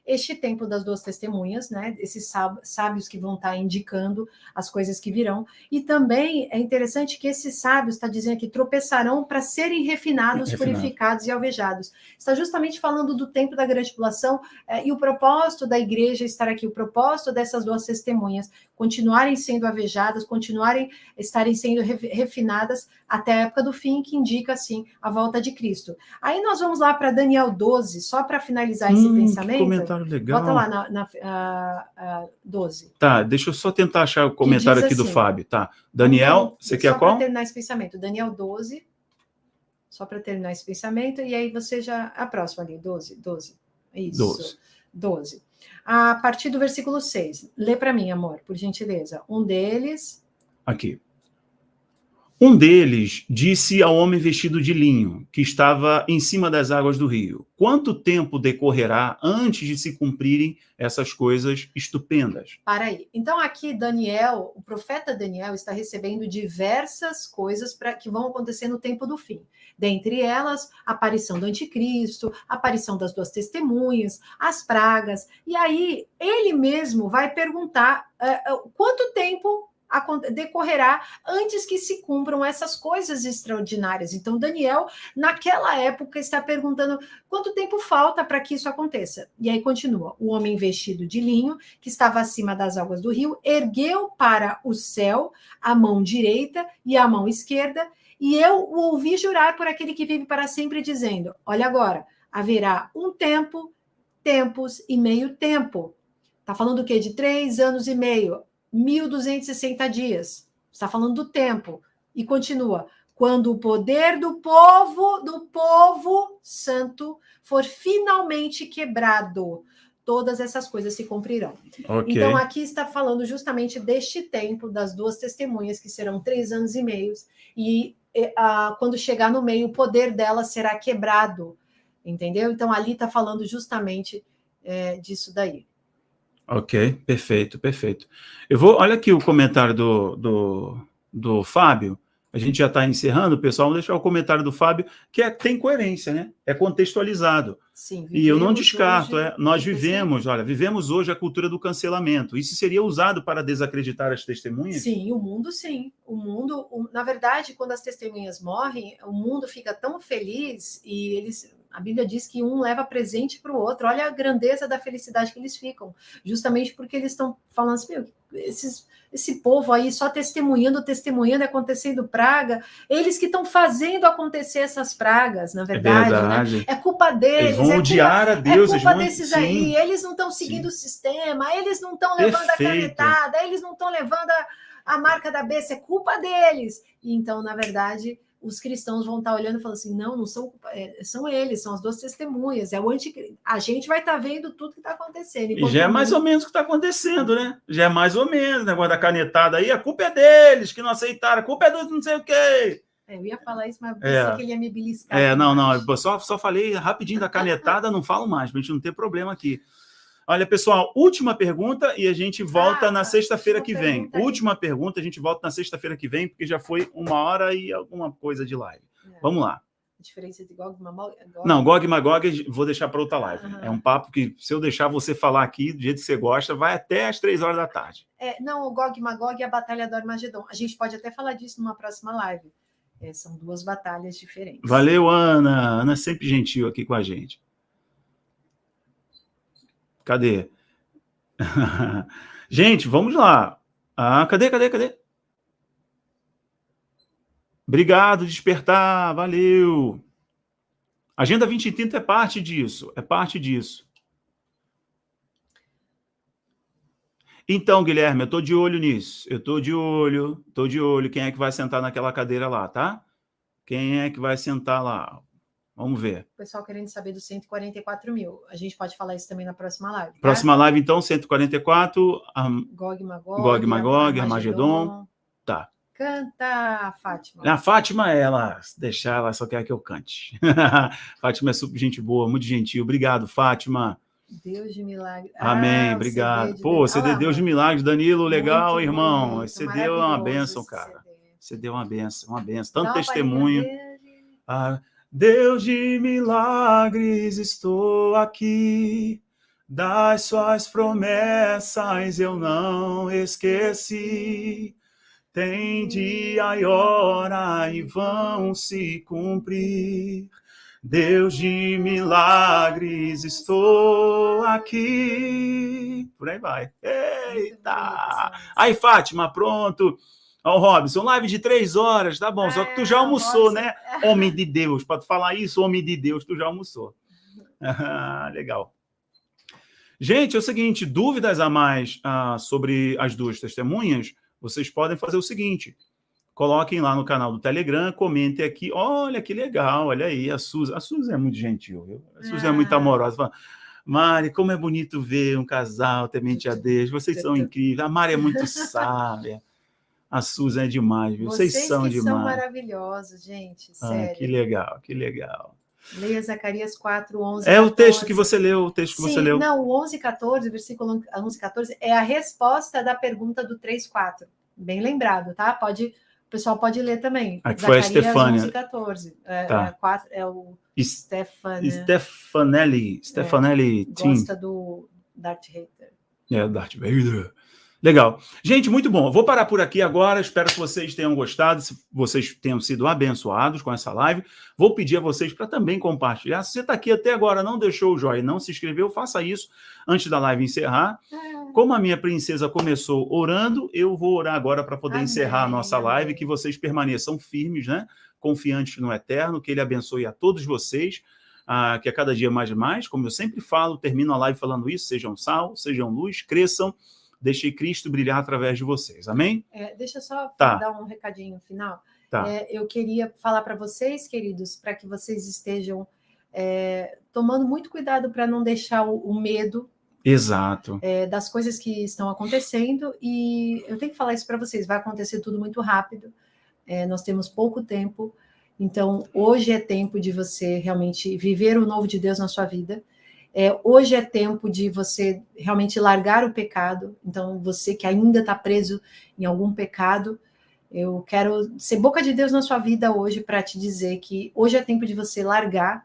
Speaker 2: este tempo das duas testemunhas, né? Esses sábios que vão estar indicando as coisas que virão. E também é interessante que esses sábios, está dizendo aqui, tropeçarão para serem refinados, purificados e alvejados. Está justamente falando do tempo da grande tribulação e o propósito da igreja estar aqui, o propósito dessas duas testemunhas continuarem sendo alvejadas, estarem sendo refinadas até a época do fim, que indica, assim, a volta de Cristo. Aí nós vamos lá para Daniel 12, só para finalizar esse pensamento.
Speaker 1: Que comentário legal.
Speaker 2: Bota lá na 12.
Speaker 1: Tá, deixa eu só tentar achar o comentário aqui do Fábio. Tá, Daniel, você quer qual? Só
Speaker 2: para terminar esse pensamento. Daniel 12, só para terminar esse pensamento, e aí você já... A próxima ali, 12. Isso, 12. A partir do versículo 6. Lê para mim, amor, por gentileza. Um deles...
Speaker 1: Aqui. Um deles disse ao homem vestido de linho, que estava em cima das águas do rio: quanto tempo decorrerá antes de se cumprirem essas coisas estupendas?
Speaker 2: Para aí. Então, aqui, Daniel, o profeta Daniel, está recebendo diversas coisas que vão acontecer no tempo do fim. Dentre elas, a aparição do anticristo, a aparição das duas testemunhas, as pragas. E aí, ele mesmo vai perguntar quanto tempo decorrerá antes que se cumpram essas coisas extraordinárias. Então, Daniel, naquela época, está perguntando quanto tempo falta para que isso aconteça. E aí continua: o homem vestido de linho, que estava acima das águas do rio, ergueu para o céu a mão direita e a mão esquerda, e eu o ouvi jurar por aquele que vive para sempre, dizendo: olha agora, haverá um tempo, tempos e meio tempo. Está falando do quê? De 3 anos e meio. 1.260 dias. Está falando do tempo. E continua: quando o poder do povo santo for finalmente quebrado, todas essas coisas se cumprirão.
Speaker 1: Okay.
Speaker 2: Então, aqui está falando justamente deste tempo das duas testemunhas, que serão 3 anos e meio, e quando chegar no meio, o poder dela será quebrado. Entendeu? Então, ali está falando justamente disso daí.
Speaker 1: Ok, perfeito. Olha aqui o comentário do Fábio. A gente já está encerrando, pessoal. Vamos deixar o comentário do Fábio, que tem coerência, né? É contextualizado.
Speaker 2: Sim,
Speaker 1: e eu não descarto. Nós vivemos hoje a cultura do cancelamento. Isso seria usado para desacreditar as testemunhas?
Speaker 2: Sim, o mundo sim. Na verdade, quando as testemunhas morrem, o mundo fica tão feliz e a Bíblia diz que um leva presente para o outro. Olha a grandeza da felicidade que eles ficam. Justamente porque eles estão falando assim: esse povo aí só testemunhando, acontecendo praga. Eles que estão fazendo acontecer essas pragas, na verdade. Né? É culpa deles.
Speaker 1: Eles vão odiar a Deus.
Speaker 2: É culpa desses aí. Eles não estão seguindo o sistema. Eles não estão levando a canetada. Eles não estão levando a marca da besta. É culpa deles. E então, na verdade, os cristãos vão estar olhando e falando assim: não são eles, são as duas testemunhas, é o anticristo. A gente vai estar vendo tudo que está acontecendo.
Speaker 1: E já é mais ou menos o que está acontecendo, né? Já é mais ou menos o negócio da canetada aí. A culpa é deles que não aceitaram, a culpa é dos não sei o quê.
Speaker 2: Eu ia falar isso, mas pensei que ele ia me beliscar.
Speaker 1: Não, só falei rapidinho da canetada, não falo mais, para a gente não ter problema aqui. Olha, pessoal, última pergunta e a gente volta na sexta-feira que vem. Última pergunta, a gente volta na sexta-feira que vem, porque já foi 1h e alguma coisa de live. Vamos lá.
Speaker 2: A diferença de Gog e Magog?
Speaker 1: Não, Gog e Magog vou deixar para outra live. É um papo que, se eu deixar você falar aqui, do jeito que você gosta, vai até às 3h da tarde.
Speaker 2: Não, o Gog e Magog é a Batalha do Armagedon. A gente pode até falar disso numa próxima live. São 2 batalhas diferentes.
Speaker 1: Valeu, Ana. Ana é sempre gentil aqui com a gente. Cadê? Gente, vamos lá. Cadê? Obrigado, Despertar. Valeu. Agenda 2030 é parte disso. Então, Guilherme, eu estou de olho nisso. Estou de olho. Quem é que vai sentar naquela cadeira lá, tá? Quem é que vai sentar lá? Vamos ver.
Speaker 2: O pessoal querendo saber dos 144 mil. A gente pode falar isso também na próxima live. Tá?
Speaker 1: Próxima live, então, 144.
Speaker 2: Gog e Magog,
Speaker 1: Armagedon. Tá.
Speaker 2: Canta, Fátima.
Speaker 1: A Fátima, ela só quer que eu cante. Fátima é super gente boa, muito gentil. Obrigado, Fátima.
Speaker 2: Deus de milagre.
Speaker 1: Amém, obrigado. CD Deus de milagres, Danilo, legal, muito irmão. Muito, CD é uma bênção, cara. CD é uma bênção. Tanto testemunho. Deus de milagres, estou aqui. das suas promessas eu não esqueci. Tem dia e hora e vão se cumprir. Deus de milagres, estou aqui. Por aí vai. Eita! Aí, Fátima, pronto. Ó, Robson, live de 3 horas, tá bom. Só que tu já almoçou,
Speaker 2: Robson...
Speaker 1: né? Homem de Deus, para tu falar isso, homem de Deus, tu já almoçou. Legal. Gente, é o seguinte, dúvidas a mais sobre as duas testemunhas, vocês podem fazer o seguinte, coloquem lá no canal do Telegram, comentem aqui, olha que legal, olha aí, a Suzy é muito gentil, viu? A Suzy é muito amorosa, fala, Mari, como é bonito ver um casal temente a Deus, vocês são incríveis, a Mari é muito sábia, a Suzy é demais, viu? Vocês são demais.
Speaker 2: São maravilhosos, gente, sério.
Speaker 1: Que legal, que legal.
Speaker 2: Leia Zacarias 4, 11,
Speaker 1: É 14. O texto que você leu,
Speaker 2: você leu. Não, o 11, 14, versículo 11, 14, é a resposta da pergunta do 3, 4. Bem lembrado, tá? O pessoal pode ler também.
Speaker 1: Aqui foi a Stefânia.
Speaker 2: 11, 14. É o
Speaker 1: Stefanelli.
Speaker 2: Gosta do Darth Vader.
Speaker 1: Darth Vader. Legal. Gente, muito bom. Eu vou parar por aqui agora. Espero que vocês tenham gostado, se vocês tenham sido abençoados com essa live. Vou pedir a vocês para também compartilhar. Se você está aqui até agora, não deixou o joinha, não se inscreveu, faça isso antes da live encerrar. Como a minha princesa começou orando, eu vou orar agora para poder encerrar a nossa live, que vocês permaneçam firmes, né? Confiantes no Eterno, que Ele abençoe a todos vocês, que a cada dia mais e mais, como eu sempre falo, termino a live falando isso, sejam sal, sejam luz, cresçam, deixe Cristo brilhar através de vocês. Amém?
Speaker 2: Deixa eu só dar um recadinho final. Eu queria falar para vocês, queridos, para que vocês estejam tomando muito cuidado para não deixar o medo.
Speaker 1: Exato.
Speaker 2: Das coisas que estão acontecendo. E eu tenho que falar isso para vocês. Vai acontecer tudo muito rápido. Nós temos pouco tempo. Então, hoje é tempo de você realmente viver o novo de Deus na sua vida. Hoje é tempo de você realmente largar o pecado. Então, você que ainda está preso em algum pecado, eu quero ser boca de Deus na sua vida hoje para te dizer que hoje é tempo de você largar,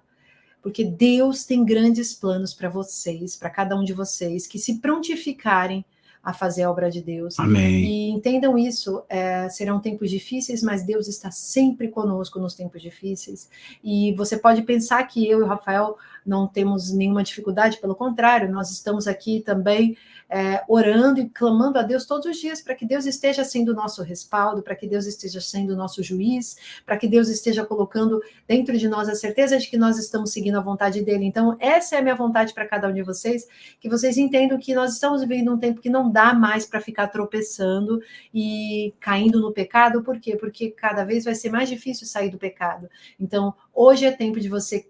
Speaker 2: porque Deus tem grandes planos para vocês, para cada um de vocês, que se prontificarem a fazer a obra de Deus.
Speaker 1: Amém.
Speaker 2: E entendam isso, serão tempos difíceis, mas Deus está sempre conosco nos tempos difíceis. E você pode pensar que eu e o Rafael não temos nenhuma dificuldade, pelo contrário, nós estamos aqui também orando e clamando a Deus todos os dias para que Deus esteja sendo o nosso respaldo, para que Deus esteja sendo o nosso juiz, para que Deus esteja colocando dentro de nós a certeza de que nós estamos seguindo a vontade dele. Então, essa é a minha vontade para cada um de vocês, que vocês entendam que nós estamos vivendo um tempo que não dá mais para ficar tropeçando e caindo no pecado. Por quê? Porque cada vez vai ser mais difícil sair do pecado. Então, hoje é tempo de você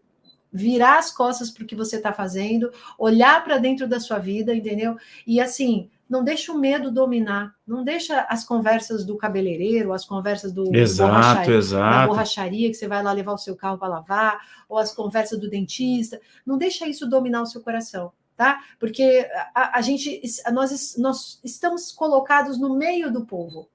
Speaker 2: virar as costas para o que você está fazendo, olhar para dentro da sua vida, entendeu? E assim, não deixa o medo dominar, não deixa as conversas do cabeleireiro, as conversas da borracharia, que você vai lá levar o seu carro para lavar, ou as conversas do dentista, não deixa isso dominar o seu coração, tá? Porque nós estamos colocados no meio do povo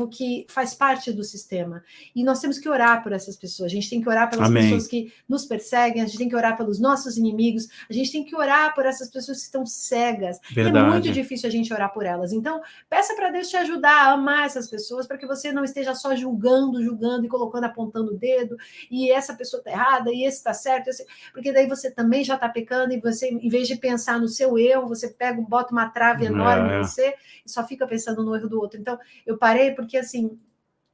Speaker 2: que faz parte do sistema. E nós temos que orar por essas pessoas. A gente tem que orar pelas pessoas que nos perseguem, a gente tem que orar pelos nossos inimigos, a gente tem que orar por essas pessoas que estão cegas.
Speaker 1: Verdade.
Speaker 2: É muito difícil a gente orar por elas. Então, peça para Deus te ajudar a amar essas pessoas, para que você não esteja só julgando e colocando, apontando o dedo, e essa pessoa está errada, e esse está certo, porque daí você também já está pecando, e você, em vez de pensar no seu erro, você bota uma trave enorme em você, e só fica pensando no erro do outro. Então, eu parei porque, assim,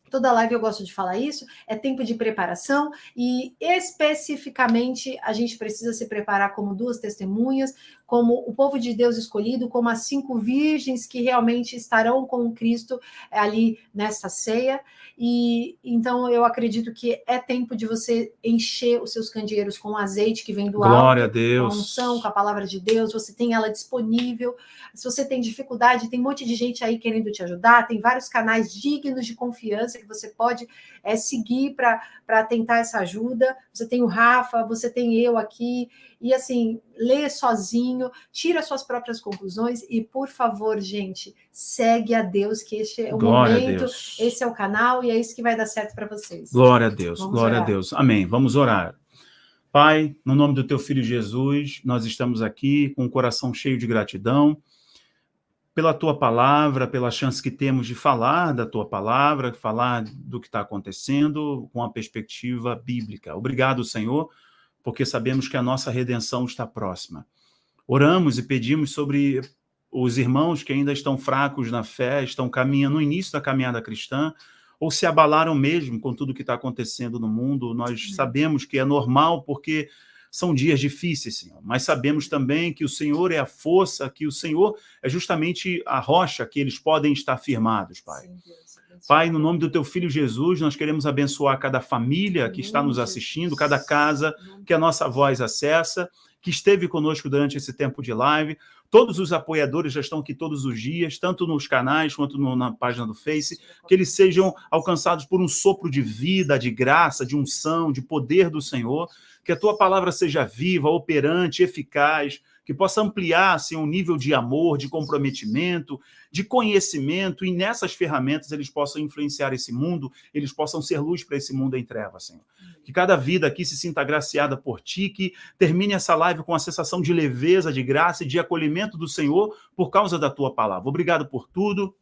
Speaker 2: toda live eu gosto de falar isso, é tempo de preparação e, especificamente, a gente precisa se preparar como duas testemunhas, como o povo de Deus escolhido, como as 5 virgens que realmente estarão com Cristo ali nessa ceia. E então eu acredito que é tempo de você encher os seus candeeiros com azeite que vem do alto.
Speaker 1: Glória a Deus.
Speaker 2: Com a unção, com a palavra de Deus, você tem ela disponível. Se você tem dificuldade, tem um monte de gente aí querendo te ajudar, tem vários canais dignos de confiança que você pode seguir para tentar essa ajuda. Você tem o Rafa, você tem eu aqui, e assim, lê sozinho, tira suas próprias conclusões e, por favor, gente, segue a Deus, que este é o momento, esse é o canal e é isso que vai dar certo para vocês.
Speaker 1: Glória a Deus, glória a Deus. Amém. Vamos orar. Pai, no nome do teu Filho Jesus, nós estamos aqui com o coração cheio de gratidão pela tua palavra, pela chance que temos de falar da tua palavra, falar do que está acontecendo com a perspectiva bíblica. Obrigado, Senhor, porque sabemos que a nossa redenção está próxima. Oramos e pedimos sobre os irmãos que ainda estão fracos na fé, estão caminhando no início da caminhada cristã, ou se abalaram mesmo com tudo que está acontecendo no mundo. Nós sabemos que é normal, porque são dias difíceis, Senhor, mas sabemos também que o Senhor é a força, que o Senhor é justamente a rocha que eles podem estar firmados, Pai.
Speaker 2: Sim, Deus,
Speaker 1: Pai, no nome do teu Filho Jesus, nós queremos abençoar cada família que está nos assistindo, cada casa que a nossa voz acessa, que esteve conosco durante esse tempo de live. Todos os apoiadores já estão aqui todos os dias, tanto nos canais quanto na página do Face, que eles sejam alcançados por um sopro de vida, de graça, de unção, de poder do Senhor, que a tua palavra seja viva, operante, eficaz, que possa ampliar assim, um nível de amor, de comprometimento, de conhecimento, e nessas ferramentas eles possam influenciar esse mundo, eles possam ser luz para esse mundo em trevas, Senhor. Que cada vida aqui se sinta agraciada por ti, que termine essa live com a sensação de leveza, de graça e de acolhimento do Senhor por causa da tua palavra. Obrigado por tudo.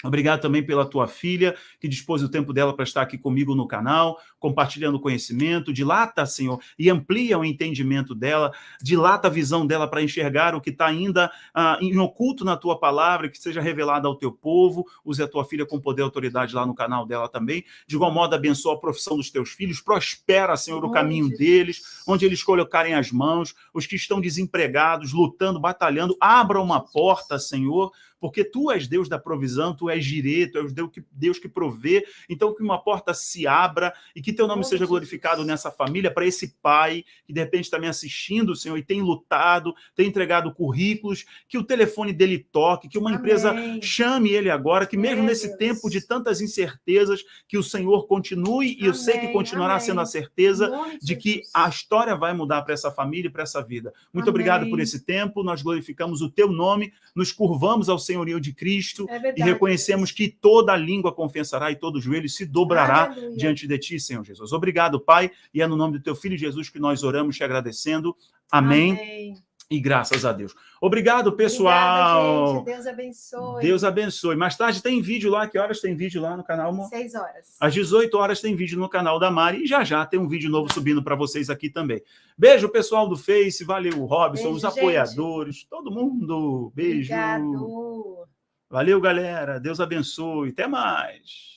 Speaker 1: Obrigado também pela tua filha, que dispôs o tempo dela para estar aqui comigo no canal, compartilhando conhecimento. Dilata, Senhor, e amplia o entendimento dela, dilata a visão dela para enxergar o que está ainda em oculto na tua palavra, que seja revelado ao teu povo. Use a tua filha com poder e autoridade lá no canal dela também. De igual modo, abençoa a profissão dos teus filhos, prospera, Senhor, o caminho deles, onde eles colocarem as mãos, os que estão desempregados, lutando, batalhando, abra uma porta, Senhor, porque tu és Deus da provisão, tu és Jirê, tu és Deus que provê. Então que uma porta se abra e que teu nome seja glorificado nessa família, para esse pai que de repente está me assistindo, Senhor, e tem lutado, tem entregado currículos, que o telefone dele toque, que uma empresa chame ele agora, que mesmo nesse tempo de tantas incertezas, que o Senhor continue, e eu sei que continuará sendo a certeza de que a história vai mudar para essa família e para essa vida. Muito obrigado por esse tempo, nós glorificamos o teu nome, nos curvamos ao senhorio de Cristo e reconhecemos que toda língua confessará e todo joelho se dobrará diante de ti, Senhor Jesus. Obrigado, Pai, e é no nome do teu Filho Jesus que nós oramos te agradecendo. Amém. E graças a Deus. Obrigado, pessoal.
Speaker 2: Obrigada, gente. Deus abençoe.
Speaker 1: Deus abençoe. Mais tarde tem vídeo lá. Que horas tem vídeo lá no canal, amor?
Speaker 2: 6 horas.
Speaker 1: Às 18 horas tem vídeo no canal da Mari. E já tem um vídeo novo subindo para vocês aqui também. Beijo, pessoal do Face. Valeu, Robson,
Speaker 2: beijo,
Speaker 1: os apoiadores, gente. Todo mundo. Beijo.
Speaker 2: Obrigado.
Speaker 1: Valeu, galera. Deus abençoe. Até mais.